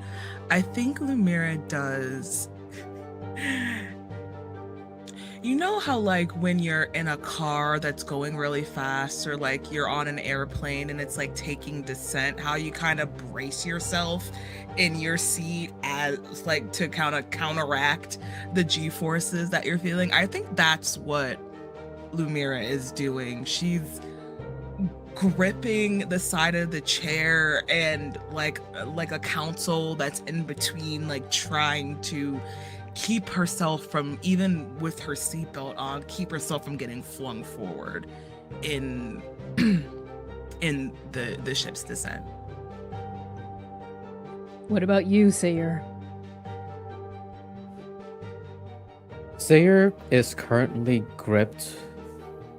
I think Lumira does. You know how like when you're in a car that's going really fast, or like you're on an airplane and it's like taking descent, how you kind of brace yourself in your seat as like to kind of counteract the G-forces that you're feeling? I think that's what Lumira is doing. She's gripping the side of the chair and like a console that's in between, like trying to keep herself from, even with her seatbelt on, keep herself from getting flung forward in in the ship's descent. What about you, Sayer? Sayer is currently gripped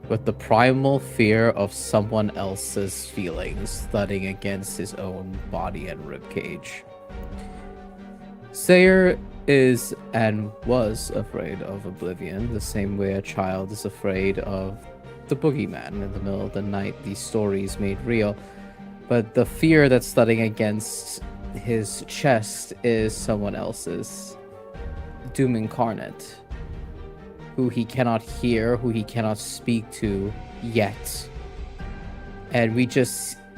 with the primal fear of someone else's feelings thudding against his own body and ribcage. Sayer is and was afraid of Oblivion, the same way a child is afraid of the boogeyman in the middle of the night, these stories made real. But the fear that's thudding against his chest is someone else's, Doom Incarnate, who he cannot hear, who he cannot speak to yet. And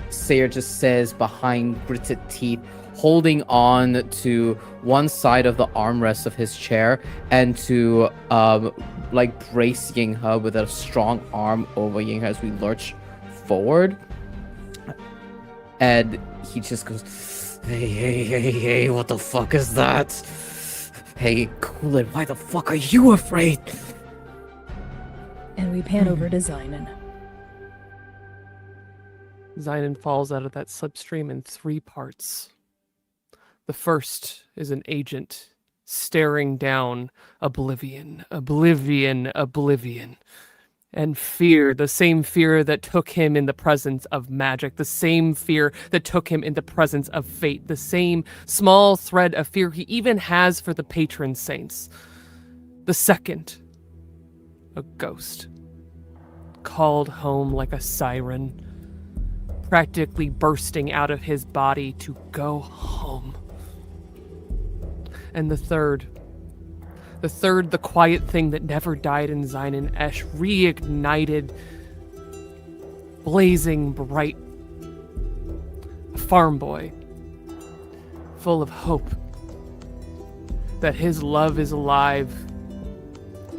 Sayer just says behind gritted teeth, holding on to one side of the armrest of his chair and to like bracing her with a strong arm over her as we lurch forward. And he just goes, hey, what the fuck is that? Hey, cool it, why the fuck are you afraid? And we pan over to Zynon. Zynon falls out of that slipstream in 3 parts. The first is an agent staring down oblivion, and fear, the same fear that took him in the presence of magic, the same fear that took him in the presence of fate, the same small thread of fear he even has for the patron saints. The second, a ghost, called home like a siren, practically bursting out of his body to go home. And the third, the quiet thing that never died in Zynon Esh, reignited, blazing bright. A farm boy, full of hope that his love is alive,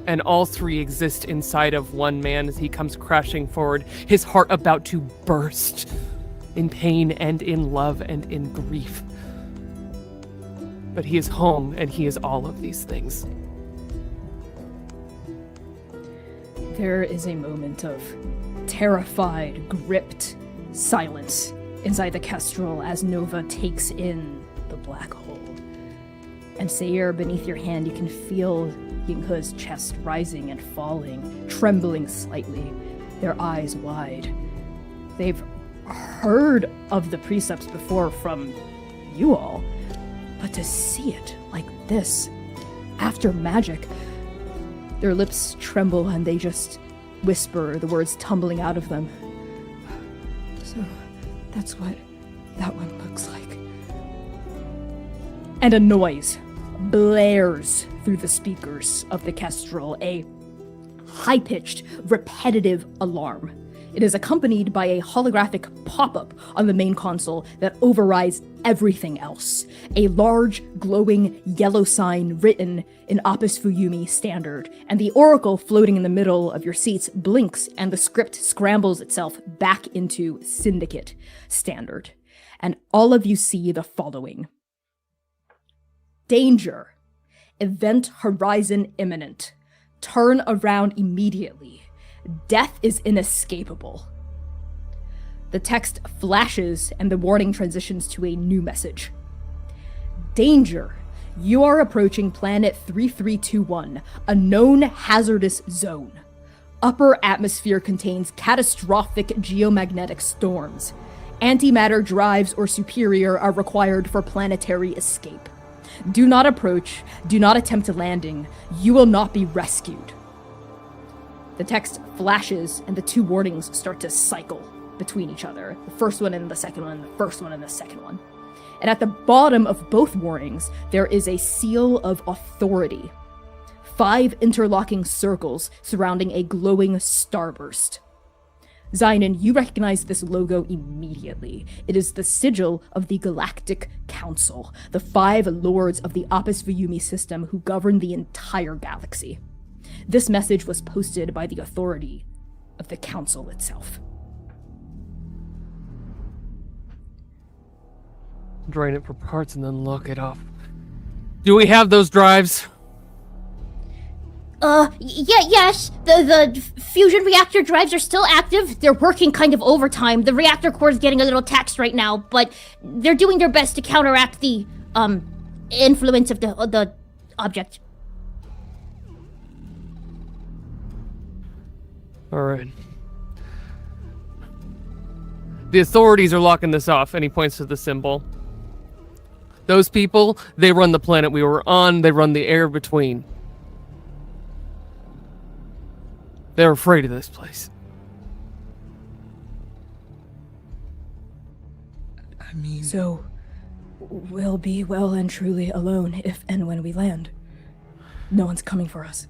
And all three exist inside of one man as he comes crashing forward, his heart about to burst in pain and in love and in grief. But he is home, and he is all of these things. There is a moment of terrified, gripped silence inside the kestrel as Nova takes in the black hole. And Sayer, beneath your hand, you can feel Yinghe's chest rising and falling, trembling slightly, their eyes wide. They've heard of the precepts before from you all, but to see it like this, after magic, their lips tremble and they just whisper, the words tumbling out of them. So, that's what that one looks like. And a noise blares through the speakers of the kestrel, a high-pitched, repetitive alarm. It is accompanied by a holographic pop-up on the main console that overrides everything else. A large, glowing yellow sign written in Apis Fuyumi Standard, and the oracle floating in the middle of your seats blinks and the script scrambles itself back into Syndicate Standard. And all of you see the following. Danger. Event horizon imminent. Turn around immediately. Death is inescapable. The text flashes and the warning transitions to a new message. Danger. You are approaching planet 3321, a known hazardous zone. Upper atmosphere contains catastrophic geomagnetic storms. Antimatter drives or superior are required for planetary escape. Do not approach, do not attempt a landing. You will not be rescued. The text flashes and the two warnings start to cycle between each other. The first one and the second one, the first one and the second one. And at the bottom of both warnings, there is a seal of authority. 5 interlocking circles surrounding a glowing starburst. Zainan, you recognize this logo immediately. It is the sigil of the Galactic Council, the 5 lords of the Apis Fuyumi system who govern the entire galaxy. This message was posted by the authority of the Council itself. Drain it for parts and then lock it off. Do we have those drives? Yes. The fusion reactor drives are still active. They're working kind of overtime. The reactor core is getting a little taxed right now, but they're doing their best to counteract the, influence of the object. Alright. The authorities are locking this off, and he points to the symbol. Those people, they run the planet we were on, they run the air between. They're afraid of this place. I mean, So, we'll be well and truly alone if and when we land. No one's coming for us.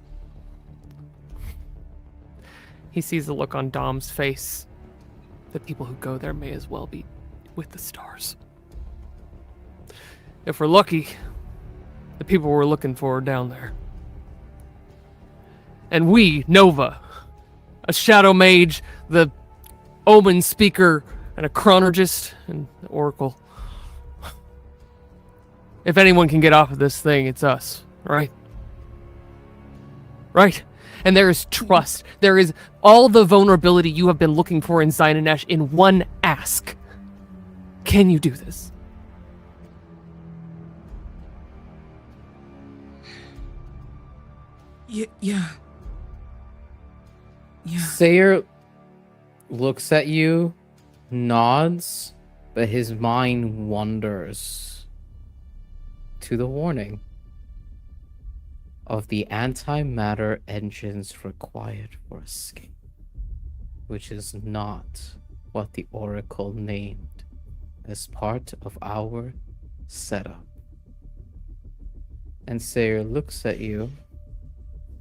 He sees the look on Dom's face. The people who go there may as well be with the stars. If we're lucky, the people we're looking for are down there. And we, Nova, a shadow mage, the omen speaker, and a chronologist, and the oracle. If anyone can get off of this thing, it's us, right? Right? And there is trust. There is all the vulnerability you have been looking for in Zainanesh in one ask. Can you do this? yeah. Sayer looks at you, nods, but his mind wanders to the warning of the antimatter engines required for escape, which is not what the Oracle named as part of our setup. And Sayer looks at you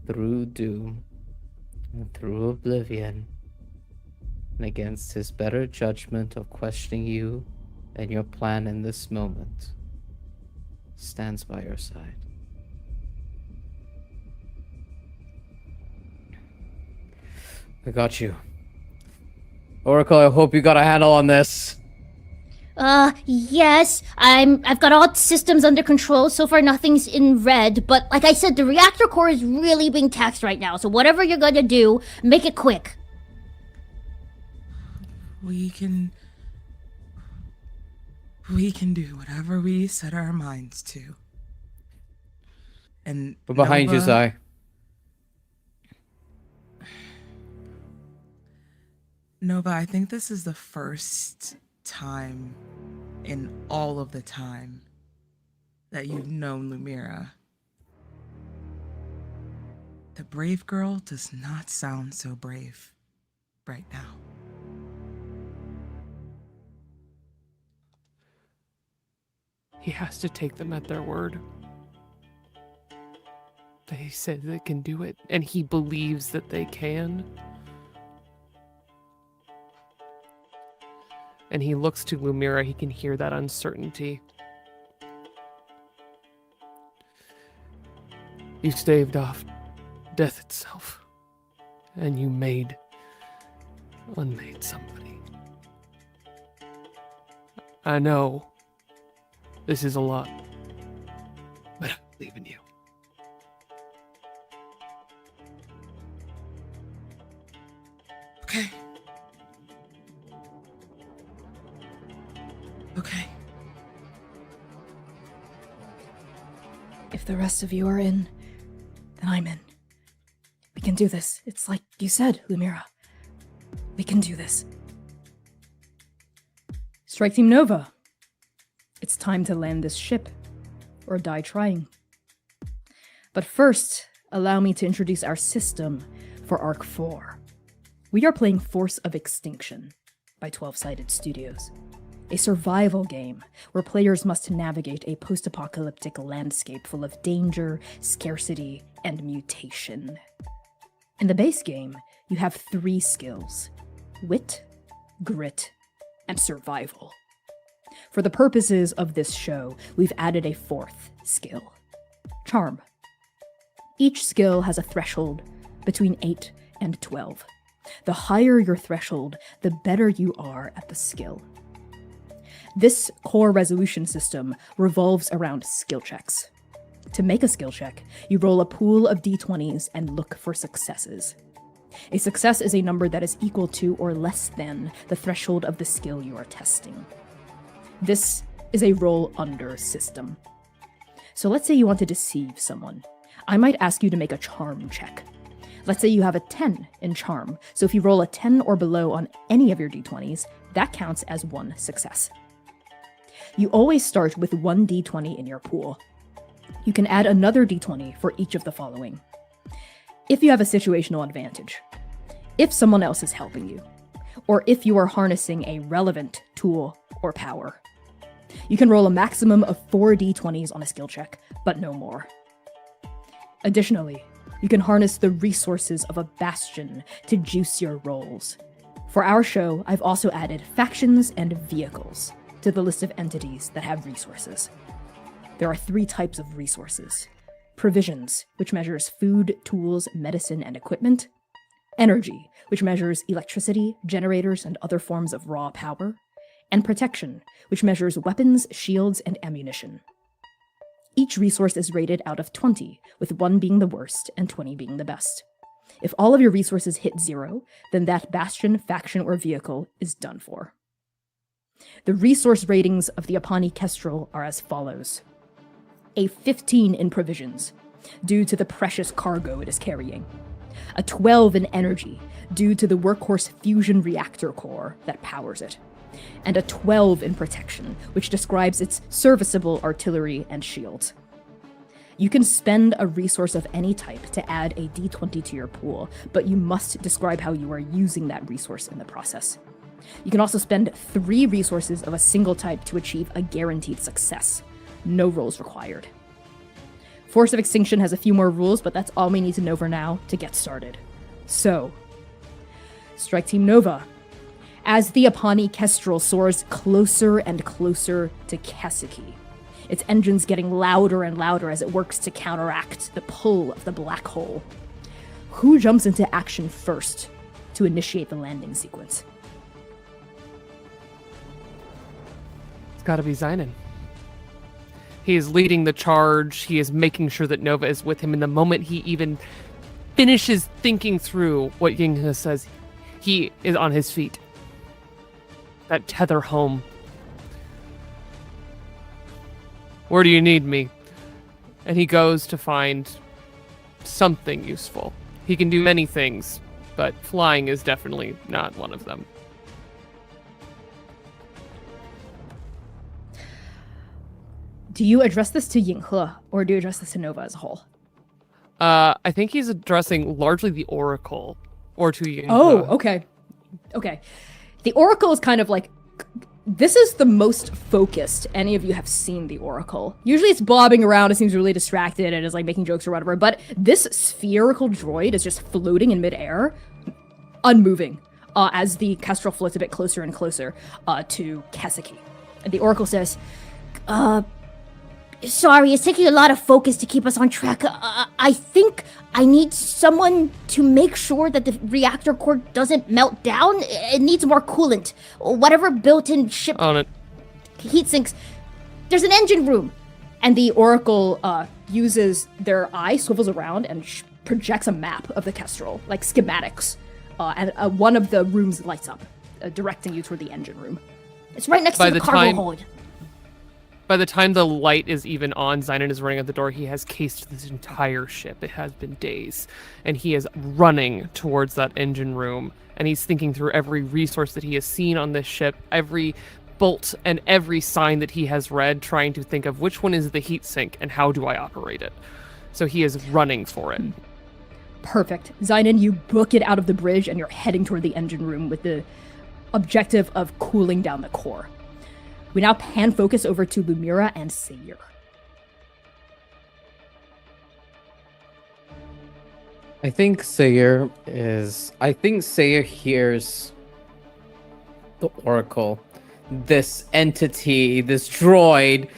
through doom and through oblivion, and against his better judgment of questioning you and your plan in this moment, stands by your side. I got you. Oracle, I hope you got a handle on this. Yes. I've got all systems under control. So far nothing's in red, but like I said, the reactor core is really being taxed right now. So whatever you're gonna do, make it quick. We can do whatever we set our minds to. And We're behind you, Nova, Zai. Nova, I think this is the first time in all of the time that you've known Lumira. The brave girl does not sound so brave right now. He has to take them at their word. They said they can do it, and he believes that they can. And he looks to Lumira, he can hear that uncertainty. You staved off death itself, and you unmade somebody. I know this is a lot, but I believe in you. Okay. Okay. If the rest of you are in, then I'm in. We can do this. It's like you said, Lumira. We can do this. Strike Team Nova. It's time to land this ship, or die trying. But first, allow me to introduce our system for Arc 4. We are playing Force of Extinction by 12-Sided Studios, a survival game where players must navigate a post-apocalyptic landscape full of danger, scarcity, and mutation. In the base game, you have 3 skills: wit, grit, and survival. For the purposes of this show, we've added a 4th skill: charm. Each skill has a threshold between 8 and 12. The higher your threshold, the better you are at the skill. This core resolution system revolves around skill checks. To make a skill check, you roll a pool of d20s and look for successes. A success is a number that is equal to or less than the threshold of the skill you are testing. This is a roll under system. So let's say you want to deceive someone. I might ask you to make a charm check. Let's say you have a 10 in charm, so if you roll a 10 or below on any of your d20s, that counts as 1 success. You always start with 1 d20 in your pool. You can add another d20 for each of the following. If you have a situational advantage, if someone else is helping you, or if you are harnessing a relevant tool or power. You can roll a maximum of 4 d20s on a skill check, but no more. Additionally, you can harness the resources of a bastion to juice your rolls. For our show, I've also added factions and vehicles to the list of entities that have resources. There are 3 types of resources: provisions, which measures food, tools, medicine, and equipment; energy, which measures electricity, generators, and other forms of raw power; and protection, which measures weapons, shields, and ammunition. Each resource is rated out of 20, with 1 being the worst and 20 being the best. If all of your resources hit 0, then that bastion, faction, or vehicle is done for. The resource ratings of the Apani Kestrel are as follows: a 15 in provisions, due to the precious cargo it is carrying; a 12 in energy, due to the workhorse fusion reactor core that powers it; and a 12 in protection, which describes its serviceable artillery and shields. You can spend a resource of any type to add a d20 to your pool, but you must describe how you are using that resource in the process. You can also spend 3 resources of a single type to achieve a guaranteed success. No rolls required. Force of Extinction has a few more rules, but that's all we need to know for now to get started. So, Strike Team Nova. As the Apani Kestrel soars closer and closer to Kaseki, its engines getting louder and louder as it works to counteract the pull of the black hole. Who jumps into action first? to initiate the landing sequence. It's got to be Zynon. He is leading the charge. He is making sure that Nova is with him. And the moment he even finishes thinking through what Yinghe says, he is on his feet. That tether home. Where do you need me? And he goes to find something useful. He can do many things, but flying is definitely not one of them. Do you address this to Yinghe, or do you address this to Nova as a whole? I think he's addressing largely the Oracle, or to Yinghe. Oh, okay. Okay. The Oracle is kind of like, this is the most focused any of you have seen the Oracle. Usually it's bobbing around, it seems really distracted, and is like making jokes or whatever, but this spherical droid is just floating in midair, unmoving, as the Kestrel floats a bit closer and closer to Keseki. And the Oracle says, Sorry, it's taking a lot of focus to keep us on track. I think I need someone to make sure that the reactor core doesn't melt down. It needs more coolant. Whatever built-in ship On it. heat sinks. There's an engine room. And the Oracle uses their eye, swivels around, and projects a map of the Kestrel, like schematics. And one of the rooms lights up, directing you toward the engine room. It's right next to the cargo hold. By the time the light is even on, Zynon is running at the door. He has cased this entire ship. It has been days. And he is running towards that engine room. And he's thinking through every resource that he has seen on this ship, every bolt and every sign that he has read, trying to think of which one is the heat sink and how do I operate it. So he is running for it. Perfect. Zynon, you book it out of the bridge and you're heading toward the engine room with the objective of cooling down the core. We now pan focus over to Lumira and Sayir. I think Sayir hears the Oracle, this entity, this droid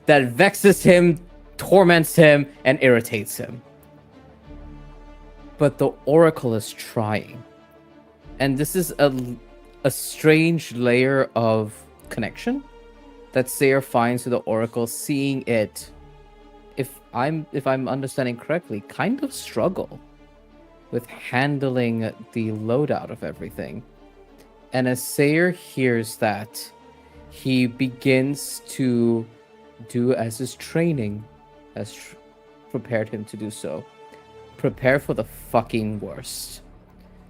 that vexes him, torments him, and irritates him. But the Oracle is trying. And this is a strange layer of connection that Sayir finds with the Oracle, seeing it, if I'm understanding correctly, kind of struggle with handling the loadout of everything. And as Sayir hears that, he begins to do as his training has prepared him to do so. Prepare for the fucking worst.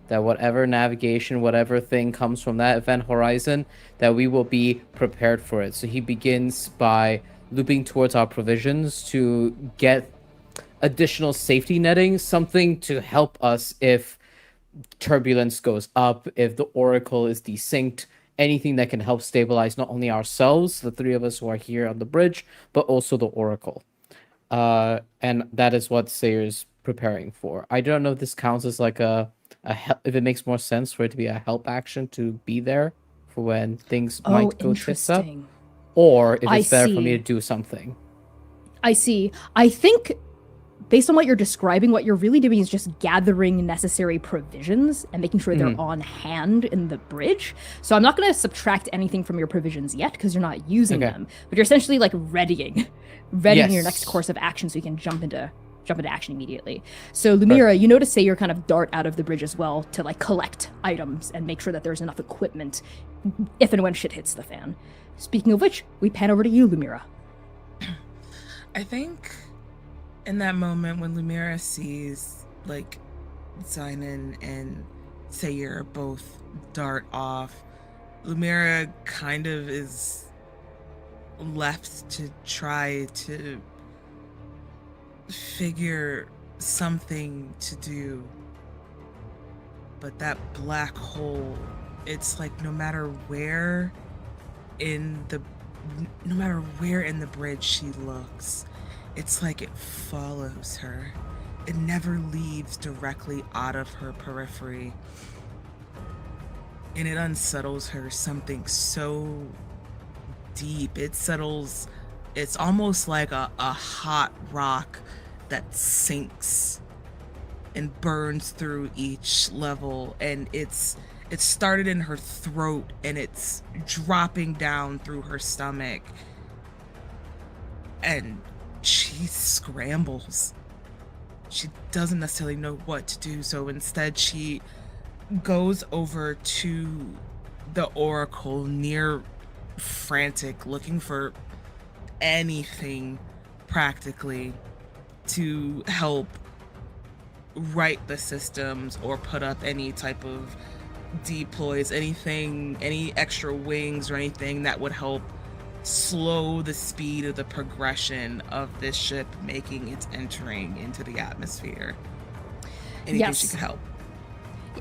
That whatever navigation, whatever thing comes from that event horizon, that we will be prepared for it. So he begins by looping towards our provisions to get additional safety netting, something to help us if turbulence goes up, if the Oracle is desynced, anything that can help stabilize not only ourselves, the three of us who are here on the bridge, but also the Oracle. And that is what Sayir's preparing for. I don't know if this counts as like if it makes more sense for it to be a help action to be there for when things might go tits up, or if it's better for me to do something. I see. I think, based on what you're describing, what you're really doing is just gathering necessary provisions and making sure they're on hand in the bridge. So I'm not going to subtract anything from your provisions yet because you're not using them, but you're essentially like readying your next course of action so you can jump into action immediately. So Lumira, you notice Sayir kind of dart out of the bridge as well to like collect items and make sure that there's enough equipment if and when shit hits the fan. Speaking of which, we pan over to you, Lumira. I think in that moment when Lumira sees like Zynon and Sayir both dart off, Lumira kind of is left to try to figure something to do. But that black hole, it's like no matter where in the bridge she looks, it's like it follows her. It never leaves directly out of her periphery. And it unsettles her something so deep. It's almost like a hot rock that sinks and burns through each level, and it started in her throat and it's dropping down through her stomach, and she scrambles. She doesn't necessarily know what to do, so instead she goes over to the oracle, near frantic, looking for anything practically to help right the systems or put up any type of deploys, anything, any extra wings or anything that would help slow the speed of the progression of this ship making its entering into the atmosphere. Anything she could help.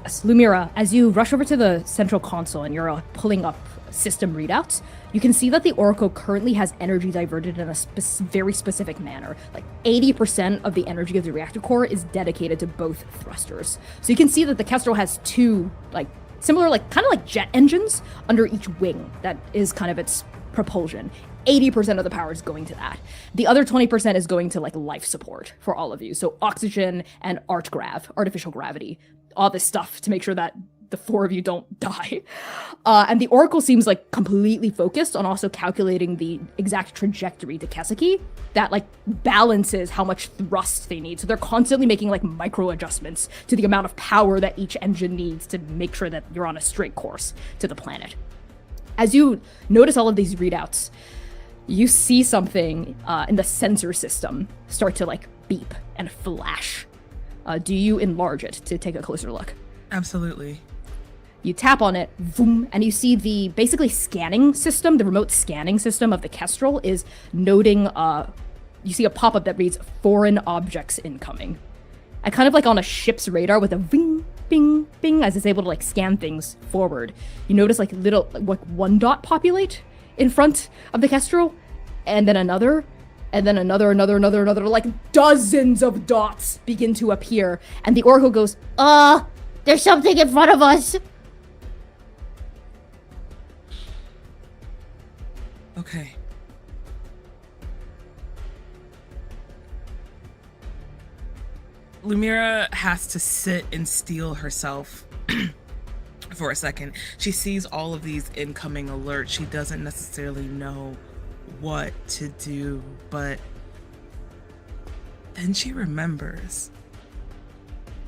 Yes, Lumira, as you rush over to the central console and you're pulling up system readouts, you can see that the Oracle currently has energy diverted in a very specific manner. Like 80% of the energy of the reactor core is dedicated to both thrusters. So you can see that the Kestrel has two, like, similar, like, kind of like jet engines under each wing. That is kind of its propulsion. 80% of the power is going to that. The other 20% is going to, like, life support for all of you. So oxygen and artificial gravity, all this stuff to make sure that the four of you don't die. And the Oracle seems like completely focused on also calculating the exact trajectory to Keseki that like balances how much thrust they need. So they're constantly making like micro adjustments to the amount of power that each engine needs to make sure that you're on a straight course to the planet. As you notice all of these readouts, you see something in the sensor system start to like beep and flash. Do you enlarge it to take a closer look? Absolutely. You tap on it, boom, and you see the basically scanning system, the remote scanning system of the Kestrel is noting, you see a pop-up that reads, foreign objects incoming. And kind of like on a ship's radar with a bing, bing, bing, as it's able to like scan things forward. You notice like little, like one dot populate in front of the Kestrel, and then another, and then another, like dozens of dots begin to appear. And the Oracle goes, there's something in front of us. Okay. Lumira has to sit and steel herself for a second. She sees all of these incoming alerts. She doesn't necessarily know what to do, but then she remembers.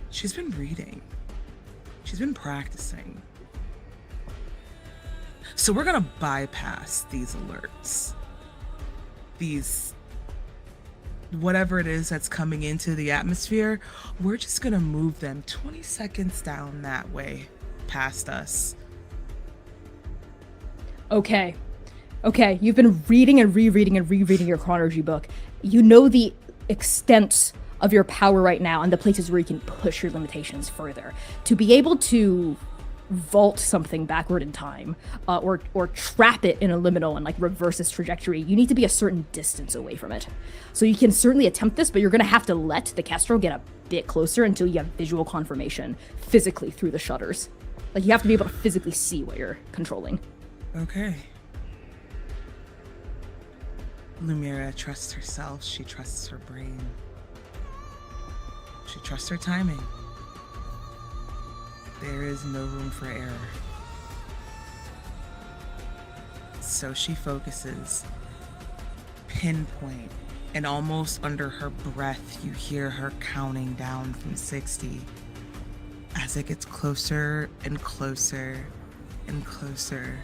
She's been reading. She's been practicing. So we're gonna bypass these alerts. These, whatever it is that's coming into the atmosphere, we're just gonna move them 20 seconds down that way, past us. Okay, you've been reading and rereading and rereading your chronology book. You know the extent of your power right now and the places where you can push your limitations further. To be able to vault something backward in time, or trap it in a liminal and like reverse its trajectory, you need to be a certain distance away from it. So you can certainly attempt this, but you're gonna have to let the Kestrel get a bit closer until you have visual confirmation physically through the shutters. Like you have to be able to physically see what you're controlling. Okay. Lumira trusts herself, she trusts her brain. She trusts her timing. There is no room for error. So she focuses, pinpoint, and almost under her breath, you hear her counting down from 60 as it gets closer and closer and closer.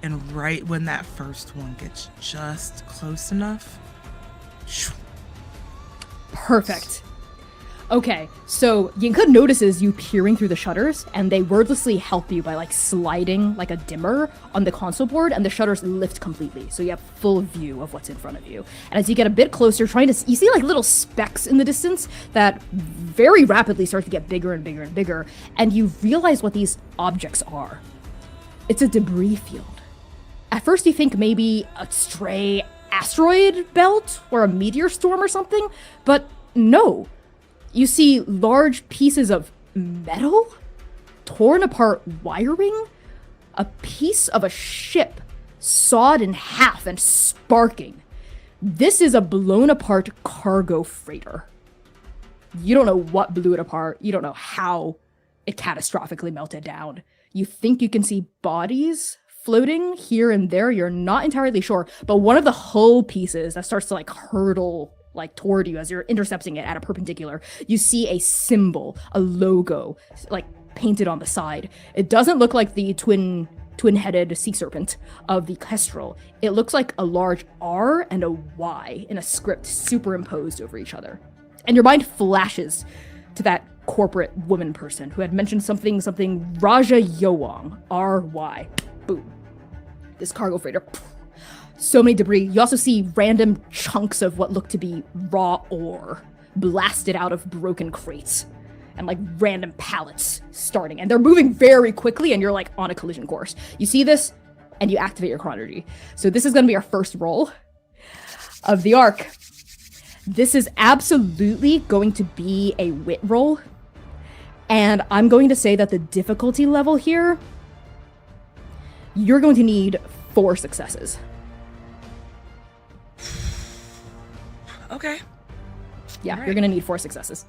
And right when that first one gets just close enough, Perfect. Okay, so Yinka notices you peering through the shutters, and they wordlessly help you by like sliding like a dimmer on the console board, and the shutters lift completely, so you have full view of what's in front of you. And as you get a bit closer, you see like little specks in the distance that very rapidly start to get bigger and bigger and bigger, and you realize what these objects are. It's a debris field. At first you think maybe a stray asteroid belt or a meteor storm or something, but no. You see large pieces of metal, torn apart wiring, a piece of a ship sawed in half and sparking. This is a blown apart cargo freighter. You don't know what blew it apart. You don't know how it catastrophically melted down. You think you can see bodies floating here and there. You're not entirely sure. But one of the hull pieces that starts to like hurtle like toward you as you're intercepting it at a perpendicular, you see a symbol, a logo, like painted on the side. It doesn't look like the twin-headed sea serpent of the kestrel. It looks like a large R and a Y in a script superimposed over each other. And your mind flashes to that corporate woman person who had mentioned something Raja Yowang, R-Y. Boom. This cargo freighter. So many debris. You also see random chunks of what look to be raw ore blasted out of broken crates. And like random pallets starting. And they're moving very quickly and you're like on a collision course. You see this and you activate your chronology. So this is going to be our first roll of the arc. This is absolutely going to be a wit roll. And I'm going to say that the difficulty level here, you're going to need 4 successes. Okay. Yeah, All right. You're going to need 4 successes.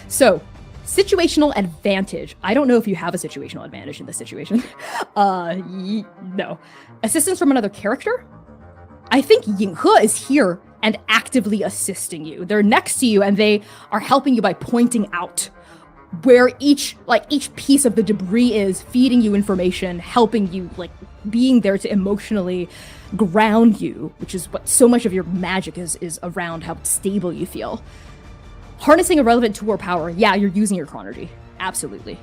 So, situational advantage. I don't know if you have a situational advantage in this situation. No. Assistance from another character? I think Yinghe is here and actively assisting you. They're next to you and they are helping you by pointing out where each piece of the debris is, feeding you information, helping you, like being there to emotionally ground you, which is what so much of your magic is around how stable you feel. Harnessing a relevant tool or power, yeah, you're using your chronology. Absolutely.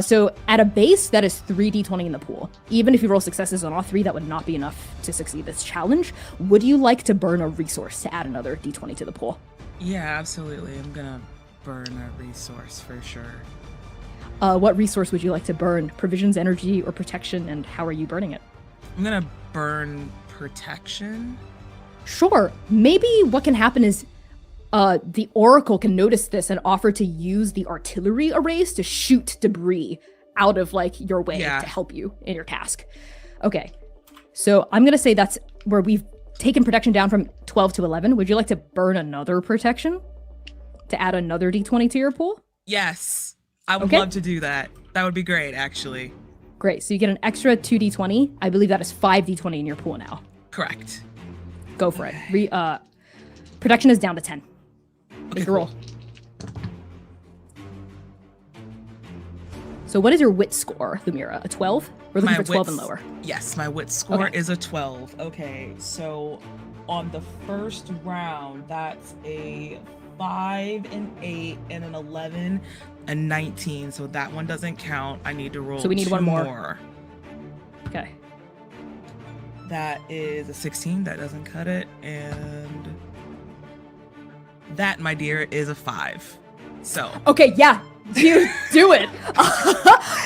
So at a base, that is 3d20 in the pool. Even if you roll successes on all 3, that would not be enough to succeed this challenge. Would you like to burn a resource to add another d20 to the pool? Yeah, absolutely. I'm gonna burn a resource for sure. What resource would you like to burn? Provisions, energy, or protection, and how are you burning it? I'm gonna burn protection. Sure. Maybe what can happen is the Oracle can notice this and offer to use the artillery arrays to shoot debris out of like your way to help you in your task. Okay. So I'm going to say that's where we've taken protection down from 12 to 11. Would you like to burn another protection to add another d20 to your pool? Yes. I would love to do that. That would be great, actually. Great. So you get an extra 2d20. I believe that is 5d20 in your pool now. Correct. Go for it. Protection is down to 10. Make a roll. So what is your wit score, Lumira? A 12? We're looking for 12 and lower. Yes, my wit score Okay. is a 12. Okay, so on the first round, that's a 5, an 8, and an 11, a 19. So that one doesn't count. I need to roll So we need 2 one more. more. Okay. That is a 16. That doesn't cut it. And that, my dear, is a 5. So. Okay, yeah. You do it.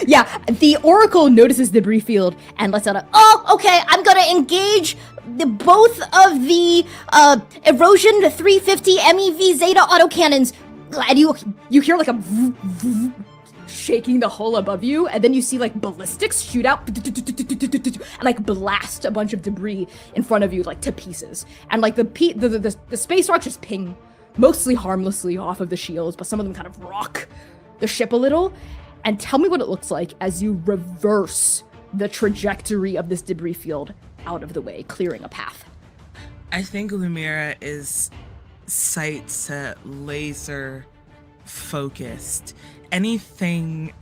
Yeah, the Oracle notices the debris field and lets out a, Oh, okay, I'm gonna engage both of the Erosion 350 MEV Zeta autocannons. and you hear like a shaking the hull above you, and then you see like ballistics shoot out and like blast a bunch of debris in front of you like to pieces. And like the space rocks just ping mostly harmlessly off of the shields, but some of them kind of rock the ship a little. And tell me what it looks like as you reverse the trajectory of this debris field out of the way, clearing a path. I think Lumira is sight set, laser focused. Anything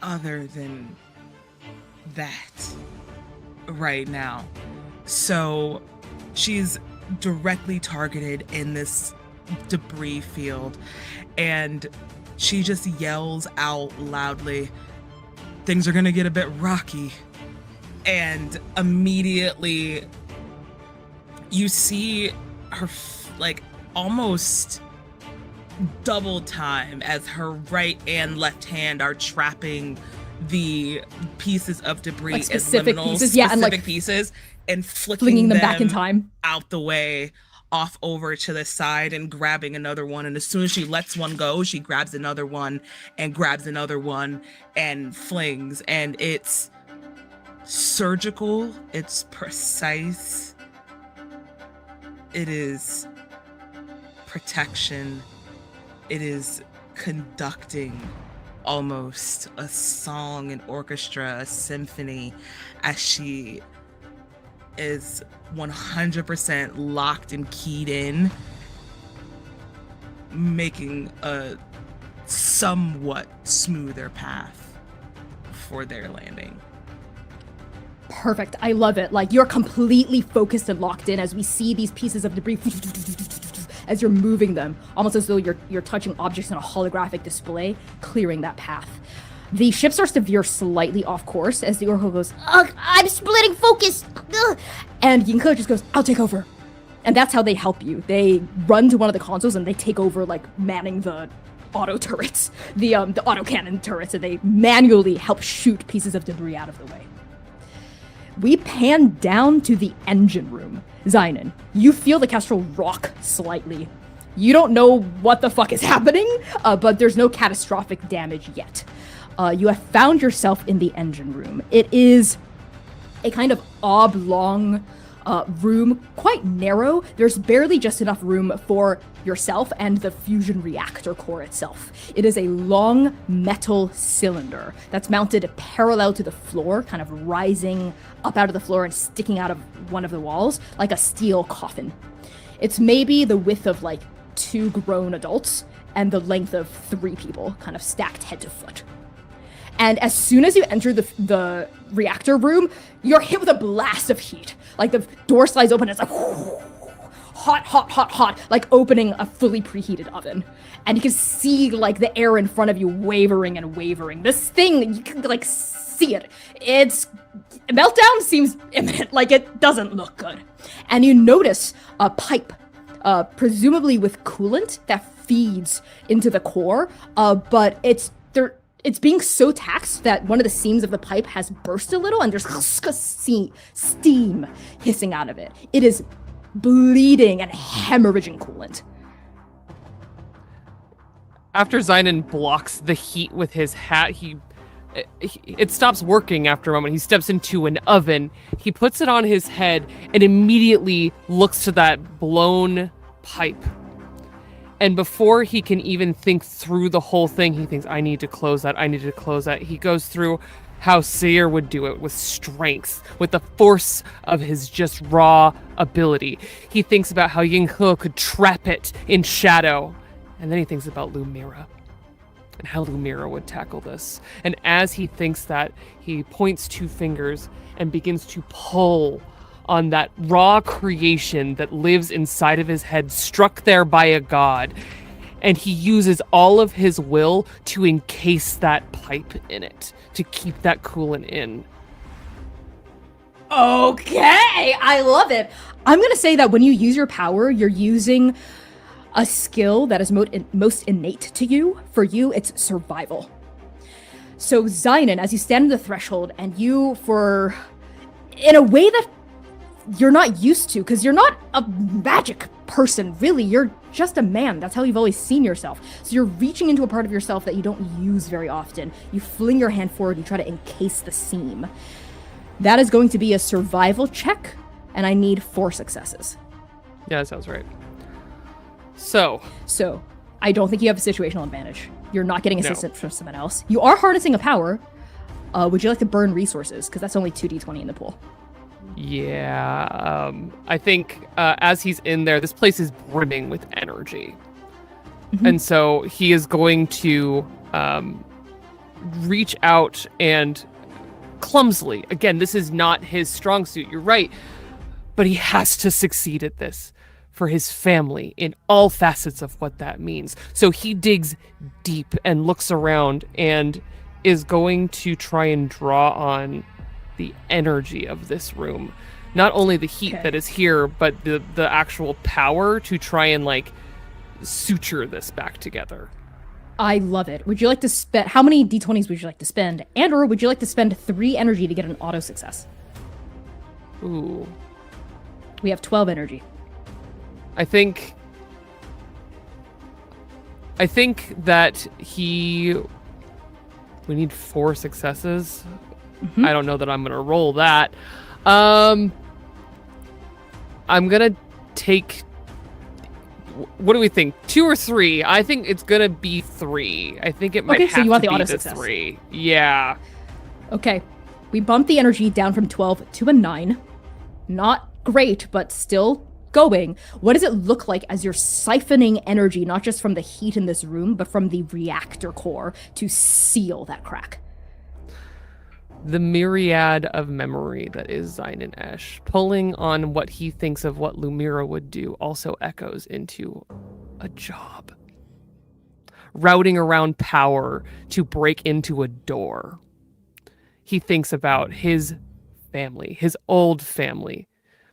other than that right now. So she's directly targeted in this debris field, and she just yells out loudly, "Things are gonna get a bit rocky." And immediately you see her like almost double time as her right and left hand are trapping the pieces of debris Like as specific liminal, pieces, yeah, and, like, specific pieces, and Flinging them back in time. out the way, off over to the side, and grabbing another one. And as soon as she lets one go, she grabs another one and grabs another one and flings. And it's surgical, it's precise, it is protection. It is conducting almost a song, an orchestra, a symphony, as she is 100% locked and keyed in, making a somewhat smoother path for their landing. Perfect. I love it. Like, you're completely focused and locked in as we see these pieces of debris as you're moving them, almost as though you're touching objects in a holographic display, clearing that path. The ship starts to veer slightly off course as the Oracle goes, Ugh, I'm splitting focus. Ugh. and Yinko just goes, I'll take over. And that's how they help you. They run to one of the consoles and they take over, like, manning the auto turrets, the auto cannon turrets, and they manually help shoot pieces of debris out of the way. We pan down to the engine room. Zynon, you feel the Kestrel rock slightly. You don't know what the fuck is happening, but there's no catastrophic damage yet. You have found yourself in the engine room. It is a kind of oblong room, quite narrow. There's barely just enough room for yourself and the fusion reactor core itself. It is a long metal cylinder that's mounted parallel to the floor, kind of rising up out of the floor and sticking out of one of the walls like a steel coffin. It's maybe the width of like 2 grown adults and the length of 3 people, kind of stacked head to foot. And as soon as you enter the reactor room, you're hit with a blast of heat. Like, the door slides open and it's like hot, hot, hot, hot, like opening a fully preheated oven. And you can see, like, the air in front of you wavering and wavering. This thing, you can, like, see it. Its meltdown seems imminent. Like, it doesn't look good. And you notice a pipe, presumably with coolant, that feeds into the core, but it's being so taxed that one of the seams of the pipe has burst a little and there's steam hissing out of it. It is bleeding and hemorrhaging coolant. After Zynon blocks the heat with his hat, it stops working after a moment. He steps into an oven. He puts it on his head and immediately looks to that blown pipe. And before he can even think through the whole thing, he thinks, I need to close that. I need to close that. He goes through how Seir would do it, with strength, with the force of his just raw ability. He thinks about how Yinghe could trap it in shadow. And then he thinks about Lumira and how Lumira would tackle this. And as he thinks that, he points 2 fingers and begins to pull on that raw creation that lives inside of his head, struck there by a god. And he uses all of his will to encase that pipe in it, to keep that coolant in. Okay, I love it. I'm gonna say that when you use your power, you're using a skill that is most innate to you. For you, it's survival. So Zynon, as you stand on the threshold, and you, in a way that you're not used to, because you're not a magic person, really. You're just a man. That's how you've always seen yourself. So you're reaching into a part of yourself that you don't use very often. You fling your hand forward, you try to encase the seam. That is going to be a survival check, and I need 4 successes. Yeah, that sounds right. So, I don't think you have a situational advantage. You're not getting assistance from someone else. You are harnessing a power. Would you like to burn resources? Because that's only 2d20 in the pool. Yeah, I think as he's in there, this place is brimming with energy. Mm-hmm. And so he is going to reach out and clumsily, again, this is not his strong suit, you're right, but he has to succeed at this for his family in all facets of what that means. So he digs deep and looks around and is going to try and draw on the energy of this room. Not only the heat that is here, but the actual power to try and, like, suture this back together. I love it. Would you like to spend... How many d20s would you like to spend? And or would you like to spend 3 energy to get an auto success? Ooh. We have 12 energy. I think that we need 4 successes. Mm-hmm. I don't know that I'm going to roll that. I'm going to take... what do we think? 2 or 3? I think it's gonna be 3. I think it might Okay, have so you want to the be auto the success. 3. Yeah. Okay. We bumped the energy down from 12 to a 9. Not great, but still going. What does it look like as you're siphoning energy, not just from the heat in this room, but from the reactor core to seal that crack? The myriad of memory that is Zain and Esh, pulling on what he thinks of what Lumira would do, also echoes into a job. Routing around power to break into a door. He thinks about his family, his old family,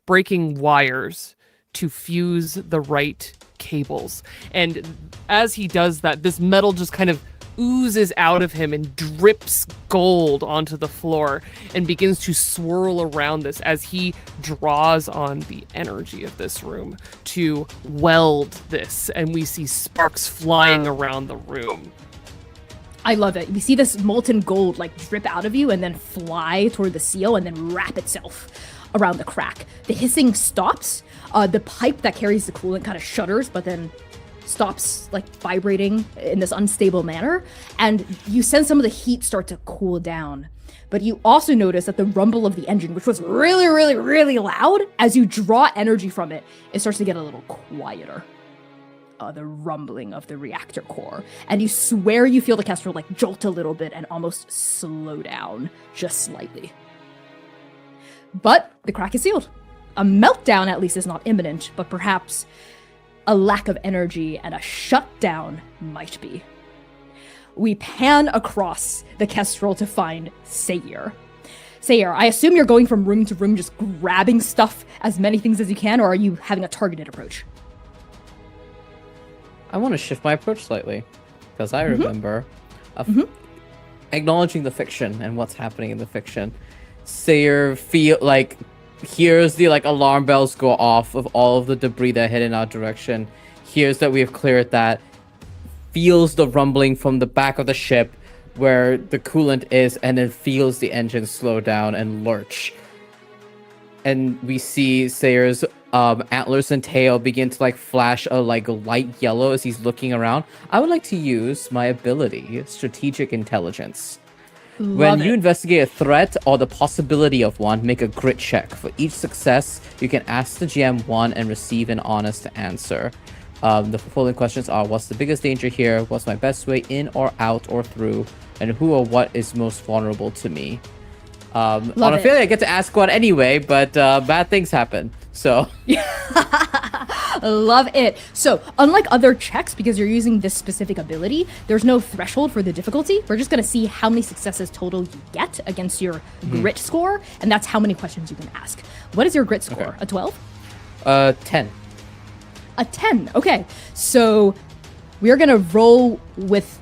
breaking wires to fuse the right cables. And as he does that, this metal just kind of oozes out of him and drips gold onto the floor and begins to swirl around this as he draws on the energy of this room to weld this. And we see sparks flying around the room. I love it. We see this molten gold like drip out of you and then fly toward the seal and then wrap itself around the crack. The hissing stops. The pipe that carries the coolant kind of shudders, but then stops like vibrating in this unstable manner. And you sense some of the heat start to cool down. But you also notice that the rumble of the engine, which was really, really, really loud, as you draw energy from it, it starts to get a little quieter. The rumbling of the reactor core. And you swear you feel the Kestrel like jolt a little bit and almost slow down just slightly. But the crack is sealed. A meltdown at least is not imminent, but perhaps a lack of energy and a shutdown might be. We pan across the Kestrel to find Sayir. Sayir, I assume you're going from room to room just grabbing stuff, as many things as you can, or are you having a targeted approach? I want to shift my approach slightly, because I remember acknowledging the fiction and what's happening in the fiction. Sayir hears the alarm bells go off of all of the debris that hit in our direction, hears that we have cleared that, feels the rumbling from the back of the ship where the coolant is, and then feels the engine slow down and lurch. And we see Sayir's antlers and tail begin to flash a light yellow as he's looking around. I would like to use my ability, Strategic Intelligence. When you investigate a threat or the possibility of one, make a grit check. For each success, you can ask the GM one and receive an honest answer. The following questions are: what's the biggest danger here? What's my best way in or out or through? And who or what is most vulnerable to me? On a failure, I get to ask one anyway, but bad things happen. So love it. So unlike other checks, because you're using this specific ability, there's no threshold for the difficulty. We're just going to see how many successes total you get against your grit score, and that's how many questions you can ask. What is your grit score? Okay. A 12? 10. A 10. Okay. So we're going to roll with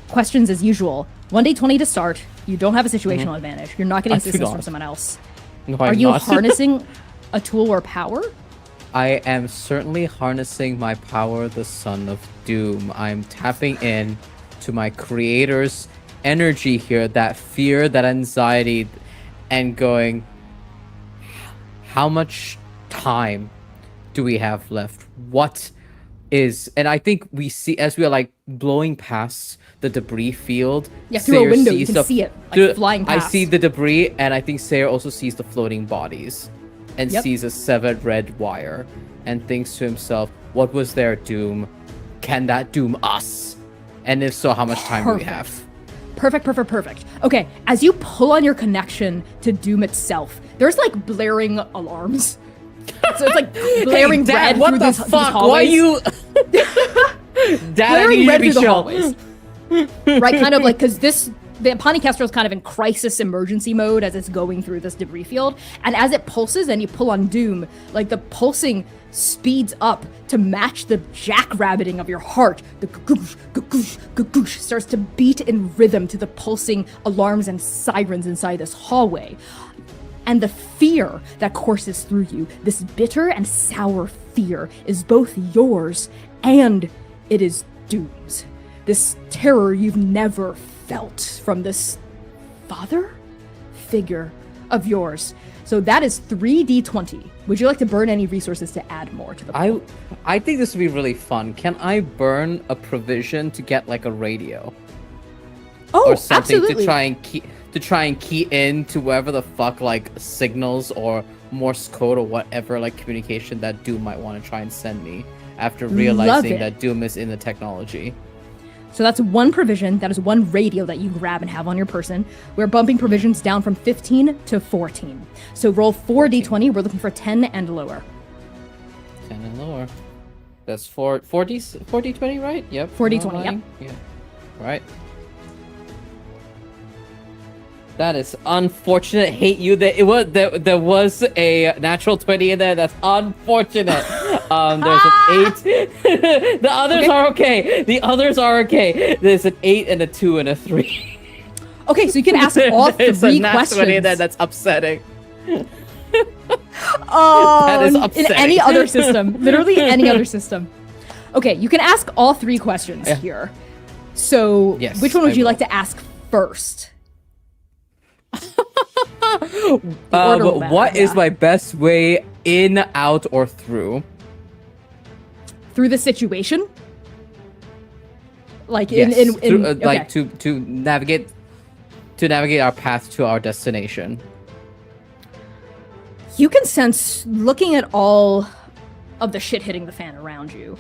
questions as usual. 1d20 to start. You don't have a situational advantage. You're not getting assistance from someone else. No, Are you harnessing a tool or power? I am certainly harnessing my power, the Son of Doom. I'm tapping in to my creator's energy here, that fear, that anxiety, and going, how much time do we have left? What is... And I think we see, as we are blowing past the debris field. Yeah, through a Sayir window you sees can see it flying past. I see the debris, and I think Sayir also sees the floating bodies and sees a severed red wire and thinks to himself, what was their doom? Can that doom us? And if so, how much time do we have? Perfect. Okay, as you pull on your connection to Doom itself, there's blaring alarms. So it's blaring Dad, red what through the these fuck? hallways. Why are you... Dad, I blaring need you to red be through the chill. hallways. Right, kind of because the Pawnee Kestrel is kind of in crisis emergency mode as it's going through this debris field. And as it pulses and you pull on Doom, the pulsing speeds up to match the jackrabbiting of your heart. The gagoosh, gagoosh, gagoosh starts to beat in rhythm to the pulsing alarms and sirens inside this hallway. And the fear that courses through you, this bitter and sour fear, is both yours and it is Doom's. This terror you've never felt from this father figure of yours. So that is 3d20. Would you like to burn any resources to add more to the pool? I think this would be really fun. Can I burn a provision to get like a radio Oh, or something absolutely. to try and key in to whatever the fuck like signals or Morse code or whatever like communication that Doom might want to try and send me after realizing it. that Doom is in the technology. So that's one provision. That is one radio that you grab and have on your person. We're bumping provisions down from 15 to 14. So roll 4d20. We're looking for 10 and lower. 10 and lower. That's 4d20, right? Yep. 4d20, yep. Yeah. Right. That is unfortunate. Hate you. There was a natural 20 in there. That's unfortunate. There's an 8. The others are okay. The others are okay. There's an 8 and a 2 and a 3. Okay, so you can ask all There's three a nat 20 in there. questions. That's upsetting. Oh, That is in upsetting. any other system. Literally any other system. Okay, you can ask all 3 questions here. So Yes, which one would I you will. like to ask first? The order will matter, What is yeah. my best way in, out, or through? Through the situation? Like Yes, in through, okay. like to navigate our path to our destination. You can sense, looking at all of the shit hitting the fan around you,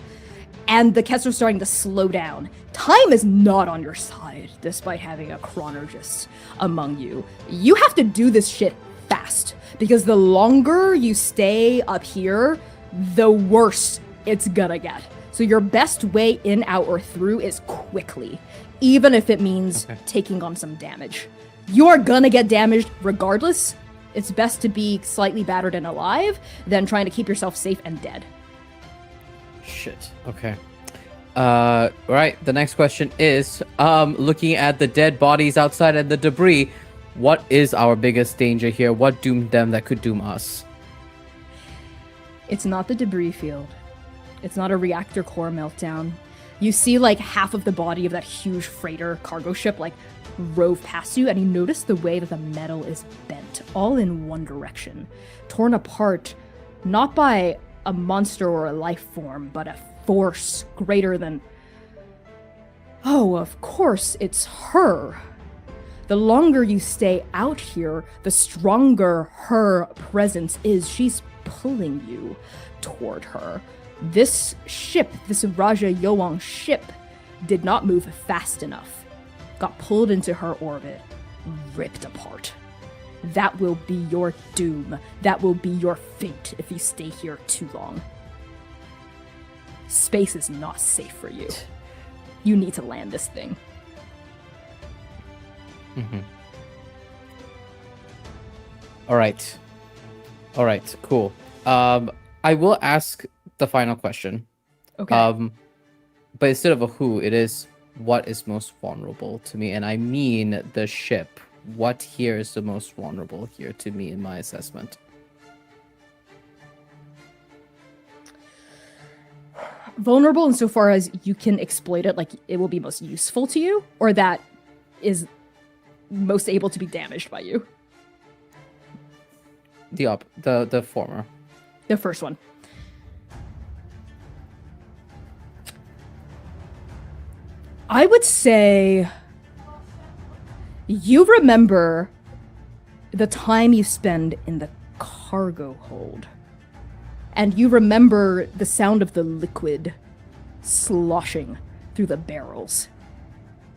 and the Kessler starting to slow down. Time is not on your side, despite having a chronologist among you. You have to do this shit fast, because the longer you stay up here, the worse it's gonna get. So your best way in, out, or through is quickly, even if it means taking on some damage. You're gonna get damaged regardless. It's best to be slightly battered and alive than trying to keep yourself safe and dead. Shit. Okay. Right. The next question is, looking at the dead bodies outside and the debris, what is our biggest danger here? What doomed them that could doom us? It's not the debris field. It's not a reactor core meltdown. You see like half of the body of that huge freighter cargo ship like rove past you, and you notice the way that the metal is bent, all in one direction, torn apart, not by a monster or a life form, but a force greater than... Oh, of course, it's her. The longer you stay out here, the stronger her presence is. She's pulling you toward her. This ship, this Raja Yowang ship, did not move fast enough. Got pulled into her orbit, ripped apart. That will be your doom. That will be your fate if you stay here too long. Space is not safe for you. You need to land this thing. All right. Cool. I will ask the final question. Okay. But instead of a who, it is what is most vulnerable to me, and I mean the ship. What here is the most vulnerable here to me in my assessment? Vulnerable insofar as you can exploit it, like it will be most useful to you, or that is most able to be damaged by you. The former. The first one. I would say you remember the time you spend in the cargo hold. And you remember the sound of the liquid sloshing through the barrels.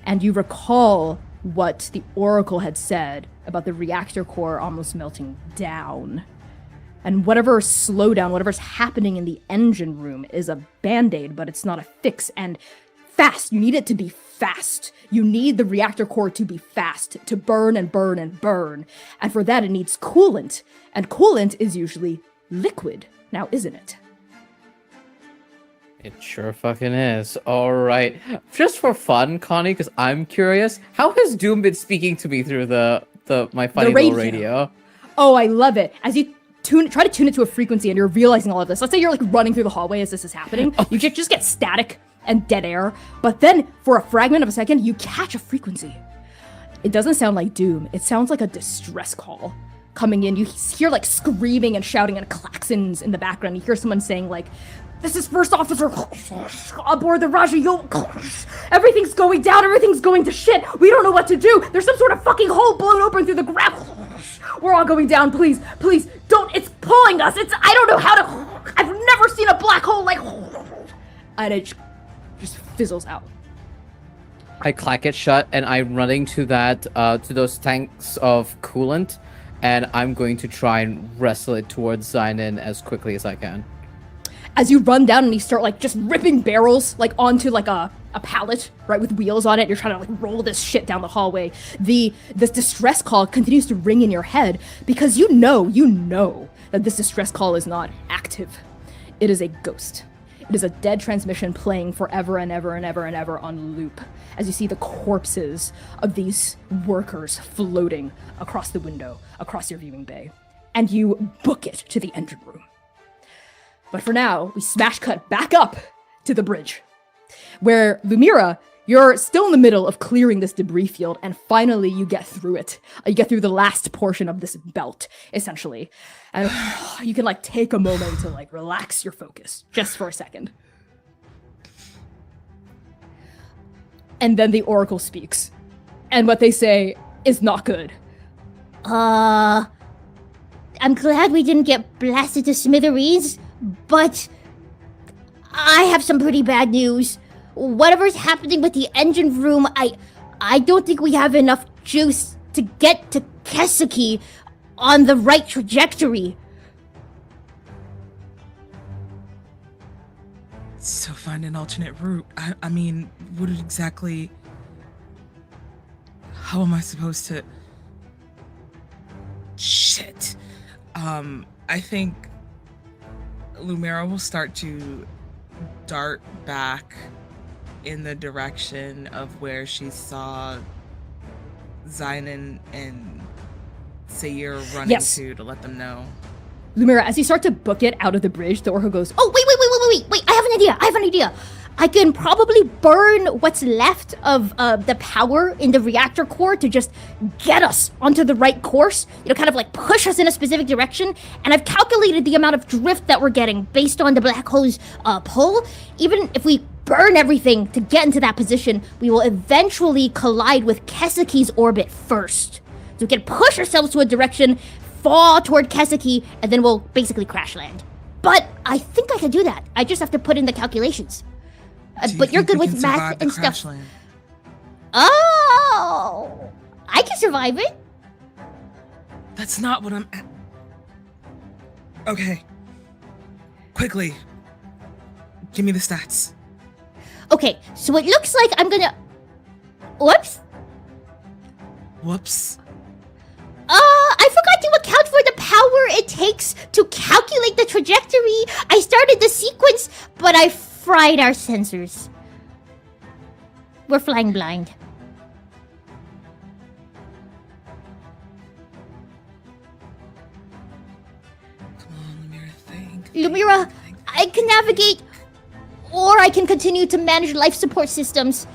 And you recall what the Oracle had said about the reactor core almost melting down. And whatever slowdown, whatever's happening in the engine room is a band-aid, but it's not a fix. And fast. You need it to be fast. You need the reactor core to be fast, to burn and burn and burn. And for that, it needs coolant. And coolant is usually liquid, now isn't it? It sure fucking is. All right. Just for fun, Connie, because I'm curious, how has Doom been speaking to me through my funny little radio? Oh, I love it. As you try to tune it to a frequency and you're realizing all of this. Let's say you're like running through the hallway as this is happening. You just get static and dead air. But then for a fragment of a second, you catch a frequency. It doesn't sound like Doom. It sounds like a distress call coming in. You hear like screaming and shouting and klaxons in the background. You hear someone saying like, "This is first officer aboard the Raja Yo. Everything's going down. Everything's going to shit. We don't know what to do. There's some sort of fucking hole blown open through the ground. We're all going down. Please, please, don't. It's pulling us. I don't know how to. I've never seen a black hole like." And it just fizzles out. I clack it shut, and I'm running to to those tanks of coolant, and I'm going to try and wrestle it towards Zynon as quickly as I can. As you run down and you start like just ripping barrels like onto like a pallet, right, with wheels on it, you're trying to like roll this shit down the hallway. This distress call continues to ring in your head because you know that this distress call is not active. It is a ghost. It is a dead transmission playing forever and ever and ever and ever on loop as you see the corpses of these workers floating across the window, across your viewing bay. And you book it to the engine room. But for now, we smash cut back up to the bridge, where Lumira, you're still in the middle of clearing this debris field, and finally you get through it. You get through the last portion of this belt, essentially. And you can like take a moment to like relax your focus, just for a second. And then the Oracle speaks. And what they say is not good. I'm glad we didn't get blasted to smithereens, but I have some pretty bad news. Whatever's happening with the engine room, I don't think we have enough juice to get to Kesaki on the right trajectory. So find an alternate route. I mean, what exactly... How am I supposed to... Shit. I think Lumira will start to dart back in the direction of where she saw Zynon and Sayir running Yes. to let them know. Lumira, as you start to book it out of the bridge, the Oracle goes, Oh, wait, I have an idea. I can probably burn what's left of the power in the reactor core to just get us onto the right course, kind of like push us in a specific direction. And I've calculated the amount of drift that we're getting based on the black hole's pull. Even if we burn everything to get into that position, we will eventually collide with Kesaki's orbit first. So we can push ourselves to a direction, fall toward Kesaki, and then we'll basically crash land. But I think I can do that. I just have to put in the calculations. But you're good with math and stuff. Land? Oh, I can survive it. That's not what I'm... Okay. Quickly. Give me the stats. Okay, so it looks like I'm gonna... Whoops. Whoops. I forgot to account for the power it takes to calculate the trajectory. I started the sequence, but I fried our sensors. We're flying blind. Come on, Lumira, think. Lumira, I can navigate, or I can continue to manage life support systems.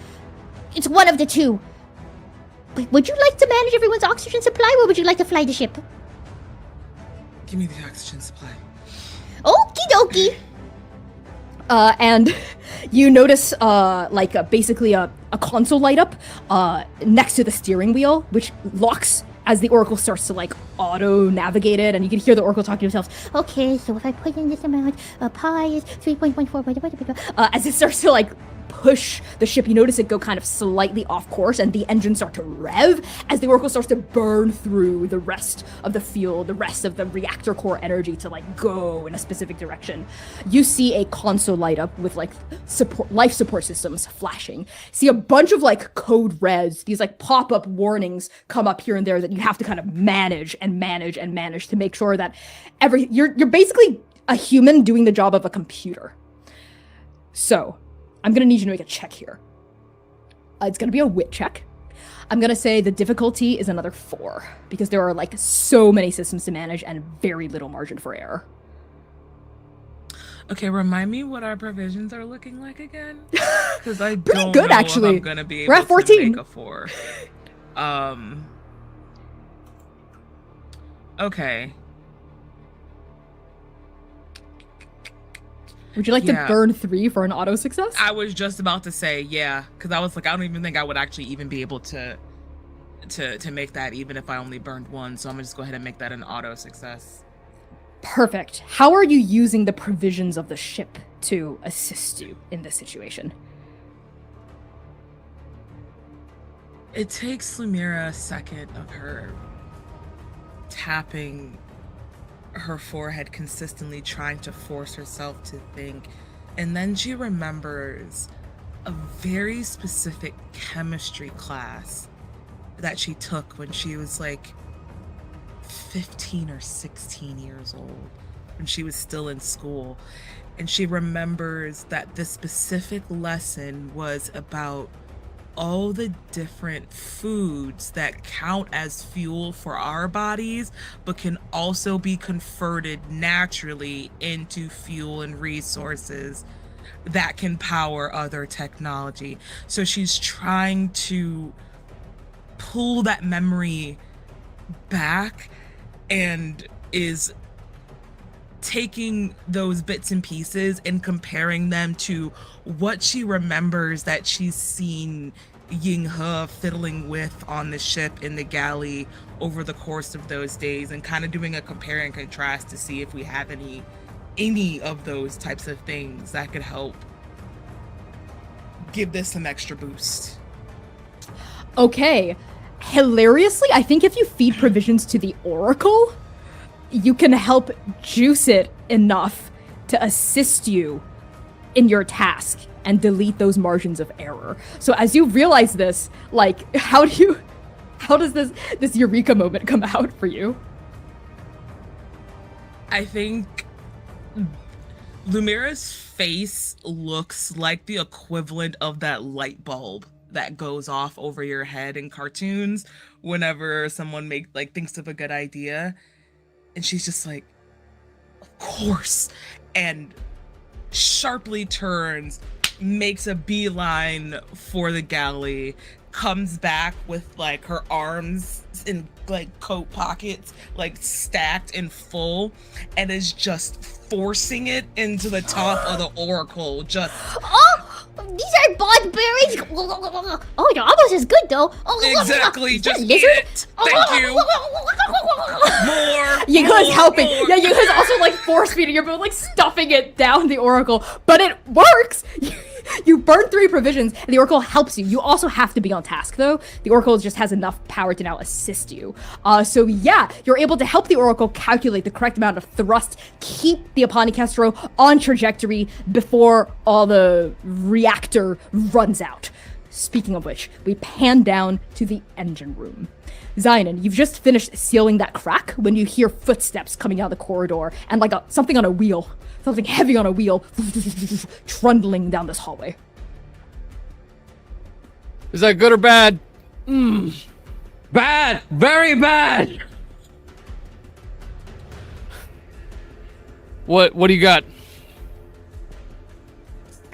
It's one of the two. But would you like to manage everyone's oxygen supply, or would you like to fly the ship? Give me the oxygen supply. Okie dokie. and you notice basically a console light up next to the steering wheel, which locks as the Oracle starts to like auto navigate it, and you can hear the Oracle talking to himself. Okay, so if I put in this amount, pi is 3.14. As it starts to like push the ship, you notice it go kind of slightly off course, and the engines start to rev as the Oracle starts to burn through the rest of the fuel, the rest of the reactor core energy to like go in a specific direction. You see a console light up with like life support systems flashing. See a bunch of like code reds, these like pop-up warnings come up here and there that you have to kind of manage to make sure that you're basically a human doing the job of a computer. So I'm gonna need you to make a check here. It's gonna be a wit check. I'm gonna say the difficulty is another 4 because there are like so many systems to manage and very little margin for error. Okay, remind me what our provisions are looking like again, because I Pretty don't good, know actually. if I'm gonna be We're able at 14. to make a 4. Okay. Would you like Yeah. to burn 3 for an auto success? I was just about to say, yeah, because I was like, I don't even think I would actually even be able to make that, even if I only burned 1. So I'm gonna just go ahead and make that an auto success. Perfect. How are you using the provisions of the ship to assist you in this situation? It takes Lumira a second of her tapping her forehead consistently, trying to force herself to think. And then she remembers a very specific chemistry class that she took when she was like 15 or 16 years old, when she was still in school. And she remembers that this specific lesson was about all the different foods that count as fuel for our bodies, but can also be converted naturally into fuel and resources that can power other technology. So she's trying to pull that memory back and is taking those bits and pieces and comparing them to what she remembers that she's seen Ying He fiddling with on the ship in the galley over the course of those days, and kind of doing a compare and contrast to see if we have any of those types of things that could help give this some extra boost. Okay. Hilariously, I think if you feed provisions to the Oracle, you can help juice it enough to assist you in your task and delete those margins of error. So as you realize this, like, how does this eureka moment come out for you? I think Lumira's face looks like the equivalent of that light bulb that goes off over your head in cartoons whenever someone thinks of a good idea. And she's just like, of course, and sharply turns, makes a beeline for the galley, comes back with like her arms in like coat pockets, like stacked in full, and is just forcing it into the top of the Oracle. Just These are bond berries. Oh, they're almost as good though. exactly, just eat lizard? it. Thank you. More. Yinka's helping. more. Yeah, Yinka's also like force feeding. You're both like stuffing it down the Oracle, but it works. You burn 3 provisions, and the Oracle helps you. You also have to be on task, though. The Oracle just has enough power to now assist you. So yeah, you're able to help the Oracle calculate the correct amount of thrust, keep the Aponicastro on trajectory before all the reactor runs out. Speaking of which, we pan down to the engine room. Zionin, you've just finished sealing that crack when you hear footsteps coming out the corridor and like something on a wheel. Something heavy on a wheel trundling down this hallway. Is that good or bad? Bad! Very bad! What do you got?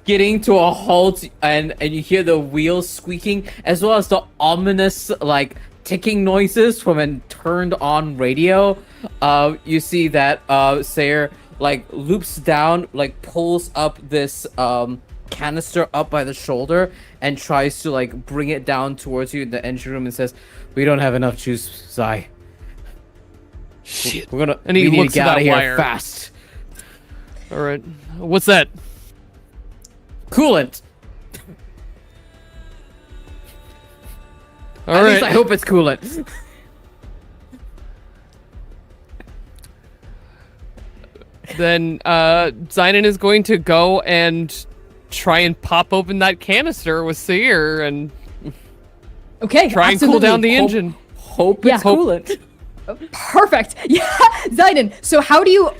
Getting to a halt, and you hear the wheels squeaking, as well as the ominous, like, ticking noises from a turned-on radio. You see that Sayer, like, loops down, like, pulls up this canister up by the shoulder and tries to, like, bring it down towards you in the engine room and says, "We don't have enough juice, Zai. Shit. We And he need to looks get at out that of here wire. fast. All right. What's that? Coolant. All At right. least I hope it's coolant." Then Zionin is going to go and try and pop open that canister with Seer and Okay, try and cool absolutely. down the engine. Hope Yeah. it's coolant. Perfect. Yeah, Zionin. So how do you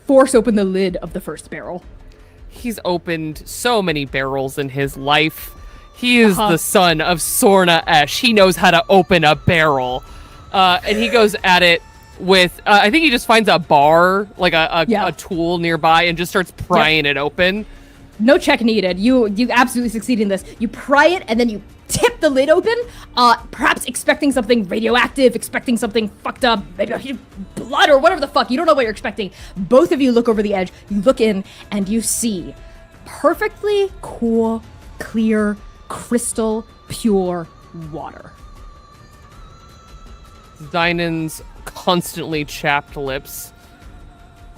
force open the lid of the first barrel? He's opened so many barrels in his life. He is Uh-huh. the son of Sorna Esh. He knows how to open a barrel. And he goes at it with, I think he just finds a bar, like Yeah. a tool nearby, and just starts prying it open. No check needed. You absolutely succeed in this. You pry it and then you tip the lid open, perhaps expecting something radioactive, expecting something fucked up, maybe blood or whatever the fuck. You don't know what you're expecting. Both of you look over the edge, you look in, and you see perfectly cool, clear, crystal, pure water. Zynan's constantly chapped lips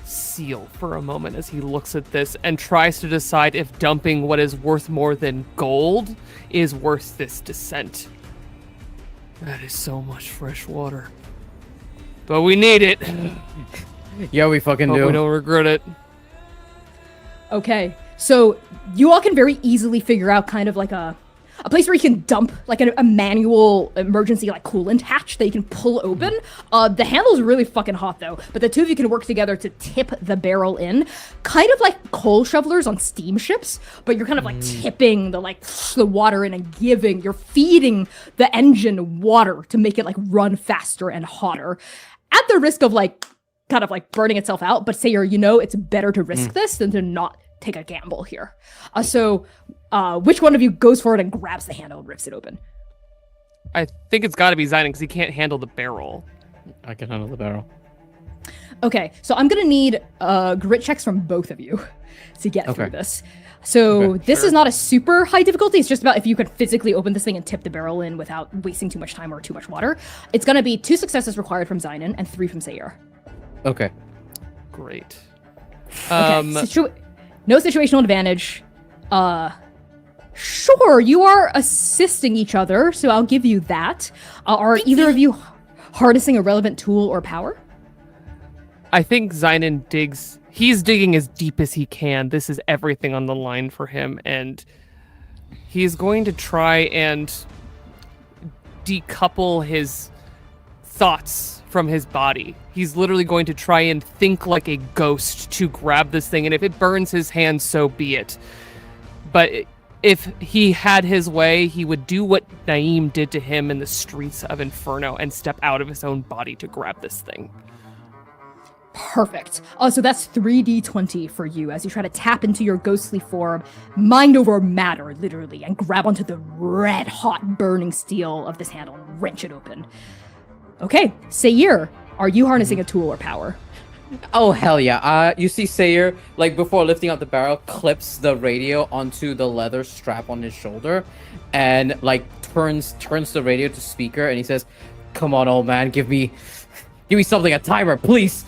seal for a moment as he looks at this and tries to decide if dumping what is worth more than gold is worth this descent. That is so much fresh water. But we need it. Yeah, we fucking Hope do. we don't regret it. Okay, so you all can very easily figure out kind of like a place where you can dump like a manual emergency like coolant hatch that you can pull open. The handle's really fucking hot though, but the two of you can work together to tip the barrel in, kind of like coal shovelers on steamships, but you're kind of like tipping the water in and you're feeding the engine water to make it like run faster and hotter, at the risk of like kind of like burning itself out. But Sayer, it's better to risk this than to not take a gamble here. So which one of you goes for it and grabs the handle and rips it open? I think it's got to be Zynon because he can't handle the barrel. I can handle the barrel. Okay, so I'm gonna need grit checks from both of you to get through this. So this is not a super high difficulty. It's just about if you can physically open this thing and tip the barrel in without wasting too much time or too much water. It's gonna be 2 successes required from Zynon and 3 from Sayer. Okay. Great. Okay, no situational advantage. Sure, you are assisting each other, so I'll give you that. Are either of you harnessing a relevant tool or power? I think Zynon he's digging as deep as he can. This is everything on the line for him, and he's going to try and decouple his thoughts from his body. He's literally going to try and think like a ghost to grab this thing, and if it burns his hand, so be it. But if he had his way, he would do what Naeem did to him in the streets of Inferno and step out of his own body to grab this thing. Perfect. So that's 3d20 for you as you try to tap into your ghostly form, mind over matter, literally, and grab onto the red hot burning steel of this handle and wrench it open. Okay, Sayer, are you harnessing a tool or power? Oh, hell yeah. You see Sayer, like, before lifting up the barrel, clips the radio onto the leather strap on his shoulder and, like, turns the radio to speaker, and he says, "Come on, old man, give me something, a timer, please."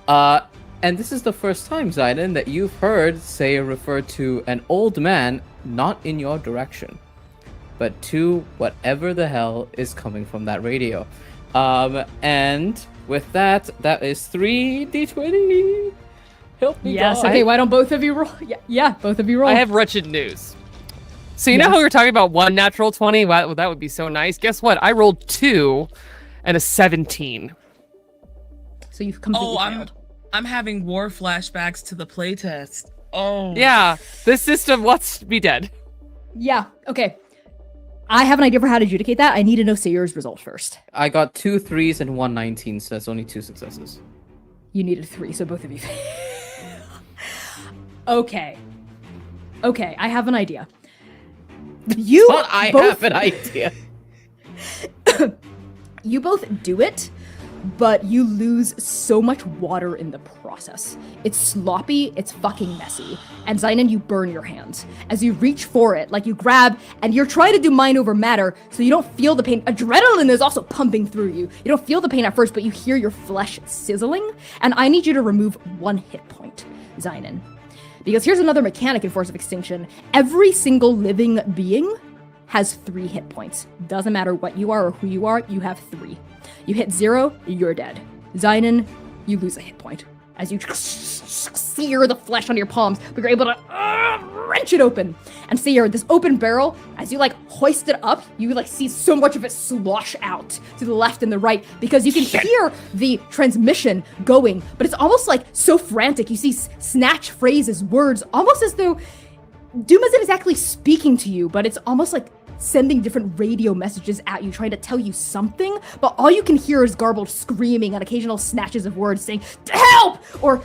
And this is the first time, Zynon, that you've heard Sayer refer to an old man not in your direction, but to whatever the hell is coming from that radio. And with that is 3d20. Help me, Yes, God. okay, why don't both of you roll? Yeah, both of you roll. I have wretched news. So you know how we were talking about 1 natural 20? Wow, that would be so nice. Guess what? I rolled 2 and a 17. So you've completely failed. I'm having war flashbacks to the playtest. Oh. Yeah, this system wants to be dead. Yeah, okay. I have an idea for how to adjudicate that. I need to know Sayer's result first. I got 2 3s and 1 19, so that's only 2 successes. You needed 3, so both of you fail. Okay, I have an idea. You But I both, have an idea. You both do it, but you lose so much water in the process. It's sloppy, it's fucking messy. And Zynon, you burn your hands. As you reach for it, like you grab, and you're trying to do mind over matter, so you don't feel the pain. Adrenaline is also pumping through you. You don't feel the pain at first, but you hear your flesh sizzling, and I need you to remove 1 hit point, Zynon. Because here's another mechanic in Force of Extinction. Every single living being has 3 hit points. Doesn't matter what you are or who you are, you have 3. You hit 0, you're dead. Zynon, you lose a hit point. As you sear the flesh on your palms, but you're able to wrench it open. And Sayer, this open barrel, as you hoist it up, you see so much of it slosh out to the left and the right because you can hear the transmission going, but it's almost so frantic. You see snatch phrases, words, almost as though Doom isn't exactly speaking to you, but it's almost like sending different radio messages at you, trying to tell you something, but all you can hear is garbled screaming and occasional snatches of words saying, "Help!" or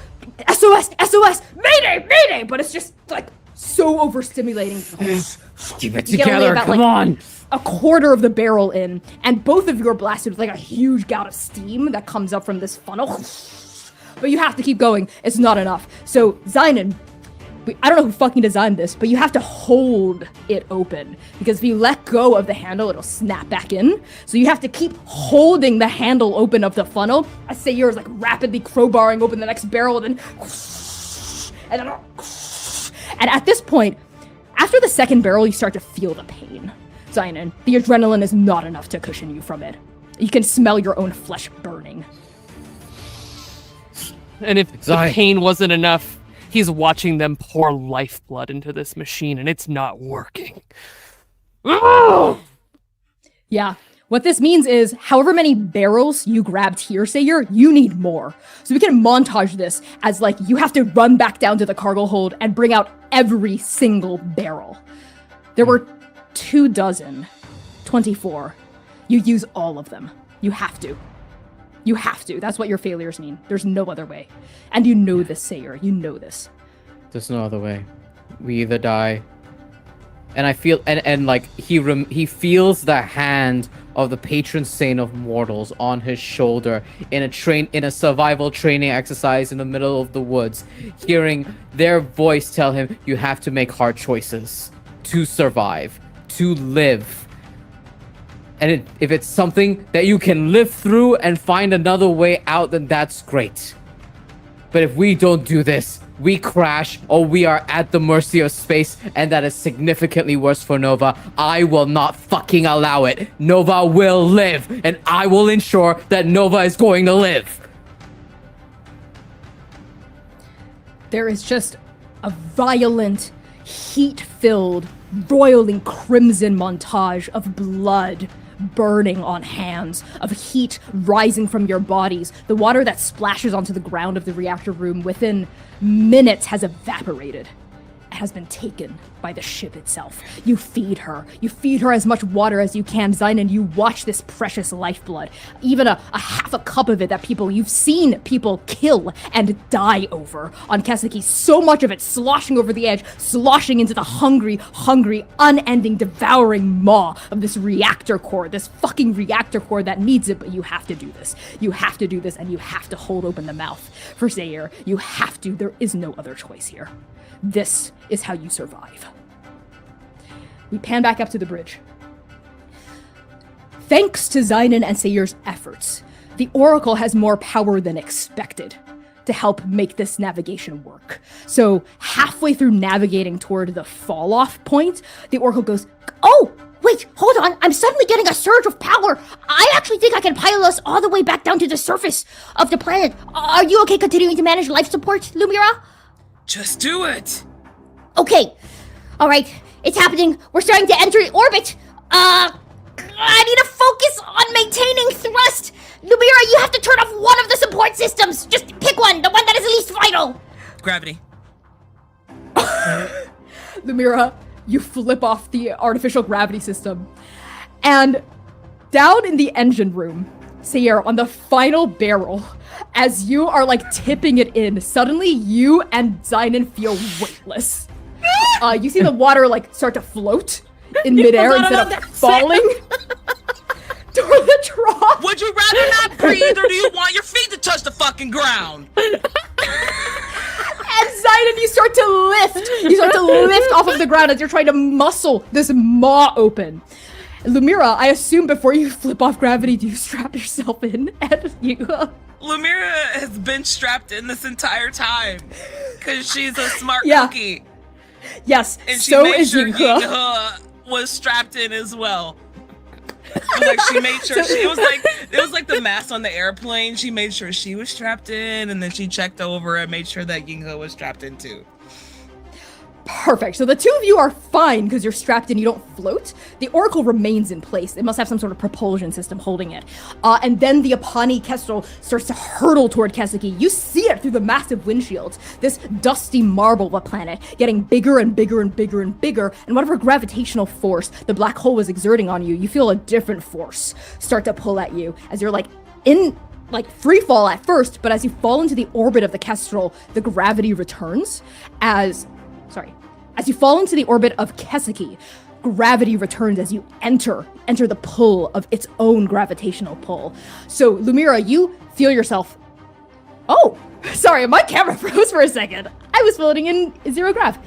"SOS! SOS! Mayday! Mayday!" But it's just so overstimulating. Keep it You get only together, about, come like, on! a quarter of the barrel in, and both of you are blasted with like a huge gout of steam that comes up from this funnel. But you have to keep going. It's not enough. So, Zynon, I don't know who fucking designed this, but you have to hold it open. Because if you let go of the handle, it'll snap back in. So you have to keep holding the handle open of the funnel. I say yours like rapidly crowbarring open the next barrel, and at this point, after the second barrel, you start to feel the pain. Zynon, the adrenaline is not enough to cushion you from it. You can smell your own flesh burning. And if the pain wasn't enough, he's watching them pour lifeblood into this machine, and it's not working. Yeah. What this means is, however many barrels you grabbed here, Sayer, you need more. So we can montage this as, like, you have to run back down to the cargo hold and bring out every single barrel. There were 24. You use all of them. You have to. You have to. That's what your failures mean. There's no other way. And you know this, Sayer. You know this. There's no other way. We either die. And I feel, and like, he feels the hand of the patron saint of mortals on his shoulder in a survival training exercise in the middle of the woods, hearing their voice tell him, you have to make hard choices to survive, to live. And if it's something that you can live through and find another way out, then that's great. But if we don't do this, we crash or we are at the mercy of space, and that is significantly worse for Nova. I will not fucking allow it. Nova will live, and I will ensure that Nova is going to live. There is just a violent, heat-filled, roiling crimson montage of blood burning on hands, of heat rising from your bodies. The water that splashes onto the ground of the reactor room within minutes has evaporated. It has been taken by the ship itself. You feed her. You feed her as much water as you can, Zynon. You watch this precious lifeblood. Even a half a cup of it that you've seen people kill and die over on Keseki. So much of it sloshing over the edge, sloshing into the hungry, unending, devouring maw of this reactor core, this fucking reactor core that needs it, but you have to do this. You have to do this, and you have to hold open the mouth for Zaire. You have to. There is no other choice here. This is how you survive. We pan back up to the bridge. Thanks to Zynon and Sayer's efforts, the Oracle has more power than expected to help make this navigation work. So halfway through navigating toward the fall-off point, the Oracle goes, "Oh, wait, hold on. I'm suddenly getting a surge of power. I actually think I can pilot us all the way back down to the surface of the planet. Are you okay continuing to manage life support, Lumira?" Just do it! Okay. All right. It's happening. We're starting to enter orbit. I need to focus on maintaining thrust. Lumira, you have to turn off one of the support systems. Just pick one, the one that is least vital. Gravity. Lumira, you flip off the artificial gravity system. And down in the engine room, Sayer, on the final barrel, as you are like tipping it in, suddenly you and Zynon feel weightless. You see the water like start to float in midair instead of falling toward the trough. Would you rather not breathe, or do you want your feet to touch the fucking ground? And Zynon, you start to lift. You start to lift off of the ground as you're trying to muscle this maw open. Lumira, I assume before you flip off gravity, do you strap yourself in? And you Lumira has been strapped in this entire time because she's a smart Yeah. cookie. Yes, And she so made is sure Yinghe. Yinghe was strapped in as well. It was like she made sure it was like the mask on the airplane. She made sure she was strapped in, and then she checked over and made sure that Yinghe was strapped in too. Perfect. So the two of you are fine because you're strapped in, you don't float. The Oracle remains in place. It must have some sort of propulsion system holding it. And then the Apani Kestrel starts to hurtle toward Keseki. You see it through the massive windshields. This dusty marble of a planet getting bigger and bigger and bigger and bigger. And whatever gravitational force the black hole was exerting on you, you feel a different force start to pull at you as you're like in free fall at first, but as you fall into the orbit of the Kestrel, the gravity returns as As you fall into the orbit of Keseki, gravity returns as you enter the pull of its own gravitational pull. So, Lumira, you feel yourself... Oh, sorry, my camera froze for a second. I was floating in zero grav.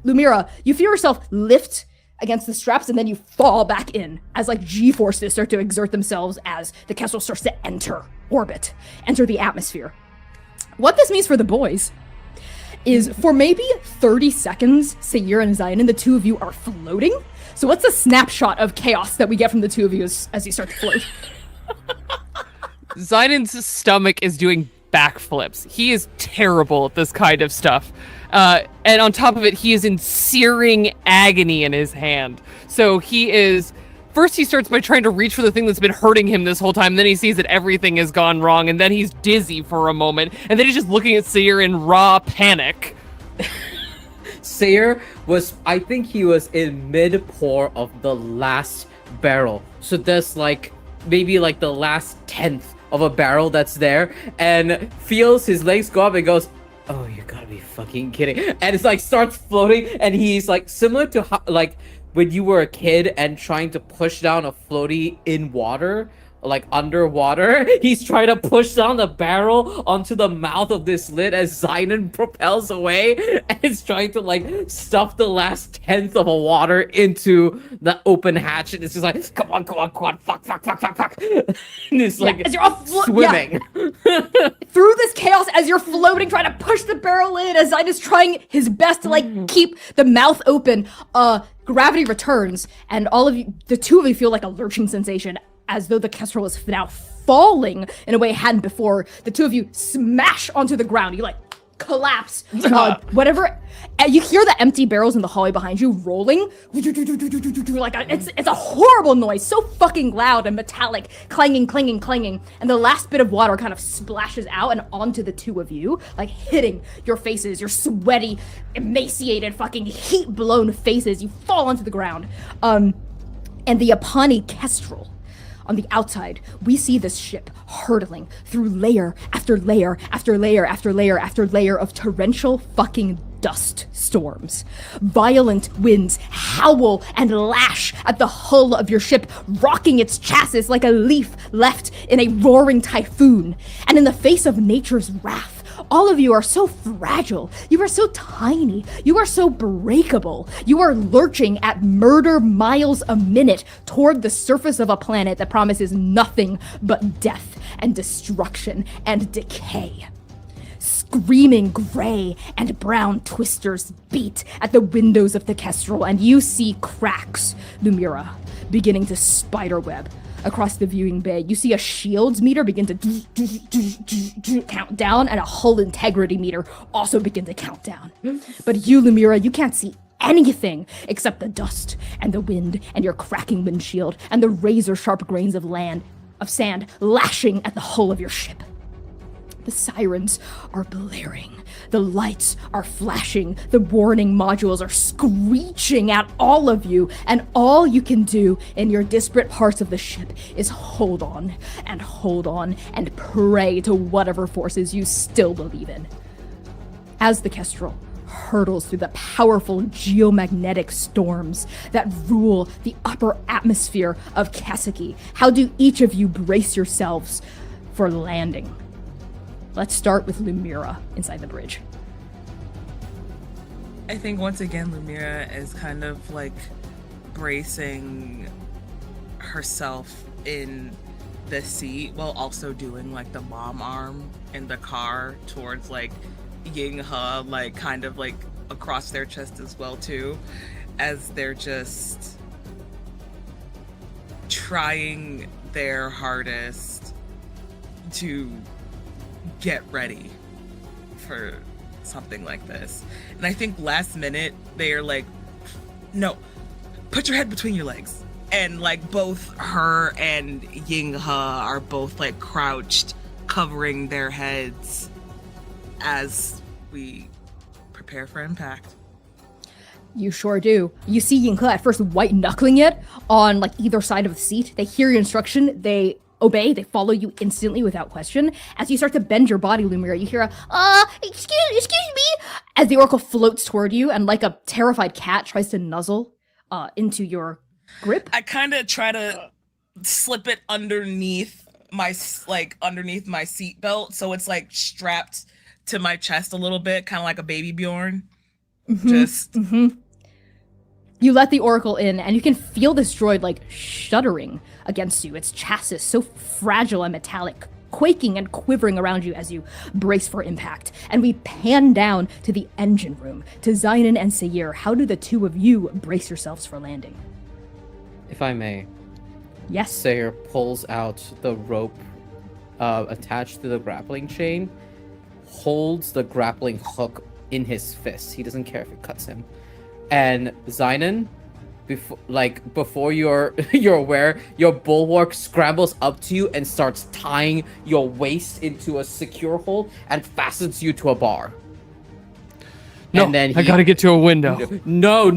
Lumira, you feel yourself lift against the straps and then you fall back in as like G-forces start to exert themselves as the Kestrel starts to enter orbit, enter the atmosphere. What this means for the boys is for maybe 30 seconds, Sayir and Zion, the two of you are floating. So what's the snapshot of chaos that we get from the two of you as you start to float? Zion's stomach is doing backflips. He is terrible at this kind of stuff. And on top of it, he is in searing agony in his hand. So he is... First, he starts by trying to reach for the thing that's been hurting him this whole time. Then he sees that everything has gone wrong. And then he's dizzy for a moment. And then he's just looking at Sayir in raw panic. Sayir was, I think he was in mid-pour of the last barrel. So there's like, maybe like the last 10th of a barrel that's there. And feels his legs go up and goes, oh, you gotta be fucking kidding. And it's like, starts floating. And he's like, similar to how, like, when you were a kid and trying to push down a floaty in water, like underwater, he's trying to push down the barrel onto the mouth of this lid as Zion propels away and is trying to like stuff the last 10th of a water into the open hatch, and it's just like, come on, fuck. And it's like as you're all swimming. Through this chaos, as you're floating, trying to push the barrel in, as Zion is trying his best to like keep the mouth open, gravity returns, and all of you, the two of you, feel like a lurching sensation, as though the Kestrel is now falling in a way it hadn't before. The two of you smash onto the ground. You like collapse. Whatever. You hear the empty barrels in the hallway behind you rolling. Like it's a horrible noise, so fucking loud and metallic, clanging. And the last bit of water kind of splashes out and onto the two of you, like hitting your faces, your sweaty, emaciated, fucking heat-blown faces. You fall onto the ground. And the Apani Kestrel, on the outside, we see this ship hurtling through layer after layer after layer after layer after layer of torrential fucking dust storms. Violent winds howl and lash at the hull of your ship, rocking its chassis like a leaf left in a roaring typhoon. And in the face of nature's wrath, all of you are so fragile. You are so tiny. You are so breakable. You are lurching at murder miles a minute toward the surface of a planet that promises nothing but death and destruction and decay. Screaming gray and brown twisters beat at the windows of the Kestrel, and you see cracks, Lumira, beginning to spiderweb across the viewing bay. You see a shields meter begin to count down, and a hull integrity meter also begin to count down. But you, Lumira, you can't see anything except the dust and the wind and your cracking windshield and the razor-sharp grains of sand lashing at the hull of your ship. The sirens are blaring. The lights are flashing. The warning modules are screeching at all of you. And all you can do in your disparate parts of the ship is hold on and pray to whatever forces you still believe in. As the Kestrel hurtles through the powerful geomagnetic storms that rule the upper atmosphere of Keseki, how do each of you brace yourselves for landing? Let's start with Lumira inside the bridge. I think once again, Lumira is kind of like bracing herself in the seat while also doing like the mom arm in the car towards like Ying-ha, like kind of like across their chest as well too, as they're just trying their hardest to get ready for something like this. And I think last minute they are like, no, put your head between your legs. And like both her and Ying-ha are both like crouched, covering their heads as we prepare for impact. You sure do. You see Ying-ha at first white knuckling it on like either side of the seat. They hear your instruction, they obey, they follow you instantly without question. As you start to bend your body, Lumira, you hear a, excuse me, as the oracle floats toward you and like a terrified cat tries to nuzzle into your grip. I kind of try to slip it underneath my seatbelt, so it's like strapped to my chest a little bit, kind of like a baby Bjorn. You let the oracle in, and you can feel this droid like shuddering against you. Its chassis so fragile and metallic, quaking and quivering around you as you brace for impact. And we pan down to the engine room, to Zainan and Sayir. How do the two of you brace yourselves for landing? If I may, Yes. Sayre pulls out the rope attached to the grappling chain, holds the grappling hook in his fist. He doesn't care if it cuts him. And Zainan, before you're aware, your bulwark scrambles up to you and starts tying your waist into a secure hold and fastens you to a bar. No, and then I gotta get to a window. No.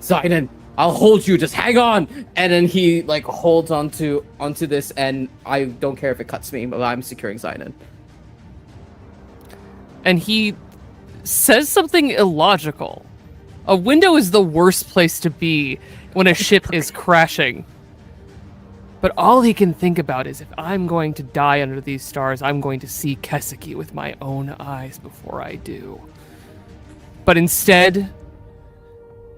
Zainan, I'll hold you. Just hang on. And then he like holds onto this, and I don't care if it cuts me, but I'm securing Zainan. And he says something illogical. A window is the worst place to be when a ship is crashing. But all he can think about is, if I'm going to die under these stars, I'm going to see Keseki with my own eyes before I do. But instead,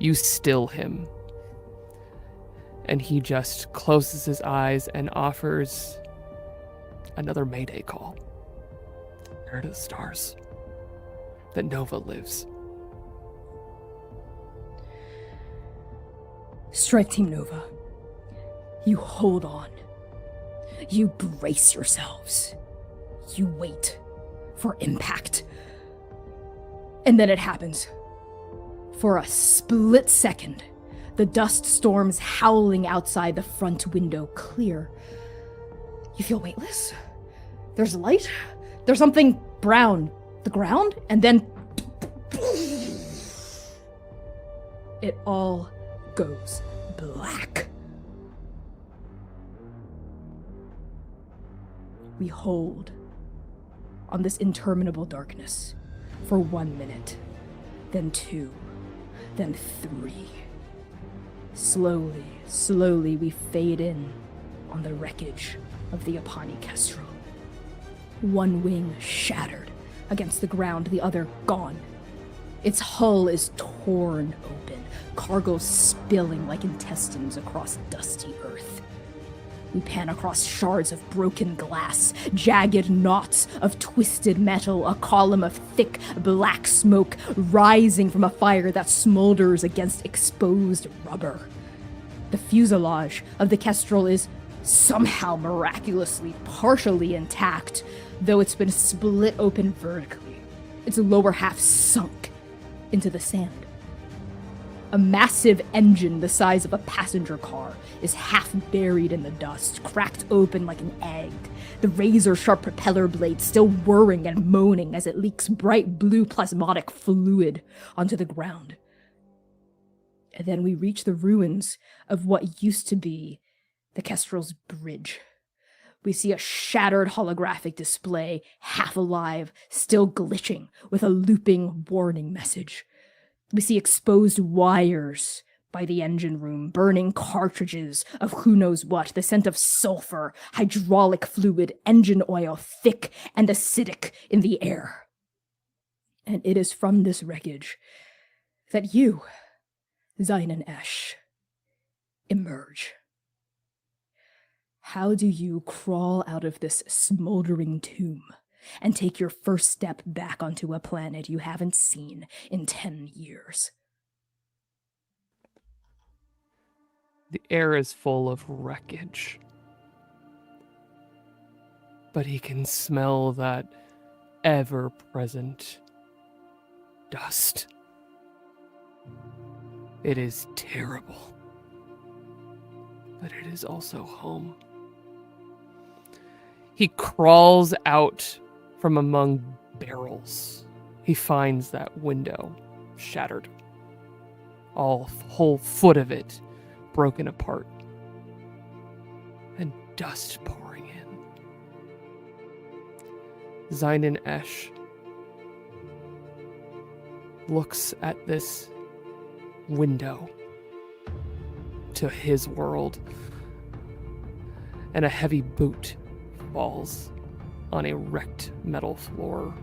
you still him. And he just closes his eyes and offers another Mayday call. Where are the stars that Nova lives? Strike Team Nova. You hold on. You brace yourselves. You wait for impact. And then it happens. For a split second, the dust storms howling outside the front window clear. You feel weightless. There's light. There's something brown. The ground. And then it all goes black. We hold on this interminable darkness for 1 minute, then 2, then 3. Slowly we fade in on the wreckage of the Apani Kestrel. One wing shattered against the ground, the other gone. Its hull is torn open, cargo spilling like intestines across dusty earth. We pan across shards of broken glass, jagged knots of twisted metal, a column of thick black smoke rising from a fire that smolders against exposed rubber. The fuselage of the Kestrel is somehow miraculously partially intact, though it's been split open vertically, its lower half sunk into the sand. A massive engine the size of a passenger car is half buried in the dust, cracked open like an egg, the razor-sharp propeller blade still whirring and moaning as it leaks bright blue plasmatic fluid onto the ground. And then we reach the ruins of what used to be the Kestrel's bridge. We see a shattered holographic display, half alive, still glitching, with a looping warning message. We see exposed wires by the engine room, burning cartridges of who knows what, the scent of sulfur, hydraulic fluid, engine oil, thick and acidic in the air. And it is from this wreckage that you, Zainan Esh, emerge. How do you crawl out of this smoldering tomb and take your first step back onto a planet you haven't seen in 10 years? The air is full of wreckage. But he can smell that ever-present dust. It is terrible. But it is also home. He crawls out from among barrels. He finds that window shattered. Whole foot of it broken apart. And dust pouring in. Zainan Esh looks at this window to his world, and a heavy boot falls on a wrecked metal floor.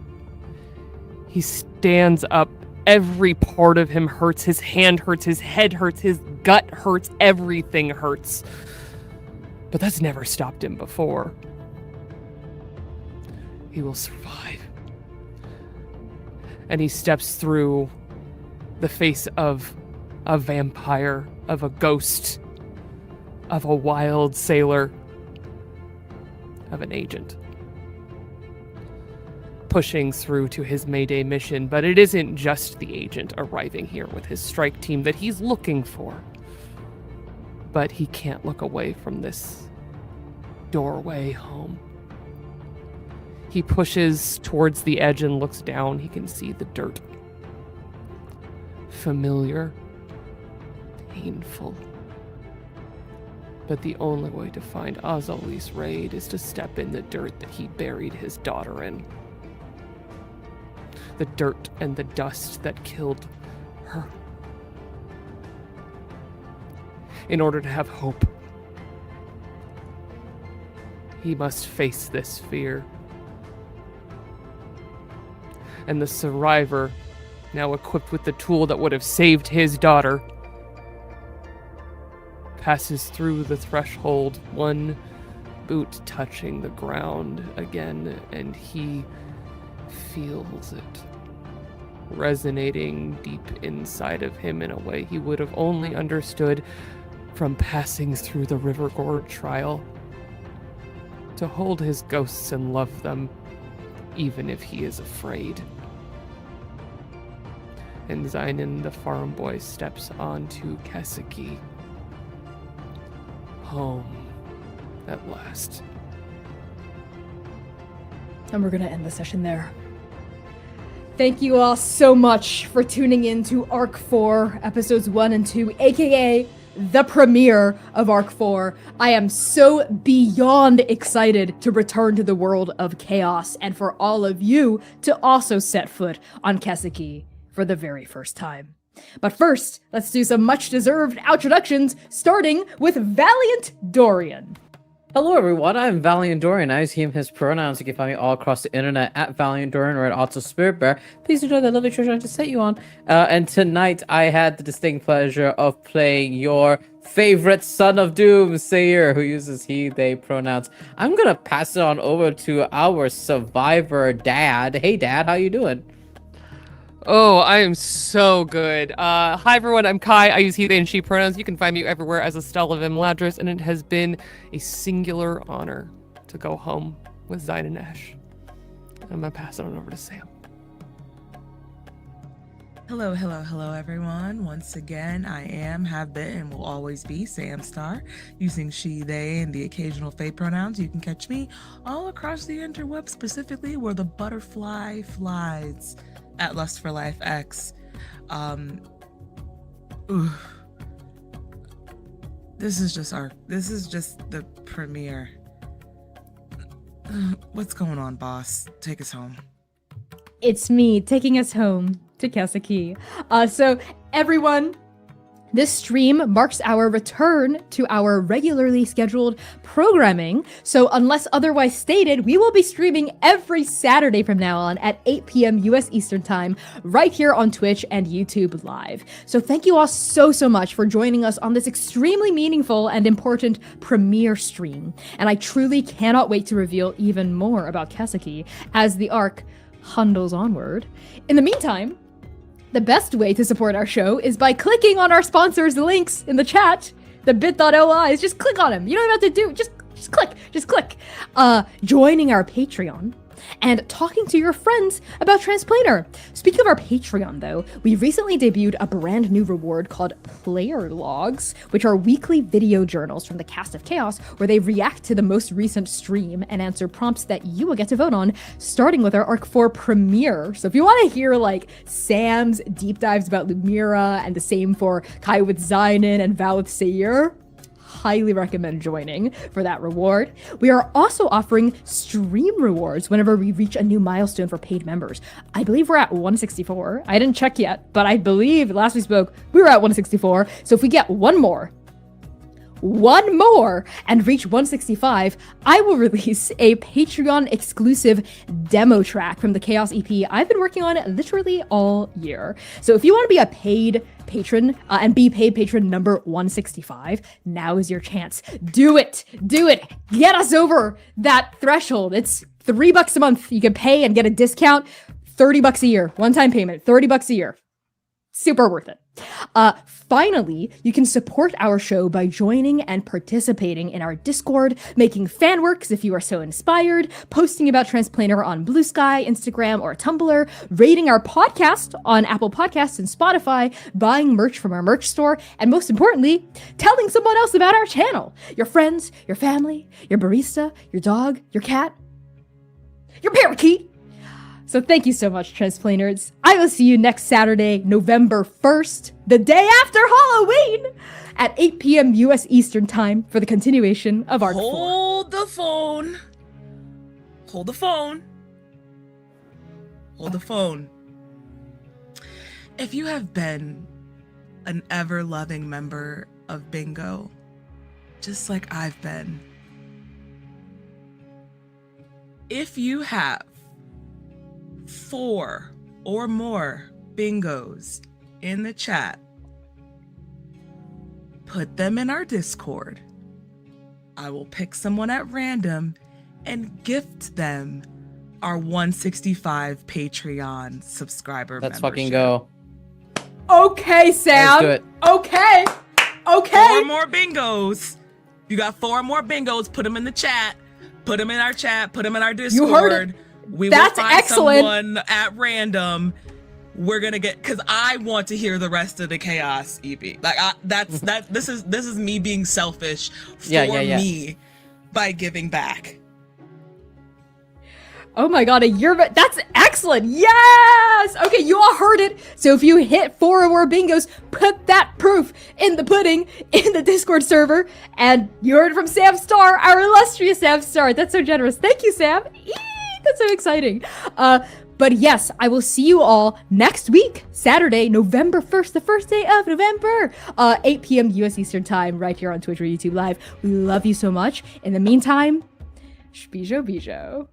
He stands up. Every part of him hurts. His hand hurts, his head hurts, his gut hurts, everything hurts. But that's never stopped him before. He will survive. And he steps through the face of a vampire, of a ghost, of a wild sailor, of an agent, pushing through to his Mayday mission. But it isn't just the agent arriving here with his strike team that he's looking for. But he can't look away from this doorway home. He pushes towards the edge and looks down. He can see the dirt. Familiar. Painful. But the only way to find Azali's raid is to step in the dirt that he buried his daughter in. The dirt and the dust that killed her. In order to have hope, he must face this fear. And the survivor, now equipped with the tool that would have saved his daughter, passes through the threshold, one boot touching the ground again, and he feels it resonating deep inside of him in a way he would have only understood from passing through the River Gorge trial. To hold his ghosts and love them, even if he is afraid. And Zynon, the farm boy, steps onto Kesiki. Home, at last. And we're gonna end the session there. Thank you all so much for tuning in to Arc 4, Episodes 1 and 2, aka the premiere of Arc 4. I am so beyond excited to return to the world of chaos and for all of you to also set foot on Kesiki for the very first time. But first, let's do some much-deserved introductions, starting with Valiant Dorian. Hello everyone, I'm Valiant Dorian. I use he and his pronouns. You can find me all across the internet at Valiant Dorian or at Also Spirit Bear. Please enjoy that lovely treasure I just set you on. And tonight I had the distinct pleasure of playing your favorite Son of Doom, Sayer, who uses he, they pronouns. I'm gonna pass it on over to our survivor, Dad. Hey Dad, how you doing? Oh, I am so good. Hi everyone, I'm Kai. I use he, they, and she pronouns. You can find me everywhere as Estella Vimladris, and it has been a singular honor to go home with Zynon and Ash. I'm gonna pass it on over to Sam. Hello, hello, hello, everyone. Once again, I am, have been, and will always be Sam Star, using she, they, and the occasional they pronouns. You can catch me all across the interweb, specifically where the butterfly flies, at Lust for Life X. This is just the premiere. What's going on, boss? Take us home. It's me taking us home to Kesiki. So everyone, this stream marks our return to our regularly scheduled programming. So unless otherwise stated, we will be streaming every Saturday from now on at 8 p.m. US Eastern Time, right here on Twitch and YouTube Live. So thank you all so much for joining us on this extremely meaningful and important premiere stream. And I truly cannot wait to reveal even more about Kesiki as the arc hundles onward. In the meantime, the best way to support our show is by clicking on our sponsors' links in the chat. The bit.ly is just click on them. You don't even have to do, just click. Joining our Patreon and talking to your friends about Transplaner. Speaking of our Patreon though, we recently debuted a brand new reward called Player Logs, which are weekly video journals from the cast of Chaos where they react to the most recent stream and answer prompts that you will get to vote on, starting with our Arc 4 premiere. So if you want to hear like Sam's deep dives about Lumira and the same for Kai with Zynon and Val with Sayer, highly recommend joining for that reward. We are also offering stream rewards whenever we reach a new milestone for paid members. I believe we're at 164. I didn't check yet, but I believe last we spoke, we were at 164. So if we get one more and reach 165, I will release a Patreon exclusive demo track from the Chaos EP I've been working on literally all year. So if you want to be a paid patron and be paid patron number 165, now is your chance. Do it. Get us over that threshold. It's $3 a month. You can pay and get a discount. $30 a year, one-time payment, $30 a year. Super worth it. Finally, you can support our show by joining and participating in our Discord, making fan works if you are so inspired, posting about Transplaner on Blue Sky, Instagram, or Tumblr, rating our podcast on Apple Podcasts and Spotify, buying merch from our merch store, and most importantly, telling someone else about our channel. Your friends, your family, your barista, your dog, your cat, your parakeet. So thank you so much, Transplaners. I will see you next Saturday, November 1st, the day after Halloween, at 8 p.m. U.S. Eastern Time for the continuation of Arc 4. Hold the phone. If you have been an ever-loving member of Bingo, just like I've been, if you have 4 or more bingos in the chat, put them in our Discord. I will pick someone at random and gift them our 165 Patreon subscriber Let's membership. fucking go. Okay, Sam. Let's do it. Okay. 4 more bingos. You got 4 more bingos. Put them in the chat. Put them in our chat. Put them in our Discord. You heard it. We That's will find excellent. someone at random. We're gonna get, because I want to hear the rest of the Chaos EP. Like this is me being selfish for me by giving back. Oh my god, that's excellent. Yes. Okay, you all heard it. So if you hit 4 or more bingos, put that proof in the pudding in the Discord server. And you heard it from Sam Star, our illustrious Sam Star. That's so generous. Thank you, Sam. That's so exciting. But yes, I will see you all next week, Saturday, November 1st, the first day of November, 8 p.m. U.S. Eastern Time, right here on Twitch or YouTube Live. We love you so much. In the meantime, Bijo.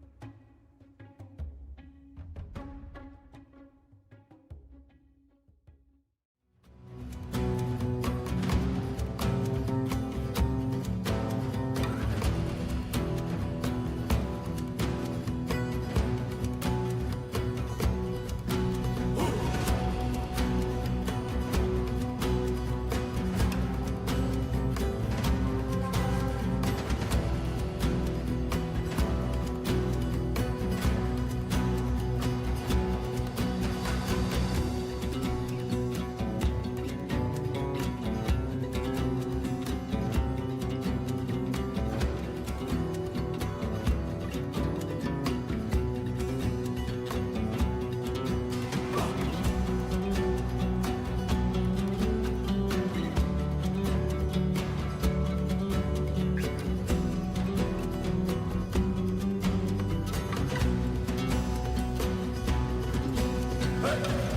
Hey!